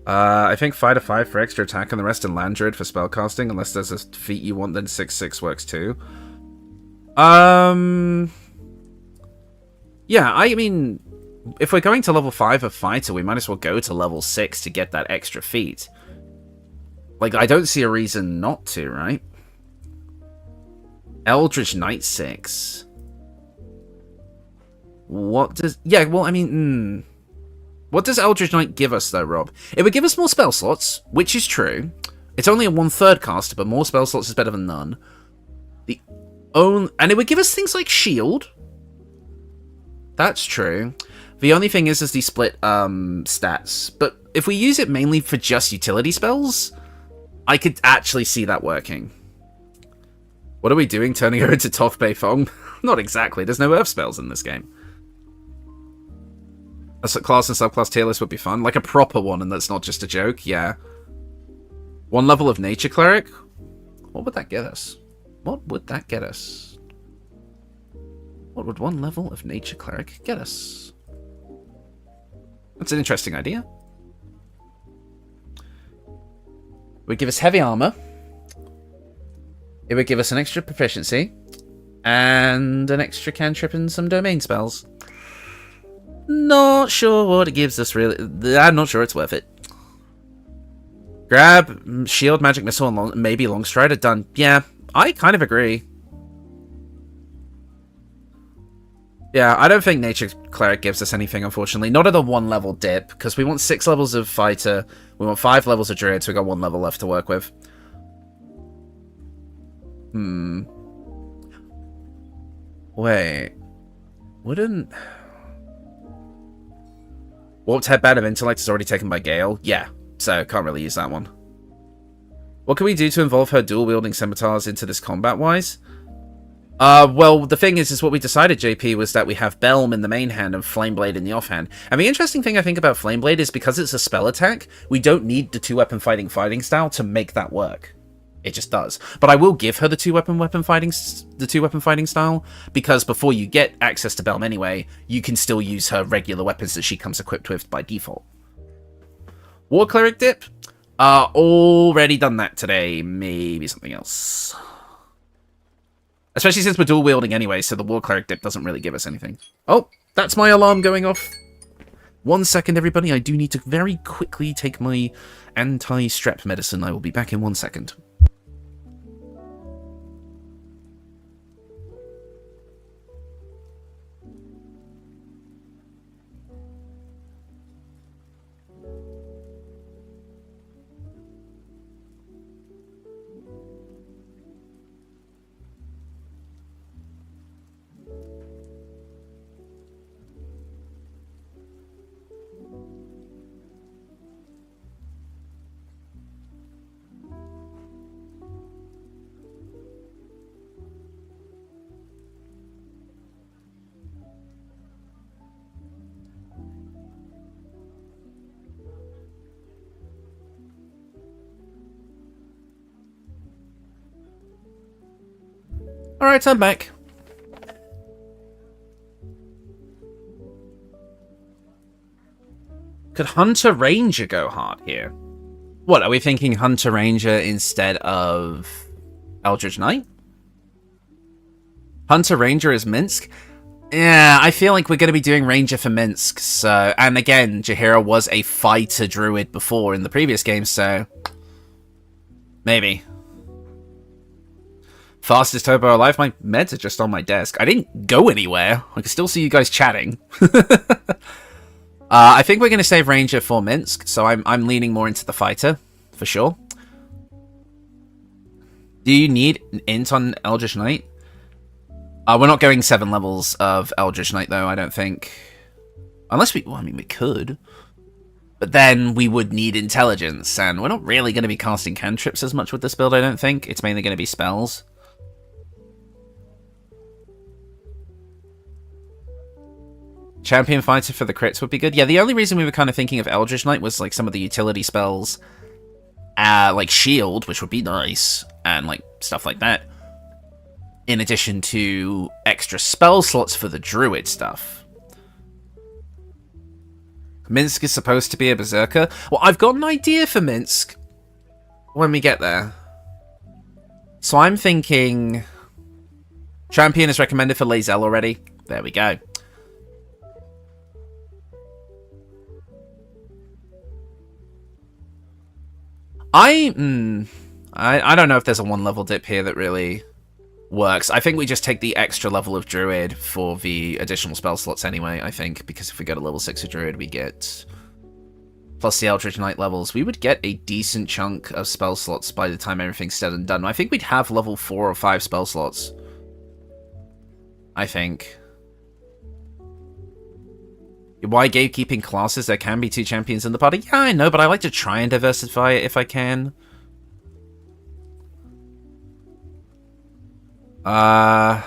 [SPEAKER 1] I think 5 to 5 for extra attack and the rest in Land Druid for spellcasting, unless there's a feat you want, then 6/6 works too. Yeah, I mean, if we're going to level 5 of Fighter, we might as well go to level 6 to get that extra feat. Like, I don't see a reason not to, right? Eldritch Knight 6. What does... Yeah, well, I mean... What does Eldritch Knight give us, though, Rob? It would give us more spell slots, which is true. It's only a 1/3 caster, but more spell slots is better than none. And it would give us things like shield. That's true. The only thing is the split stats. But if we use it mainly for just utility spells, I could actually see that working. What are we doing? Turning her into Toph Beifong? Not exactly. There's no earth spells in this game. A class and subclass tier list would be fun. Like a proper one, and that's not just a joke. Yeah. 1 level of Nature Cleric? What would that get us? What would that get us? What would 1 level of Nature Cleric get us? That's an interesting idea. It would give us heavy armor. It would give us an extra proficiency. And an extra cantrip and some domain spells. Not sure what it gives us, really. I'm not sure it's worth it. Grab, shield, magic missile, and maybe Longstrider. Done. Yeah, I kind of agree. Yeah, I don't think Nature Cleric gives us anything, unfortunately. Not at the 1 level dip, because we want 6 levels of Fighter. We want 5 levels of Druid, so we've got 1 level left to work with. Wait. Wouldn't... Warped Headband of Intellect is already taken by Gale. Yeah, so can't really use that one. What can we do to involve her dual-wielding scimitars into this combat-wise? Well, the thing is what we decided, JP, was that we have Belm in the main hand and Flameblade in the offhand. And the interesting thing I think about Flameblade is because it's a spell attack, we don't need the 2-weapon fighting style to make that work. It just does. But I will give her the 2-weapon fighting style, because before you get access to Belm anyway, you can still use her regular weapons that she comes equipped with by default. War Cleric dip? Already done that today. Maybe something else. Especially since we're dual wielding anyway, so the War Cleric dip doesn't really give us anything. Oh, that's my alarm going off. 1 second, everybody. I do need to very quickly take my anti-strep medicine. I will be back in 1 second. Alright, I'm back. Could Hunter Ranger go hard here? What, are we thinking Hunter Ranger instead of Eldritch Knight? Hunter Ranger is Minsc? Yeah, I feel like we're going to be doing Ranger for Minsc, so... And again, Jaheira was a fighter druid before in the previous game, so... Maybe. Fastest turbo alive. My meds are just on my desk. I didn't go anywhere. I can still see you guys chatting. I think we're going to save Ranger for Minsc, so I'm leaning more into the fighter, for sure. Do you need an int on Eldritch Knight? We're not going 7 levels of Eldritch Knight, though, I don't think. Unless we... Well, I mean, we could. But then we would need intelligence, and we're not really going to be casting cantrips as much with this build, I don't think. It's mainly going to be spells. Champion Fighter for the crits would be good. Yeah, the only reason we were kind of thinking of Eldritch Knight was like some of the utility spells, like Shield, which would be nice, and like stuff like that. In addition to extra spell slots for the Druid stuff. Minsc is supposed to be a Berserker. Well, I've got an idea for Minsc when we get there. So I'm thinking... Champion is recommended for Lae'zel already. There we go. I don't know if there's a 1-level dip here that really works. I think we just take the extra level of Druid for the additional spell slots anyway, I think, because if we go to level 6 of Druid, we get plus the Eldritch Knight levels. We would get a decent chunk of spell slots by the time everything's said and done. I think we'd have level 4 or 5 spell slots. I think. Why gatekeeping classes? There can be 2 champions in the party. Yeah, I know, but I like to try and diversify it if I can. I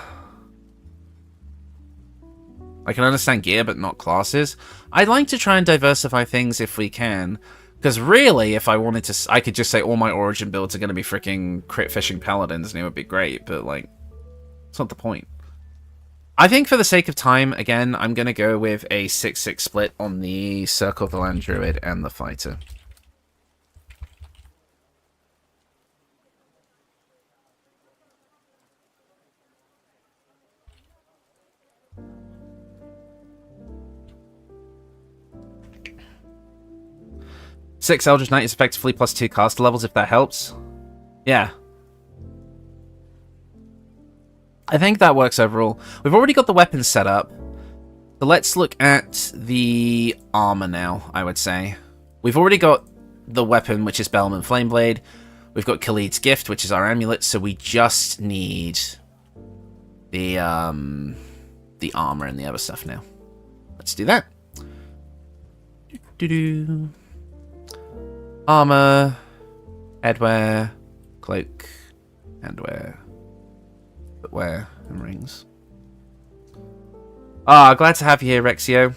[SPEAKER 1] can understand gear, but not classes. I'd like to try and diversify things if we can. Because really, if I wanted to, I could just say all my origin builds are going to be freaking crit fishing paladins, and it would be great, but, like, it's not the point. I think for the sake of time, again, I'm going to go with a 6-6 split on the Circle of the Land Druid and the Fighter. Six Eldritch Knight is effectively plus 2 caster levels, if that helps. Yeah. I think that works overall. We've already got the weapons set up. So let's look at the armor now, I would say. We've already got the weapon, which is Bellman Flameblade. We've got Khalid's Gift, which is our amulet, so we just need the armor and the other stuff now. Let's do that. Doo-doo-doo. Armor, headwear, cloak, handwear, footwear, and rings. Ah, glad to have you here, Rexio.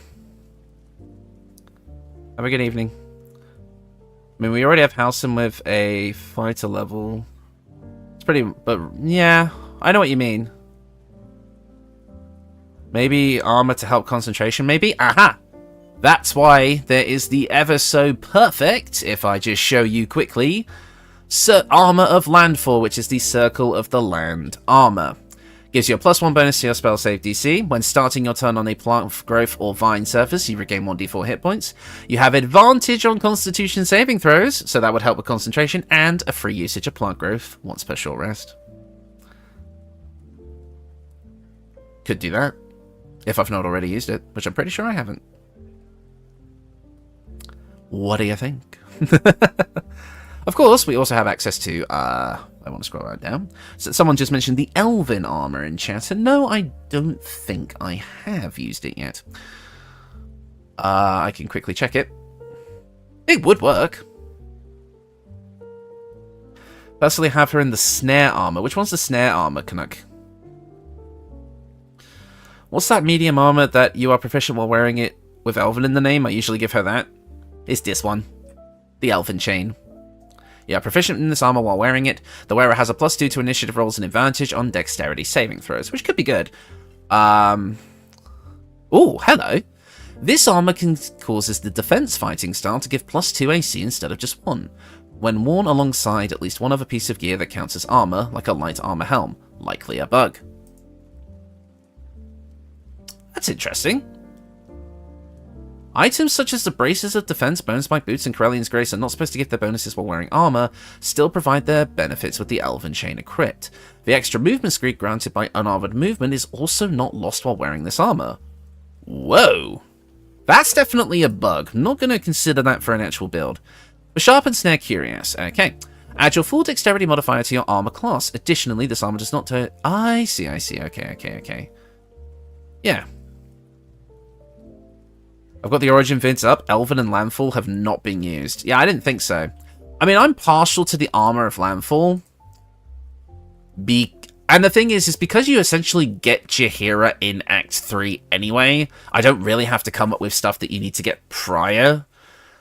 [SPEAKER 1] Have a good evening. I mean, we already have Halsin with a fighter level. It's pretty, but yeah, I know what you mean. Maybe armor to help concentration, maybe? Aha! That's why there is the ever so perfect, if I just show you quickly, Armor of Landfall, which is the Circle of the Land armor. Gives you a +1 bonus to your spell save DC. When starting your turn on a plant growth or vine surface, you regain 1d4 hit points. You have advantage on Constitution saving throws, so that would help with concentration, and a free usage of plant growth once per short rest. Could do that, if I've not already used it, which I'm pretty sure I haven't. What do you think? Of course, we also have access to, I want to scroll right down. So someone just mentioned the Elven armor in chat, and no, I don't think I have used it yet. I can quickly check it. It would work. Personally have her in the Snare armor. Which one's the Snare armor, Canuck? What's that medium armor that you are proficient while wearing it with Elven in the name? I usually give her that. It's this one. The Elven Chain. You are proficient in this armor while wearing it. The wearer has a +2 to initiative rolls and advantage on dexterity saving throws, which could be good. Oh, hello. This armor causes the defense fighting style to give +2 AC instead of just 1. When worn alongside at least one other piece of gear that counts as armor, like a light armor helm, likely a bug. That's interesting. Items such as the Braces of Defense, Bonus by Boots, and Corellian's Grace are not supposed to give their bonuses while wearing armor, still provide their benefits with the Elven Chain equipped. The extra movement speed granted by unarmored movement is also not lost while wearing this armor. Whoa! That's definitely a bug. I'm not going to consider that for an actual build. For Sharpened Snare, curious. Okay. Add your full dexterity modifier to your armor class. Additionally, this armor does not turn... I see. Okay. Yeah. I've got the origin vids up. Elven and Landfall have not been used. Yeah, I didn't think so. I mean, I'm partial to the armor of Landfall. And the thing is because you essentially get Jaheira in Act 3 anyway, I don't really have to come up with stuff that you need to get prior.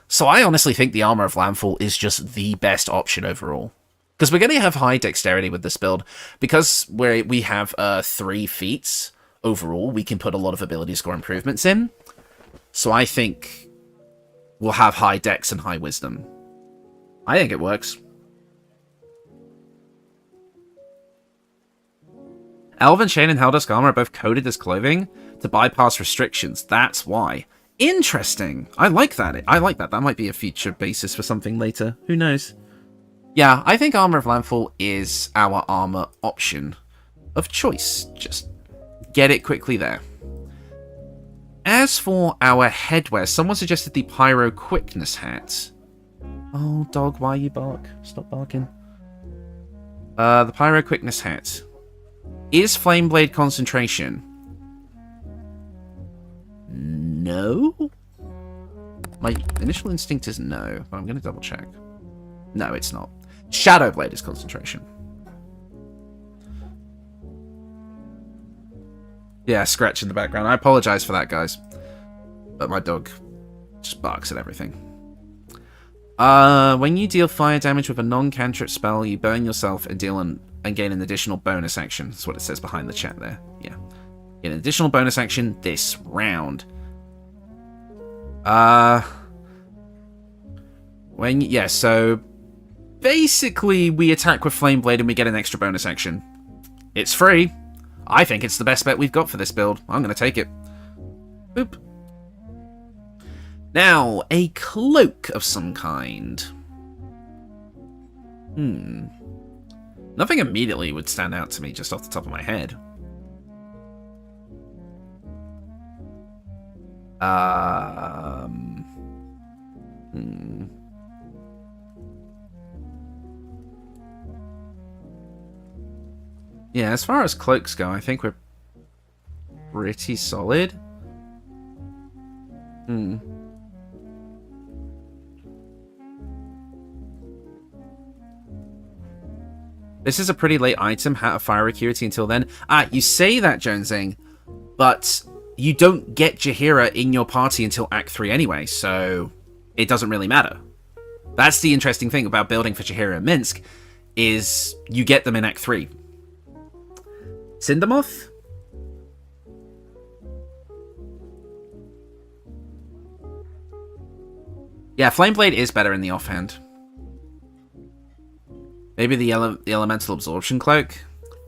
[SPEAKER 1] So I honestly think the armor of Landfall is just the best option overall. Because we're going to have high dexterity with this build. Because we have 3 feats overall, we can put a lot of ability score improvements in. So I think we'll have high dex and high wisdom. I think it works. Elven Chain and Helldusk Armor are both coded as clothing to bypass restrictions. That's why. Interesting. I like that. That might be a feature basis for something later. Who knows? Yeah, I think Armor of Landfall is our armor option of choice. Just get it quickly there. As for our headwear, someone suggested the Pyro Quickness hat. Oh, dog, why you bark? Stop barking. The Pyro Quickness hat. Is Flameblade concentration? No? My initial instinct is no, but I'm going to double check. No, it's not. Shadowblade is concentration. Yeah, scratch in the background. I apologize for that, guys. But my dog just barks at everything. When you deal fire damage with a non-cantrip spell, you burn yourself and gain an additional bonus action. That's what it says behind the chat there. Yeah. Get an additional bonus action this round. So basically we attack with Flameblade and we get an extra bonus action. It's free. I think it's the best bet we've got for this build. I'm going to take it. Boop. Now, a cloak of some kind. Nothing immediately would stand out to me just off the top of my head. Yeah, as far as cloaks go, I think we're pretty solid. This is a pretty late item, Hat of Fire Acuity until then. You say that, Jonesing, but you don't get Jaheira in your party until Act 3 anyway, so it doesn't really matter. That's the interesting thing about building for Jaheira and Minsc, is you get them in Act 3. Cindermoth? Yeah, Flameblade is better in the offhand. Maybe the Elemental Absorption Cloak?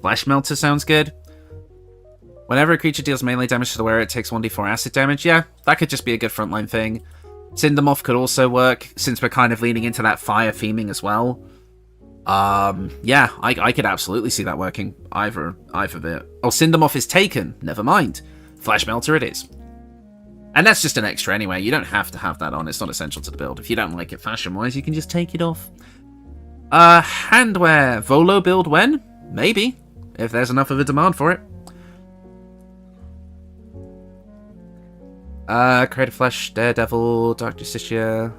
[SPEAKER 1] Flesh Melter sounds good. Whenever a creature deals melee damage to the wearer, it takes 1d4 acid damage. Yeah, that could just be a good frontline thing. Cindermoth could also work, since we're kind of leaning into that fire theming as well. Yeah, I could absolutely see that working. Either bit. Oh, Cindermoth is taken. Never mind. Flesh Melter it is. And that's just an extra anyway. You don't have to have that on. It's not essential to the build. If you don't like it fashion-wise, you can just take it off. Handwear. Volo build when? Maybe. If there's enough of a demand for it. Creative Flesh, Daredevil, Dark Justicia.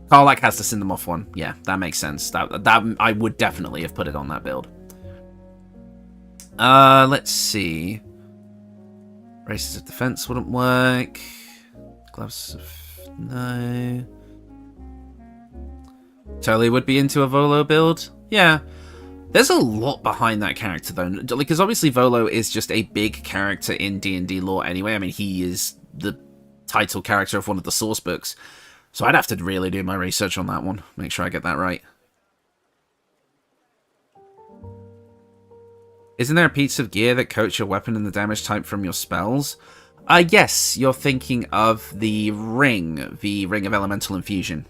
[SPEAKER 1] Karlach has the Cindermoth one. Yeah, that makes sense. That I would definitely have put it on that build. Let's see. Braces of Defense wouldn't work. Gloves of... no. Totally would be into a Volo build. Yeah. There's a lot behind that character, though. Because obviously Volo is just a big character in D&D lore anyway. I mean, he is the title character of one of the source books. So I'd have to really do my research on that one. Make sure I get that right. Isn't there a piece of gear that coats your weapon and the damage type from your spells? Yes, you're thinking of the Ring of Elemental Infusion.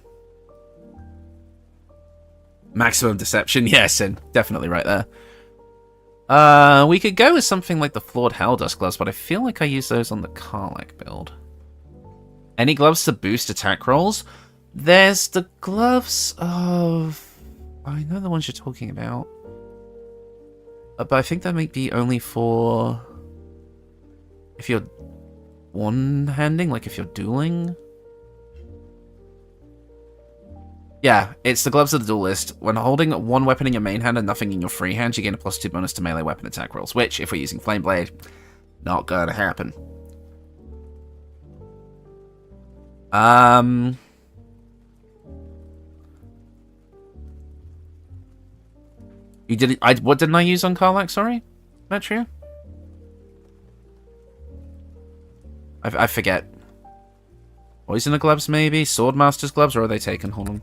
[SPEAKER 1] Maximum Deception, yes, and definitely right there. We could go with something like the Flawed Helldust gloves, but I feel like I use those on the Karlach build. Any gloves to boost attack rolls? There's the gloves of... I know the ones you're talking about. But I think that might be only for... if you're one-handing, like if you're dueling. Yeah, it's the gloves of the duelist. When holding one weapon in your main hand and nothing in your free hand, you gain a +2 bonus to melee weapon attack rolls, which, if we're using Flameblade, not gonna happen. You did it. What didn't I use on Karlach? Sorry, Metria. I forget. Poisoner gloves, maybe? Swordmaster's gloves, or are they taken? Hold on.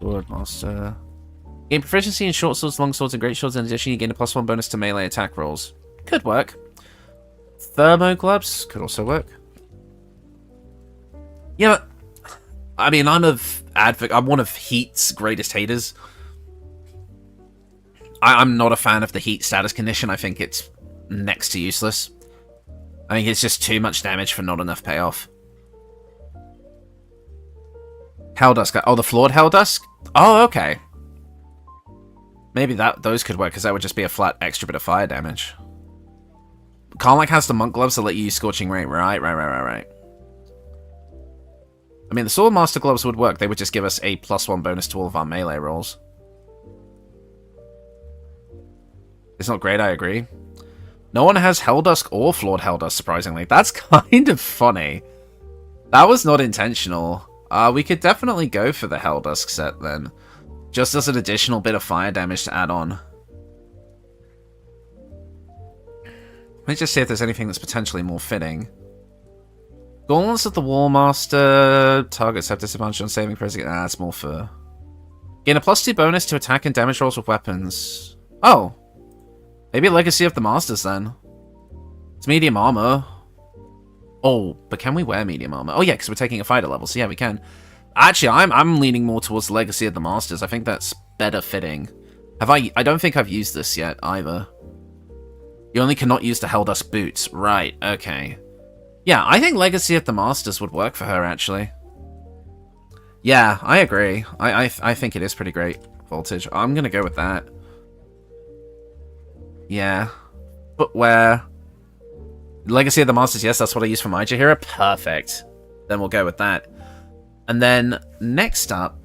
[SPEAKER 1] Swordmaster. Gain proficiency in short swords, long swords, and great swords. In addition, you gain a +1 bonus to melee attack rolls. Could work. Thermo gloves could also work. Yeah, but, I mean, I'm one of Heat's greatest haters. I'm not a fan of the heat status condition. I think it's next to useless. I think it's just too much damage for not enough payoff. Helldusk. Oh, the flawed Helldusk? Oh, okay. Maybe those could work, because that would just be a flat extra bit of fire damage. Karlach has the monk gloves that let you use Scorching Ray. Right. I mean, the Sword Master gloves would work. They would just give us a +1 bonus to all of our melee rolls. It's not great, I agree. No one has Helldusk or Flawed Helldusk, surprisingly. That's kind of funny. That was not intentional. We could definitely go for the Helldusk set, then. Just as an additional bit of fire damage to add on. Let me just see if there's anything that's potentially more fitting. Gauntlets of the Warmaster. Targets have disadvantage on saving throws. That's more for... Gain a +2 bonus to attack and damage rolls with weapons. Oh. Maybe Legacy of the Masters, then. It's medium armor. Oh, but can we wear medium armor? Oh, yeah, because we're taking a fighter level, so yeah, we can. Actually, I'm leaning more towards the Legacy of the Masters. I think that's better fitting. I don't think I've used this yet, either. You only cannot use the Helldusk boots. Right, okay. Yeah, I think Legacy of the Masters would work for her, actually. Yeah, I agree. I think it is pretty great voltage. I'm going to go with that. Yeah. Footwear. Legacy of the Masters, yes, that's what I use for my Jaheira. Perfect. Then we'll go with that. And then, next up...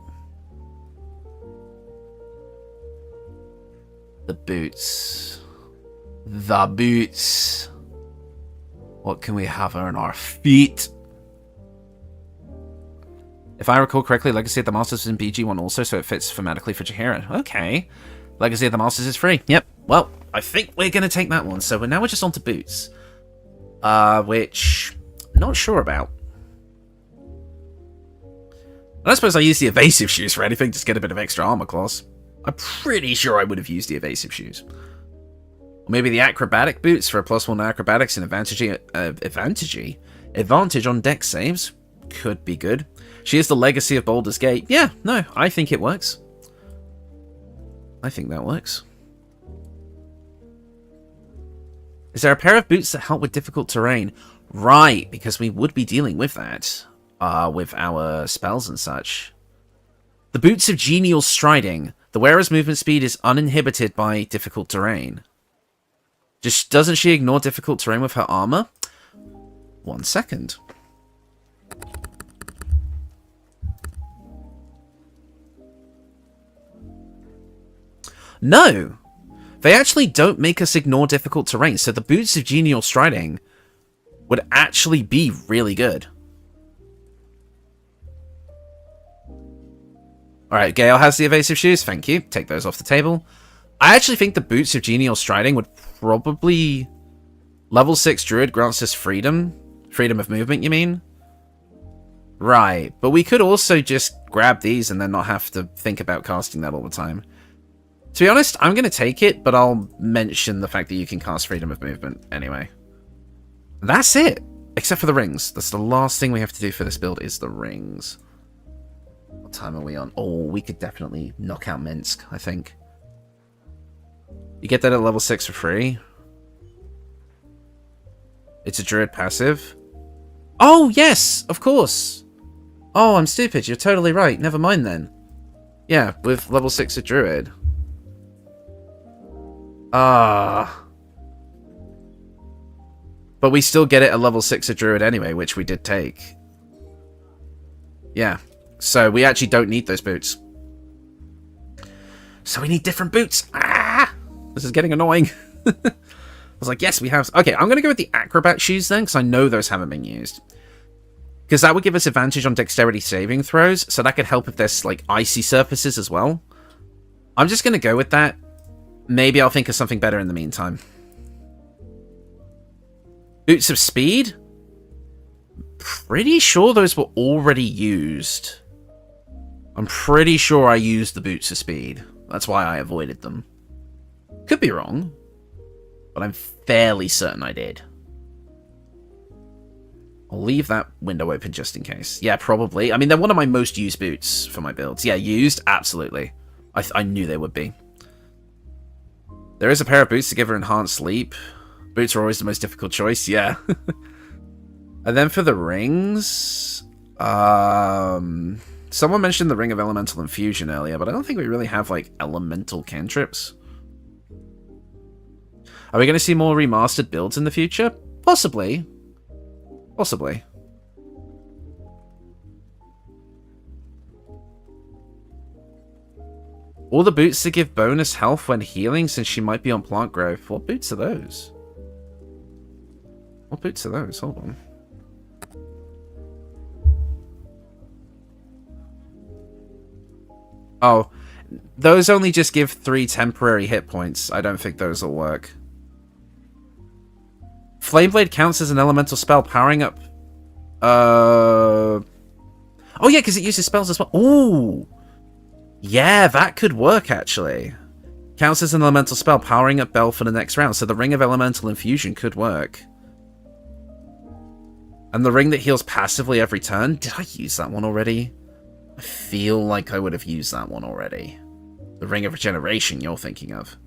[SPEAKER 1] the boots. The boots. What can we have on our feet? If I recall correctly, Legacy of the Masters is in BG1 also, so it fits thematically for Jaheira. Okay. Legacy of the Masters is free. Yep. Well, I think we're going to take that one. So now we're just on to boots. Which... not sure about. And I suppose I use the evasive shoes for anything, just get a bit of extra armor class. I'm pretty sure I would have used the evasive shoes. Or maybe the acrobatic boots for a +1 acrobatics and advantage on dex saves. Could be good. She is the Legacy of Baldur's Gate. Yeah, no, I think it works. I think that works. Is there a pair of boots that help with difficult terrain? Right, because we would be dealing with that. With our spells and such. The Boots of Genial Striding. The wearer's movement speed is uninhibited by difficult terrain. Just doesn't she ignore difficult terrain with her armor? 1 second. No! They actually don't make us ignore difficult terrain, so the Boots of Genial Striding would actually be really good. Alright, Gale has the evasive shoes, thank you. Take those off the table. I actually think the Boots of Genial Striding would probably... Level 6 Druid grants us freedom. Freedom of movement, you mean? Right, but we could also just grab these and then not have to think about casting that all the time. To be honest, I'm going to take it, but I'll mention the fact that you can cast freedom of movement anyway. That's it! Except for the rings. That's the last thing we have to do for this build is the rings. What time are we on? Oh, we could definitely knock out Minsc, I think. You get that at level 6 for free. It's a Druid passive. Oh, yes! Of course! Oh, I'm stupid. You're totally right. Never mind then. Yeah, with level 6 of Druid. Ah. But we still get it at level 6 of Druid anyway, which we did take. Yeah. So we actually don't need those boots. So we need different boots. Ah! This is getting annoying. I was like, yes, we have... Okay, I'm going to go with the Acrobat shoes then, because I know those haven't been used. Because that would give us advantage on dexterity saving throws, so that could help if there's, like, icy surfaces as well. I'm just going to go with that. Maybe I'll think of something better in the meantime. Boots of Speed? Pretty sure those were already used. I'm pretty sure I used the Boots of Speed. That's why I avoided them. Could be wrong, but I'm fairly certain I did. I'll leave that window open just in case. Yeah, probably. I mean, they're one of my most used boots for my builds. Yeah, used? Absolutely. I knew they would be. There is a pair of boots to give her enhanced sleep. Boots are always the most difficult choice, yeah. And then for the rings... someone mentioned the Ring of Elemental Infusion earlier, but I don't think we really have, like, elemental cantrips. Are we going to see more remastered builds in the future? Possibly. Possibly. All the boots to give bonus health when healing since she might be on plant growth. What boots are those? What boots are those? Hold on. Oh, those only just give 3 temporary hit points. I don't think those will work. Flameblade counts as an elemental spell, powering up... Oh yeah, because it uses spells as well. Ooh! Yeah, that could work, actually. Counts as an elemental spell, powering up Bell for the next round, so the Ring of Elemental Infusion could work. And the ring that heals passively every turn? Did I use that one already? I feel like I would have used that one already. The Ring of Regeneration you're thinking of.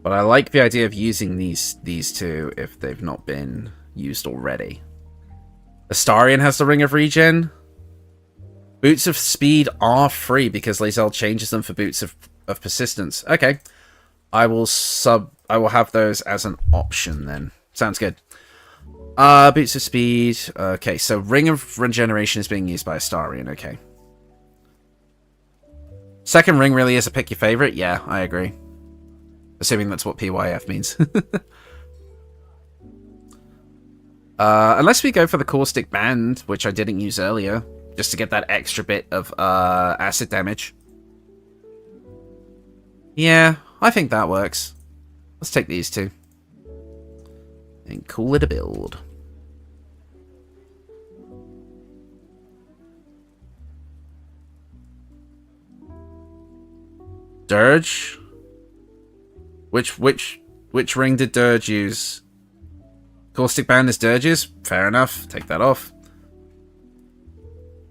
[SPEAKER 1] But I like the idea of using these two if they've not been used already. Astarion has the Ring of Regen. Boots of Speed are free because Lae'zel changes them for Boots of Persistence. Okay. I will have those as an option then. Sounds good. Boots of Speed. Okay, so Ring of Regeneration is being used by Astarion. Okay. Second ring really is a pick your favorite. Yeah, I agree. Assuming that's what PYF means. Unless we go for the Caustic Band, which I didn't use earlier, just to get that extra bit of acid damage. Yeah, I think that works. Let's take these two. And call it a build. Dirge? Which ring did Dirge use? Caustic Band is Dirge's? Fair enough. Take that off.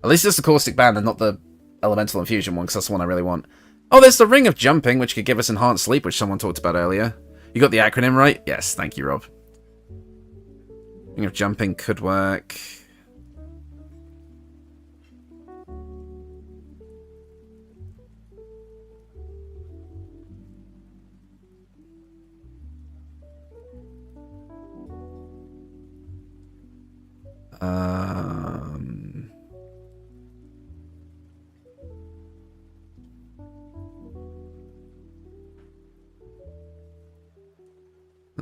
[SPEAKER 1] At least it's the Caustic Band and not the Elemental Infusion one, because that's the one I really want. Oh, there's the Ring of Jumping, which could give us Enhanced Sleep, which someone talked about earlier. You got the acronym right? Yes, thank you, Rob. Ring of Jumping could work.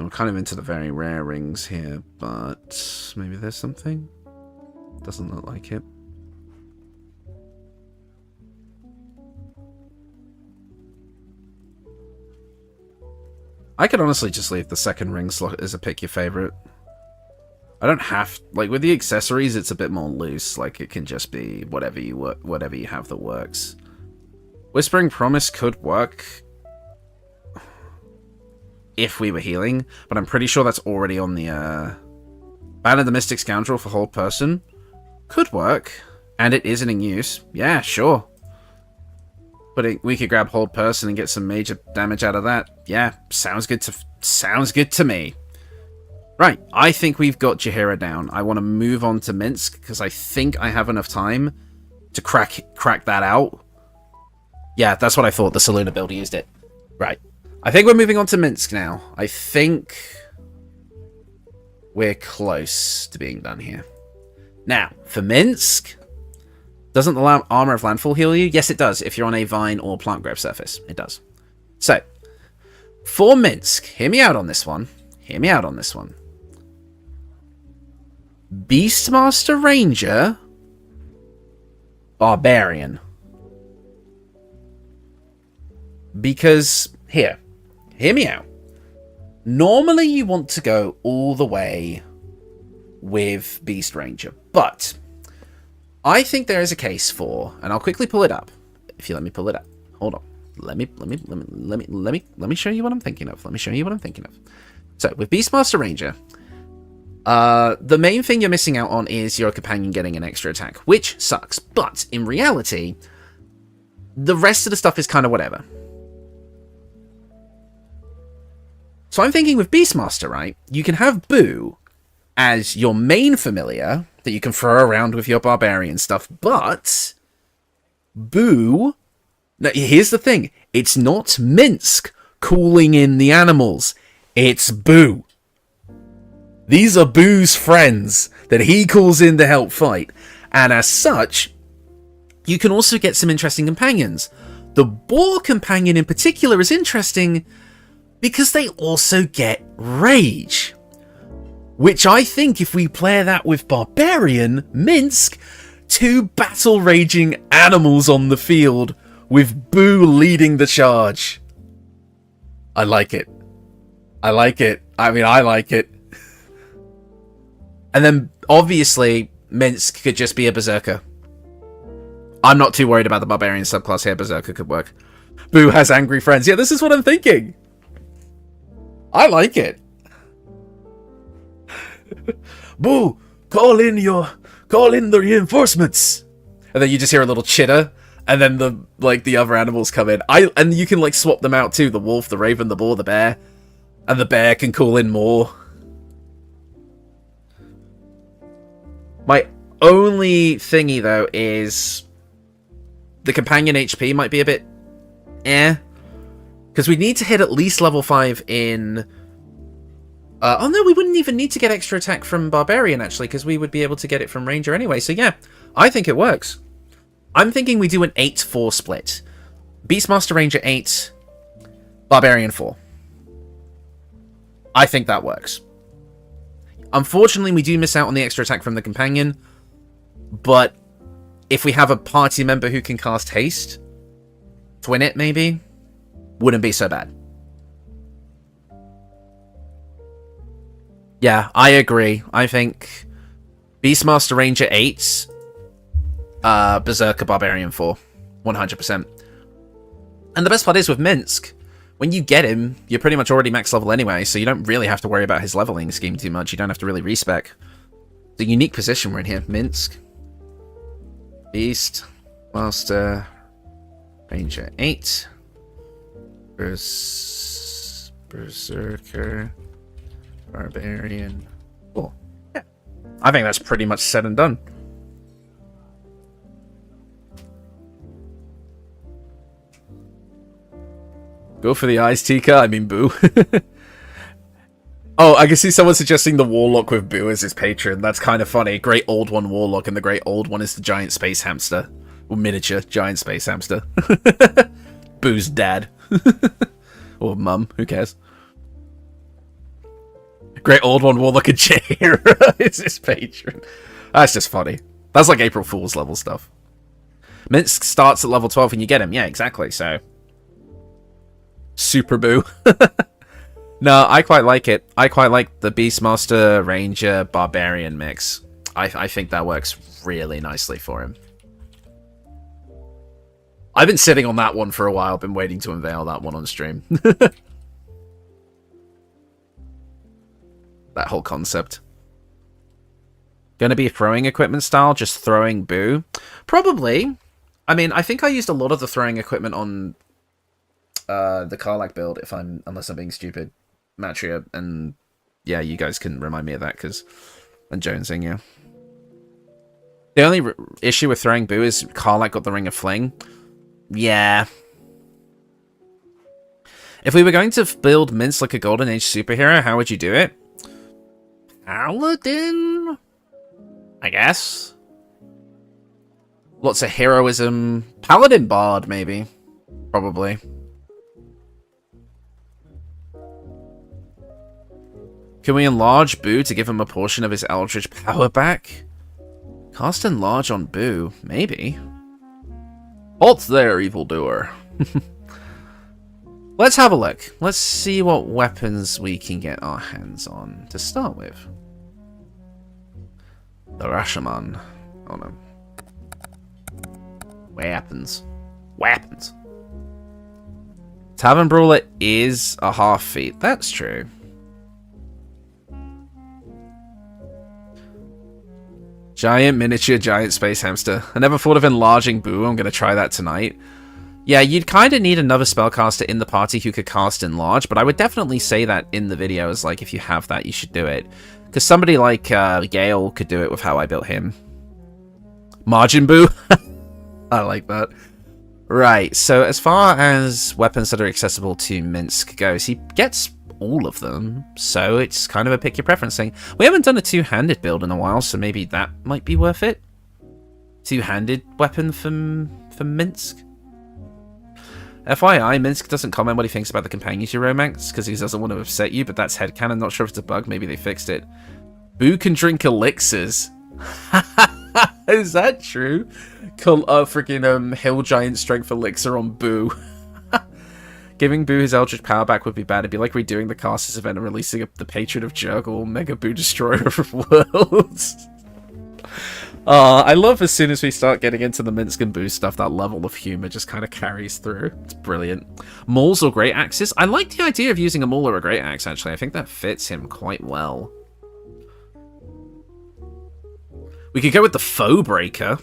[SPEAKER 1] We're kind of into the very rare rings here, but maybe there's something. Doesn't look like it. I could honestly just leave the second ring slot as a pick your favorite. I don't have, like, with the accessories it's a bit more loose, like it can just be whatever you have that works. Whispering Promise could work if we were healing, but I'm pretty sure that's already on the Ban of the Mystic Scoundrel for Hold Person. Could work, and it isn't in use. Yeah, sure. But we could grab Hold Person and get some major damage out of that. Yeah, sounds good to me. Right, I think we've got Jaheira down. I want to move on to Minsc, because I think I have enough time to crack that out. Yeah, that's what I thought. The Saluna builder used it. Right. I think we're moving on to Minsc now. I think we're close to being done here. Now, for Minsc, doesn't the Armor of Landfall heal you? Yes, it does, if you're on a vine or plant growth surface. It does. So, for Minsc, hear me out on this one. Hear me out on this one. Beastmaster Ranger, Barbarian. Because, hear me out. Normally you want to go all the way with Beast Ranger, but I think there is a case for, and I'll quickly pull it up, if you let me pull it up. Hold on. let me show you what I'm thinking of. Let me show you what I'm thinking of. So with Beastmaster Ranger, the main thing you're missing out on is your companion getting an extra attack, which sucks. But in reality, the rest of the stuff is kind of whatever. So I'm thinking with Beastmaster, right? You can have Boo as your main familiar that you can throw around with your barbarian stuff, but Boo... Now, here's the thing. It's not Minsc calling in the animals. It's Boo. These are Boo's friends that he calls in to help fight. And as such, you can also get some interesting companions. The Boar companion in particular is interesting because they also get Rage. Which I think if we play that with Barbarian, Minsc, 2 battle-raging animals on the field with Boo leading the charge. I like it. I like it. I mean, I like it. And then, obviously, Minsc could just be a Berserker. I'm not too worried about the Barbarian subclass here. Berserker could work. Boo has angry friends. Yeah, this is what I'm thinking. I like it. Boo, call in the reinforcements. And then you just hear a little chitter. And then the other animals come in. And you can swap them out too. The wolf, the raven, the boar, the bear. And the bear can call in more. My only thingy though is the companion HP might be a bit because we need to hit at least level 5 in oh no, we wouldn't even need to get extra attack from Barbarian actually, because we would be able to get it from Ranger anyway. So yeah, I think it works. I'm thinking we do an 8-4 split. Beastmaster Ranger 8, Barbarian 4. I think that works. Unfortunately, we do miss out on the extra attack from the companion, but if we have a party member who can cast haste, twin it maybe, wouldn't be so bad. Yeah, I agree. I think Beastmaster Ranger 8, Berserker Barbarian 4, 100%. And the best part is with Minsc, when you get him, you're pretty much already max level anyway, so you don't really have to worry about his leveling scheme too much. You don't have to really respec. The unique position we're in here. Minsc, Beast, Master, Ranger 8, Berserker, Barbarian. Cool. Yeah. I think that's pretty much said and done. Go for the eyes, Tika. I mean, Boo. Oh, I can see someone suggesting the Warlock with Boo as his patron. That's kind of funny. Great Old One Warlock, and the Great Old One is the giant space hamster. Or miniature giant space hamster. Boo's dad. Or mum, who cares? Great Old One Warlock and Jaheira is his patron. That's just funny. That's like April Fool's level stuff. Minsc starts at level 12 when you get him. Yeah, exactly, so... Super Boo. No, I quite like it. I quite like the Beastmaster Ranger Barbarian mix. I think that works really nicely for him. I've been sitting on that one for a while. Been waiting to unveil that one on stream. That whole concept. Gonna be throwing equipment style, just throwing Boo? Probably. I mean, I think I used a lot of the throwing equipment on the Karlach build, unless I'm being stupid. Matria, and yeah, you guys can remind me of that, because I'm jonesing, yeah. The only issue with throwing Boo is Karlach got the Ring of Fling. Yeah. If we were going to build Minsc like a Golden Age superhero, how would you do it? Paladin? I guess. Lots of heroism. Paladin Bard, maybe. Probably. Can we enlarge Boo to give him a portion of his Eldritch power back? Cast Enlarge on Boo? Maybe. Halt there, evildoer. Let's have a look. Let's see what weapons we can get our hands on to start with. The Rashomon. Oh no. Weapons. Weapons. Tavern Brawler is a half feat. That's true. Giant miniature giant space hamster. I never thought of enlarging Boo. I'm going to try that tonight. Yeah, you'd kind of need another spellcaster in the party who could cast enlarge, but I would definitely say that in the videos, like, if you have that, you should do it. Because somebody like Gale could do it with how I built him. Margin Boo? I like that. Right, so as far as weapons that are accessible to Minsc goes, he gets all of them, so it's kind of a pick your preference thing. We haven't done a two-handed build in a while, so maybe that might be worth it. Two-handed weapon from Minsc. FYI, Minsc doesn't comment what he thinks about the companions you romance, because he doesn't want to upset you, but that's headcanon. Not sure if it's a bug, maybe they fixed it. Boo can drink elixirs. Is that true? Freaking Hill Giant Strength Elixir on Boo. Giving Boo his Eldritch power back would be bad. It'd be like redoing the Casters event and releasing the Patron of Jurgle, Mega Boo Destroyer of Worlds. I love as soon as we start getting into the Minsc and Boo stuff, that level of humor just kind of carries through. It's brilliant. Mauls or Great Axes? I like the idea of using a Maul or a Great Axe, actually. I think that fits him quite well. We could go with the Foe Breaker.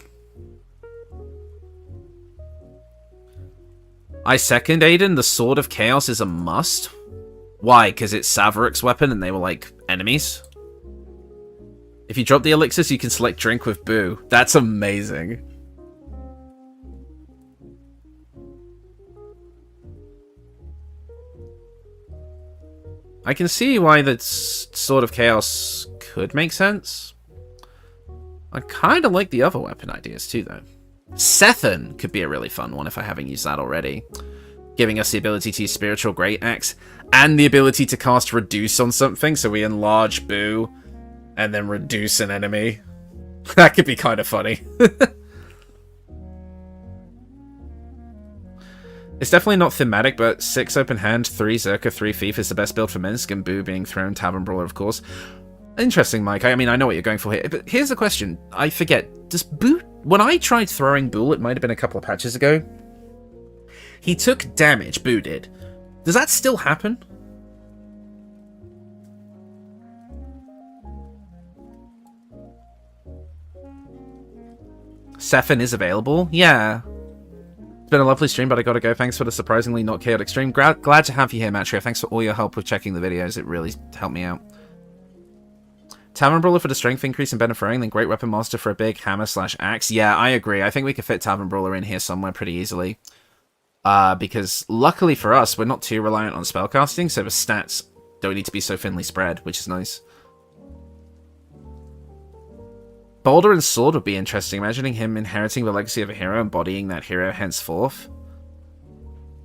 [SPEAKER 1] I second Aiden. The Sword of Chaos is a must. Why? Because it's Savaric's weapon and they were, like, enemies? If you drop the elixirs, you can select Drink with Boo. That's amazing. I can see why the Sword of Chaos could make sense. I kind of like the other weapon ideas too, though. Sethan could be a really fun one if I haven't used that already. Giving us the ability to use Spiritual Great Axe and the ability to cast Reduce on something, so we enlarge Boo and then reduce an enemy. That could be kind of funny. It's definitely not thematic, but 6 Open Hand, 3 Zerka, 3 Thief is the best build for Minsc, and Boo being thrown Tavern Brawler, of course. Interesting, Mike. I mean, I know what you're going for here, but here's the question. I forget. Does Boo... When I tried throwing Boo, it might have been a couple of patches ago, he took damage, Boo did. Does that still happen? Sethan is available? Yeah. It's been a lovely stream, but I gotta go. Thanks for the surprisingly not chaotic stream. Glad to have you here, Matria. Thanks for all your help with checking the videos. It really helped me out. Tavern Brawler for the strength increase and benefiting, then Great Weapon Master for a big hammer/axe. Yeah, I agree. I think we could fit Tavern Brawler in here somewhere pretty easily. Because luckily for us, we're not too reliant on spellcasting, so the stats don't need to be so thinly spread, which is nice. Baldur and Sword would be interesting, imagining him inheriting the legacy of a hero, embodying that hero henceforth.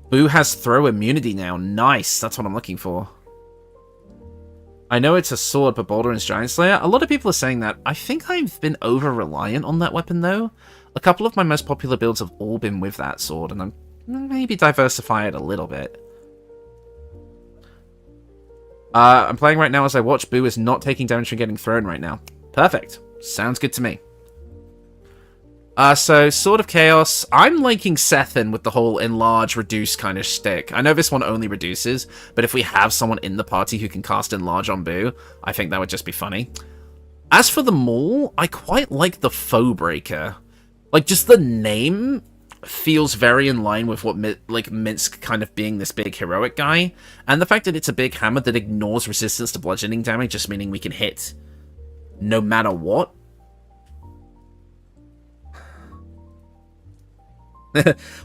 [SPEAKER 1] Boo has throw immunity now. Nice, that's what I'm looking for. I know it's a sword, but Baldur is Giant Slayer. A lot of people are saying that. I think I've been over-reliant on that weapon, though. A couple of my most popular builds have all been with that sword, and I'm maybe diversify it a little bit. I'm playing right now as I watch. Boo is not taking damage from getting thrown right now. Perfect. Sounds good to me. So, Sword of Chaos. I'm liking Sethan with the whole enlarge, reduce kind of shtick. I know this one only reduces, but if we have someone in the party who can cast enlarge on Boo, I think that would just be funny. As for the Maul, I quite like the Foe Breaker. Like, just the name feels very in line with what, like, Minsc kind of being this big heroic guy, and the fact that it's a big hammer that ignores resistance to bludgeoning damage, just meaning we can hit no matter what.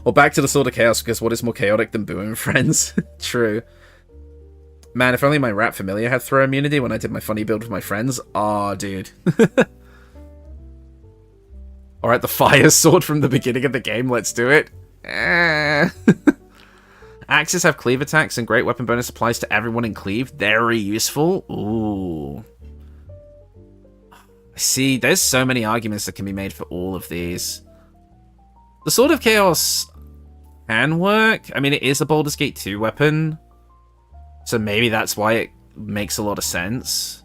[SPEAKER 1] Well, back to the Sword of Chaos, because what is more chaotic than Boo and friends? True. Man, if only my rap familiar had throw immunity when I did my funny build with my friends. Aw, dude. Alright, the fire sword from the beginning of the game, let's do it. Axes have cleave attacks, and great weapon bonus applies to everyone in cleave. Very useful. Ooh. See, there's so many arguments that can be made for all of these. The Sword of Chaos can work. I mean, it is a Baldur's Gate 2 weapon, so maybe that's why it makes a lot of sense.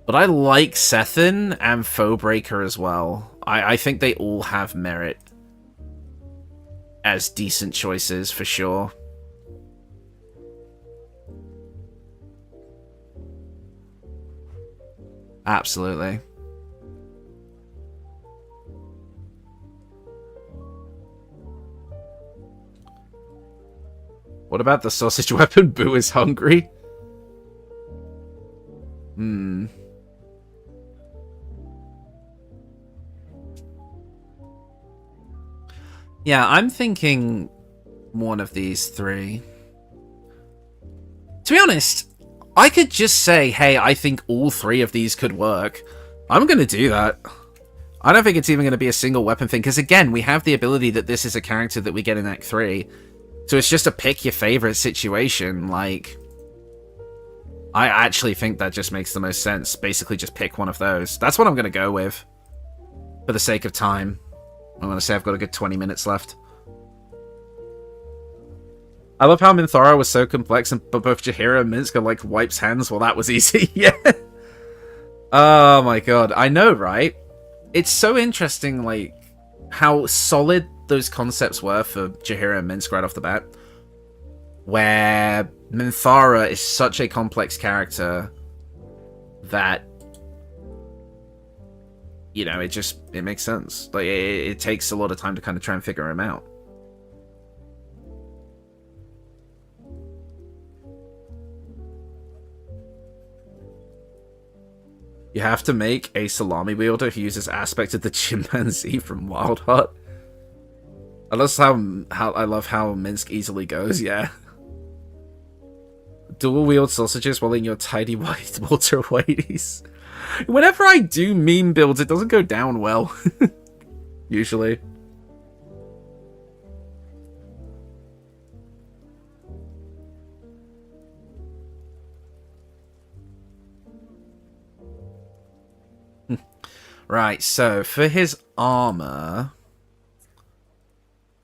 [SPEAKER 1] But I like Sethan and Foebreaker as well. I think they all have merit as decent choices, for sure. Absolutely. What about the sausage weapon? Boo is hungry. Hmm. Yeah, I'm thinking one of these three. To be honest, I could just say, hey, I think all three of these could work. I'm going to do that. I don't think it's even going to be a single weapon thing, because again, we have the ability that this is a character that we get in Act 3. So it's just a pick your favorite situation. Like, I actually think that just makes the most sense. Basically, just pick one of those. That's what I'm going to go with, for the sake of time. I'm going to say I've got a good 20 minutes left. I love how Minthara was so complex, but both Jaheira and Minsc are like wipes hands. Well, that was easy. Yeah. Oh my god. I know, right? It's so interesting, like, how solid those concepts were for Jaheira and Minsc right off the bat. Where Minthara is such a complex character that, you know, it makes sense. Like, it takes a lot of time to kind of try and figure him out. You have to make a salami wielder who uses aspect of the chimpanzee from Wild Heart. I love how Minsc easily goes, yeah. Dual wield sausages while in your tidy white water whiteys. Whenever I do meme builds, it doesn't go down well. Usually. Right, so for his armor,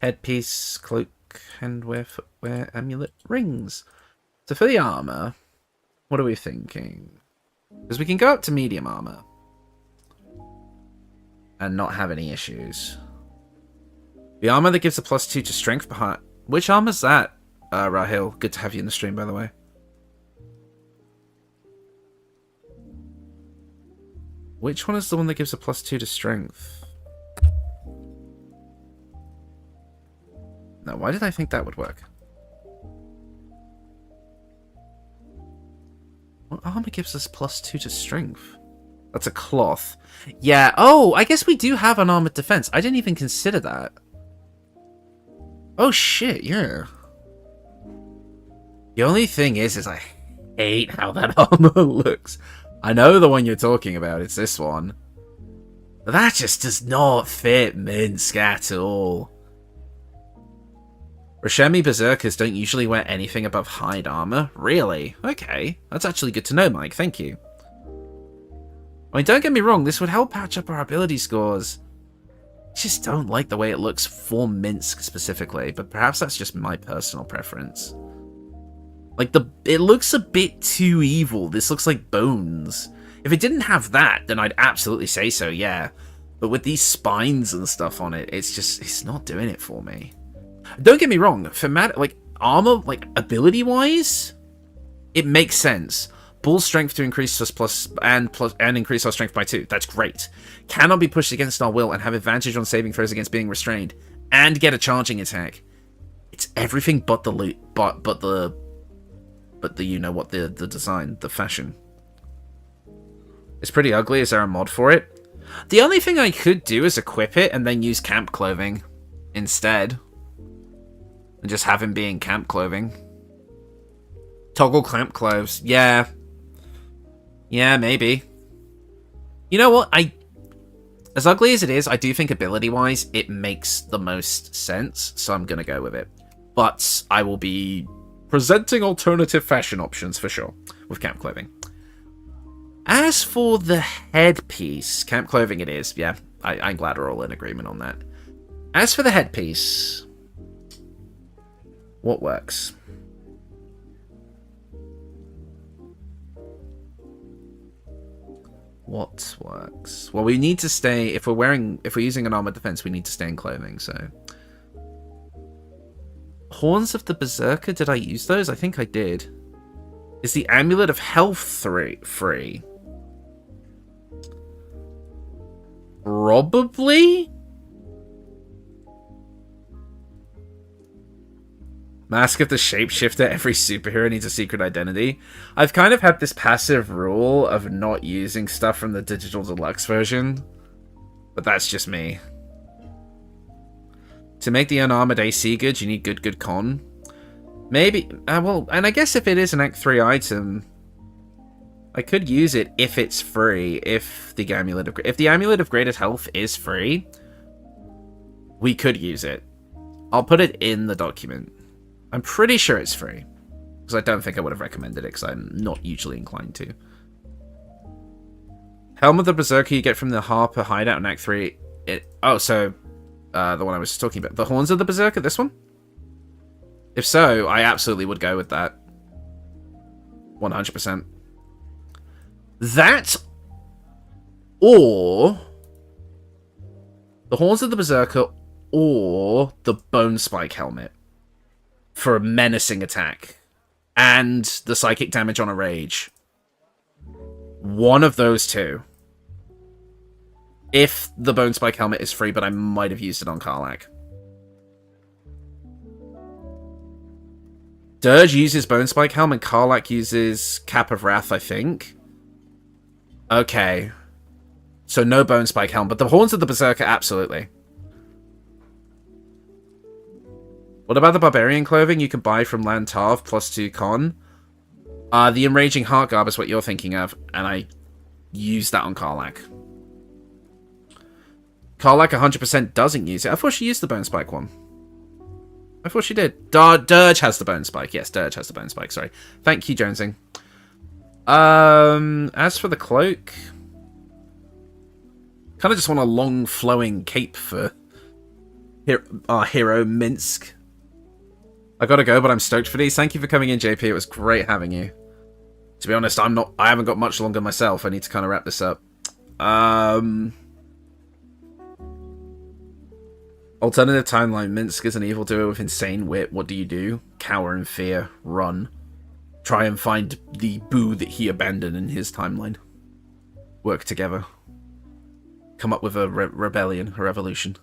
[SPEAKER 1] headpiece, cloak, handwear, footwear, amulet, rings. So for the armor, what are we thinking? Because we can go up to medium armor and not have any issues. The armor that gives a +2 to strength behind... Which armor's that, Rahil? Good to have you in the stream, by the way. Which one is the one that gives a +2 to strength? No, why did I think that would work? What armor gives us +2 to strength? That's a cloth. Yeah, oh, I guess we do have an armored defense. I didn't even consider that. Oh shit, yeah. The only thing is I hate how that armor looks. I know the one you're talking about, it's this one. But that just does not fit Minsc at all. Rashemi Berserkers don't usually wear anything above hide armor. Really? Okay. That's actually good to know, Mike. Thank you. I mean, don't get me wrong, this would help patch up our ability scores. I just don't like the way it looks for Minsc specifically, but perhaps that's just my personal preference. Like, it looks a bit too evil. This looks like bones. If it didn't have that, then I'd absolutely say so, yeah. But with these spines and stuff on it, it's not doing it for me. Don't get me wrong, for armor, ability-wise, it makes sense. Bull strength to increase us and increase our strength by 2. That's great. Cannot be pushed against our will and have advantage on saving throws against being restrained. And get a charging attack. It's everything but the loot, but the you know what, the design, the fashion. It's pretty ugly. Is there a mod for it? The only thing I could do is equip it and then use camp clothing instead. And just have him be in camp clothing. Toggle camp clothes. Yeah. Yeah, maybe. You know what? As ugly as it is, I do think ability-wise, it makes the most sense. So I'm going to go with it. But I will be presenting alternative fashion options for sure with camp clothing. As for the headpiece, camp clothing it is. Yeah, I'm glad we're all in agreement on that. As for the headpiece, what works? What works? Well, we need to stay, if we're using an armored defense, we need to stay in clothing, so. Horns of the Berserker, did I use those? I think I did. Is the Amulet of Health free? Probably? Mask of the Shapeshifter, every superhero needs a secret identity. I've kind of had this passive rule of not using stuff from the Digital Deluxe version. But that's just me. To make the unarmored AC good, you need good con. Maybe, well, and I guess if it is an Act 3 item, I could use it if it's free, if the Amulet of Greatest Health is free, we could use it. I'll put it in the document. I'm pretty sure it's free. Because I don't think I would have recommended it, because I'm not usually inclined to. Helm of the Berserker you get from the Harper hideout in Act 3. The one I was talking about. The Horns of the Berserker, this one? If so, I absolutely would go with that. 100%. That, or the Horns of the Berserker, or the Bone Spike Helmet. For a menacing attack. And the psychic damage on a rage. One of those two. If the Bone Spike Helmet is free, but I might have used it on Karlach. Dirge uses Bone Spike Helmet, Karlach uses Cap of Wrath, I think. Okay. So no Bone Spike Helmet, but the Horns of the Berserker, absolutely. What about the Barbarian Clothing you can buy from Lantarv plus 2 con? The Enraging Heart Garb is what you're thinking of, and I used that on Karlach. Karlach 100% doesn't use it. I thought she used the Bone Spike one. I thought she did. Dirge has the Bone Spike. Yes, Dirge has the Bone Spike, sorry. Thank you, Jonesing. As for the cloak... kind of just want a long, flowing cape for our hero, Minsc. I gotta go, but I'm stoked for these. Thank you for coming in, JP. It was great having you. To be honest, I haven't got much longer myself. I need to kind of wrap this up. Alternative timeline. Minsc is an evildoer with insane wit. What do? Cower in fear. Run. Try and find the boo that he abandoned in his timeline. Work together. Come up with a rebellion, a revolution.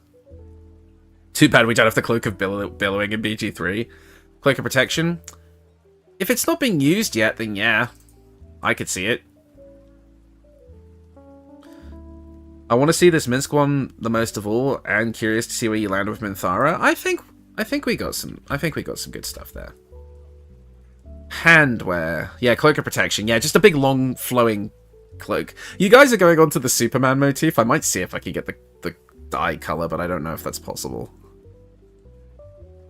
[SPEAKER 1] Too bad we don't have the Cloak of Billowing in BG3. Cloak of Protection. If it's not being used yet, then yeah. I could see it. I want to see this Minsc one the most of all, and curious to see where you land with Minthara. I think we got some good stuff there. Handwear. Yeah, Cloak of Protection. Yeah, just a big long flowing cloak. You guys are going on to the Superman motif. I might see if I can get the dye color, but I don't know if that's possible.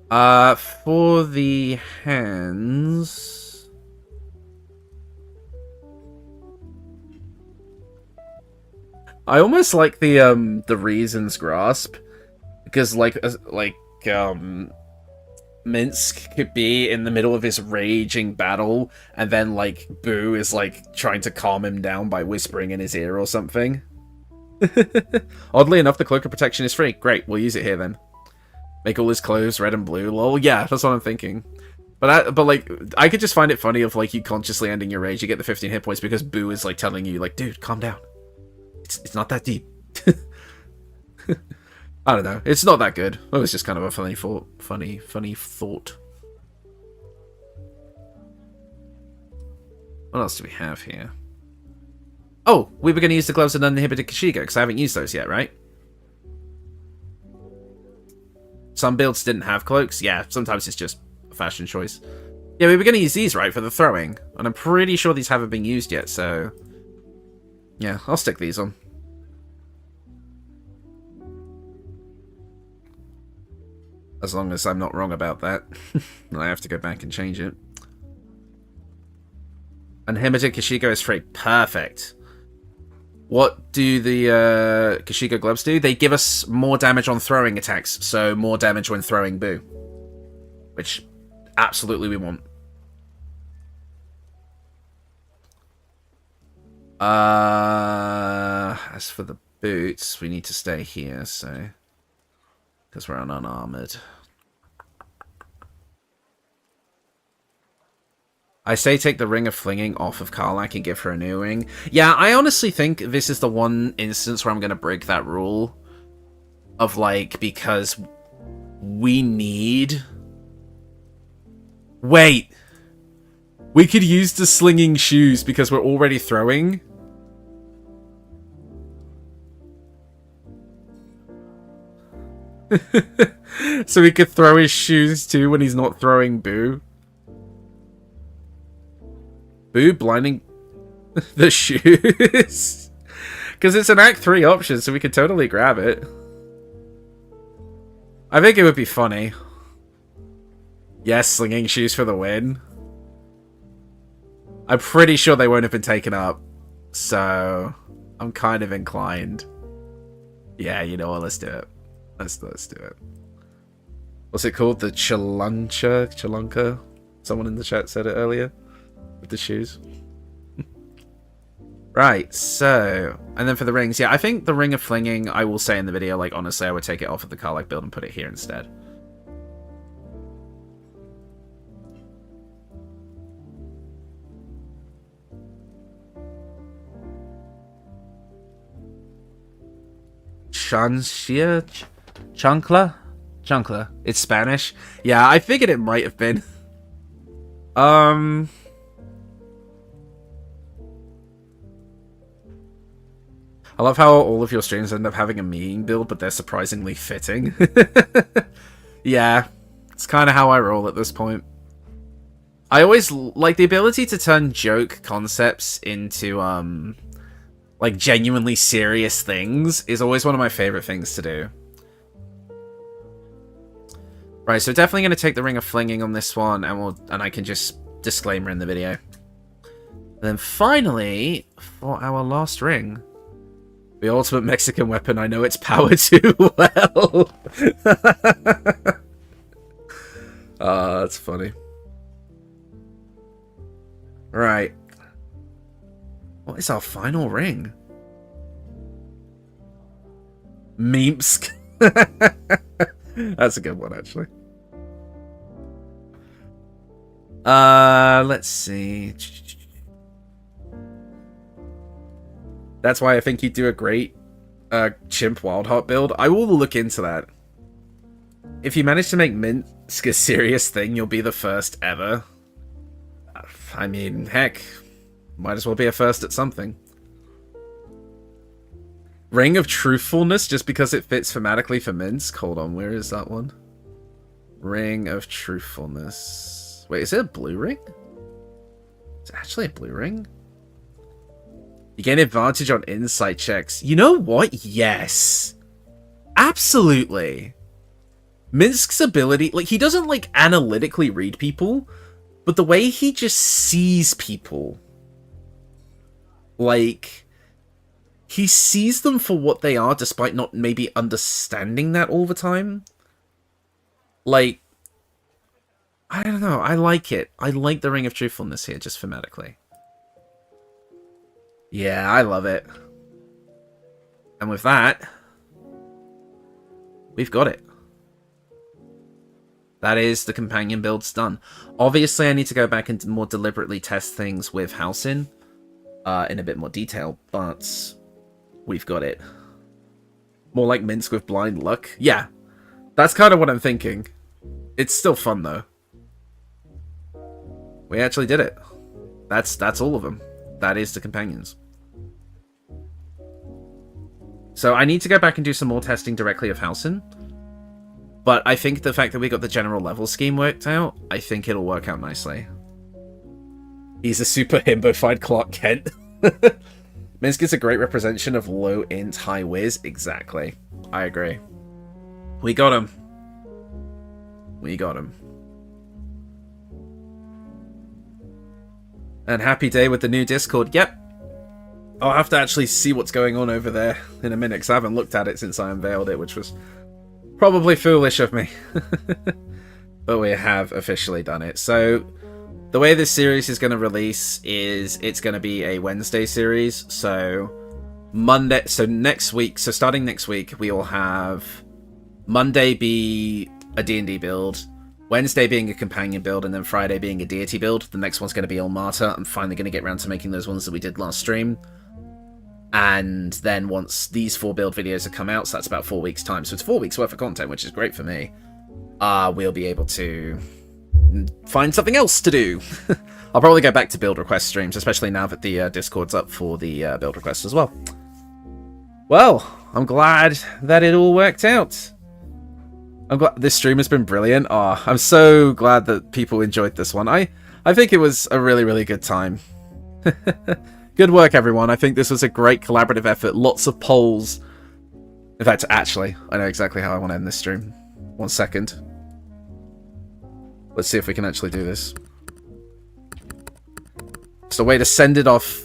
[SPEAKER 1] For the hands, I almost like the Reason's Grasp, because Minsc could be in the middle of his raging battle, and then like Boo is like trying to calm him down by whispering in his ear or something. Oddly enough, the Cloak of Protection is free. Great, we'll use it here then. Make all his clothes red and blue. Lol, yeah, that's what I'm thinking. But like, I could just find it funny if like you consciously ending your rage, you get the 15 hit points because Boo is like telling you like, dude, calm down. It's not that deep. I don't know. It's not that good. It was just kind of a funny thought. What else do we have here? Oh, we were going to use the gloves of uninhibited Kashiga, because I haven't used those yet, right? Some builds didn't have cloaks. Yeah, sometimes it's just a fashion choice. Yeah, we were going to use these, right, for the throwing. And I'm pretty sure these haven't been used yet, so... yeah, I'll stick these on. As long as I'm not wrong about that. I have to go back and change it. Uninhibited Kashiga is free. Perfect. What do the Kashiga gloves do? They give us more damage on throwing attacks, so more damage when throwing Boo. Which, absolutely we want. As for the boots, we need to stay here, so... because we're unarmored. I say take the Ring of Flinging off of Karlach and give her a new ring. Yeah, I honestly think this is the one instance where I'm going to break that rule. Of, like, because we need... Wait! We could use the slinging shoes because we're already throwing. So he could throw his shoes too when he's not throwing Boo. Boo blinding the shoes. Because it's an Act 3 option, so we could totally grab it. I think it would be funny. Yes, slinging shoes for the win. I'm pretty sure they won't have been taken up. So, I'm kind of inclined. Yeah, you know what, let's do it. Let's do it. What's it called? The Chalunka? Someone in the chat said it earlier. With the shoes. Right, so... And then for the rings, yeah, I think the Ring of Flinging, I will say in the video, like, honestly, I would take it off of the Karlach build and put it here instead. Chancla? It's Spanish? Yeah, I figured it might have been. I love how all of your streams end up having a meme build, but they're surprisingly fitting. Yeah, it's kind of how I roll at this point. I always like the ability to turn joke concepts into, like, genuinely serious things is always one of my favorite things to do. Right, so definitely going to take the Ring of Flinging on this one, and I can just disclaimer in the video. And then finally, for our last ring, the ultimate Mexican weapon. I know its power too well. That's funny. Right. What is our final ring? Minsc. That's a good one, actually. Let's see. That's why I think he'd do a great Chimp Wildheart build. I will look into that. If you manage to make Minsc a serious thing, you'll be the first ever. I mean, heck, might as well be a first at something. Ring of Truthfulness, just because it fits thematically for Minsc. Hold on, where is that one? Ring of Truthfulness. Wait, is it a blue ring? It's actually a blue ring? You gain advantage on insight checks. You know what? Yes. Absolutely. Minsc's ability, like, he doesn't, like, analytically read people, but the way he just sees people, like, he sees them for what they are, despite not maybe understanding that all the time. Like, I don't know, I like it. I like the Ring of Truthfulness here, just thematically. Yeah, I love it. And with that, we've got it. That is the companion builds done. Obviously, I need to go back and more deliberately test things with Halsin in a bit more detail, but we've got it. More like Minsc with blind luck. Yeah, that's kind of what I'm thinking. It's still fun, though. We actually did it. That's all of them. That is the companions. So I need to go back and do some more testing directly of Halsin. But I think the fact that we got the general level scheme worked out, I think it'll work out nicely. He's a super himbo-fied Clark Kent. Minsc is a great representation of low int, high whiz. Exactly. I agree. We got him. We got him. And happy day with the new Discord. Yep. I'll have to actually see what's going on over there in a minute, because I haven't looked at it since I unveiled it, which was probably foolish of me. But we have officially done it. So the way this series is going to release is it's going to be a Wednesday series. So next week, so starting next week, we will have Monday be a D&D build, Wednesday being a companion build, and then Friday being a deity build. The next one's going to be Ilmata. I'm finally going to get around to making those ones that we did last stream. And then once these 4 build videos have come out, so that's about 4 weeks' time. So it's 4 weeks worth of content, which is great for me. We'll be able to find something else to do. I'll probably go back to build request streams, especially now that the Discord's up for the build requests as well. Well, I'm glad that it all worked out. I'm glad this stream has been brilliant. Oh, I'm so glad that people enjoyed this one. I think it was a really, really good time. Good work, everyone. I think this was a great collaborative effort. Lots of polls. In fact, actually, I know exactly how I want to end this stream. 1 second. Let's see if we can actually do this. It's a way to send it off.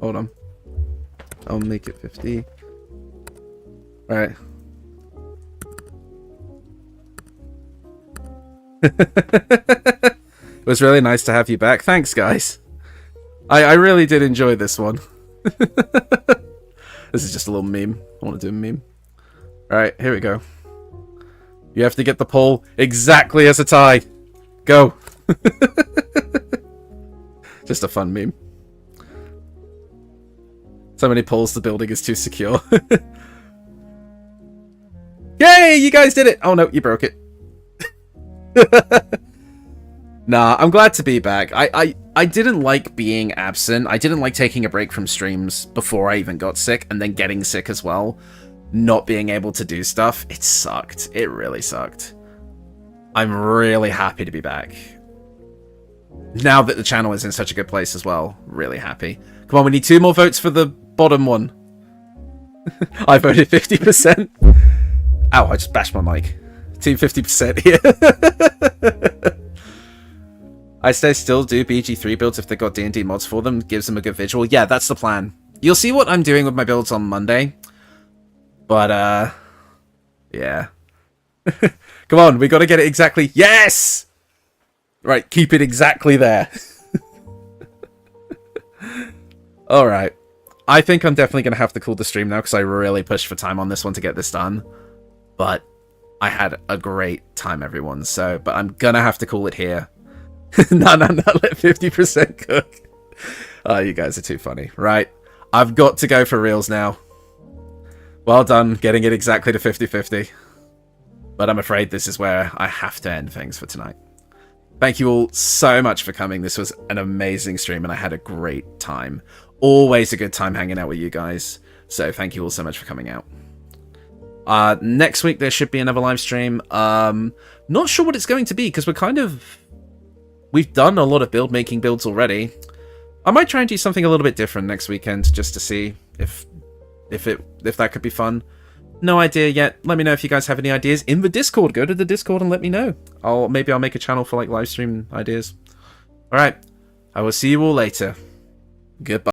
[SPEAKER 1] Hold on. I'll make it 50. Alright. It was really nice to have you back. Thanks, guys. I really did enjoy this one. This is just a little meme. I want to do a meme. Alright, here we go. You have to get the poll exactly as a tie. Go. Just a fun meme. So many polls, the building is too secure. Yay, you guys did it! Oh no, you broke it. Nah, I'm glad to be back. I didn't like being absent. I didn't like taking a break from streams before I even got sick, and then getting sick as well. Not being able to do stuff. It sucked. It really sucked. I'm really happy to be back. Now that the channel is in such a good place as well. Really happy. Come on, we need 2 more votes for the bottom one. I voted 50%. Ow, I just bashed my mic. Team 50% here. I still do BG3 builds if they got D&D mods for them. Gives them a good visual. Yeah, that's the plan. You'll see what I'm doing with my builds on Monday. But, yeah. Come on, we gotta get it exactly. Yes! Right, keep it exactly there. Alright. I think I'm definitely gonna have to call the stream now, because I really pushed for time on this one to get this done. But I had a great time, everyone. So, but I'm gonna have to call it here. No, let 50% cook. Oh, you guys are too funny. Right. I've got to go for reals now. Well done, getting it exactly to 50-50. But I'm afraid this is where I have to end things for tonight. Thank you all so much for coming. This was an amazing stream, and I had a great time. Always a good time hanging out with you guys. So thank you all so much for coming out. Next week there should be another live stream. Not sure what it's going to be, because we've done a lot of making builds already. I might try and do something a little bit different next weekend, just to see if that could be fun. No idea yet. Let me know if you guys have any ideas in the Discord. Go to the Discord and let me know. Maybe I'll make a channel for like live stream ideas. All right. I will see you all later. Goodbye.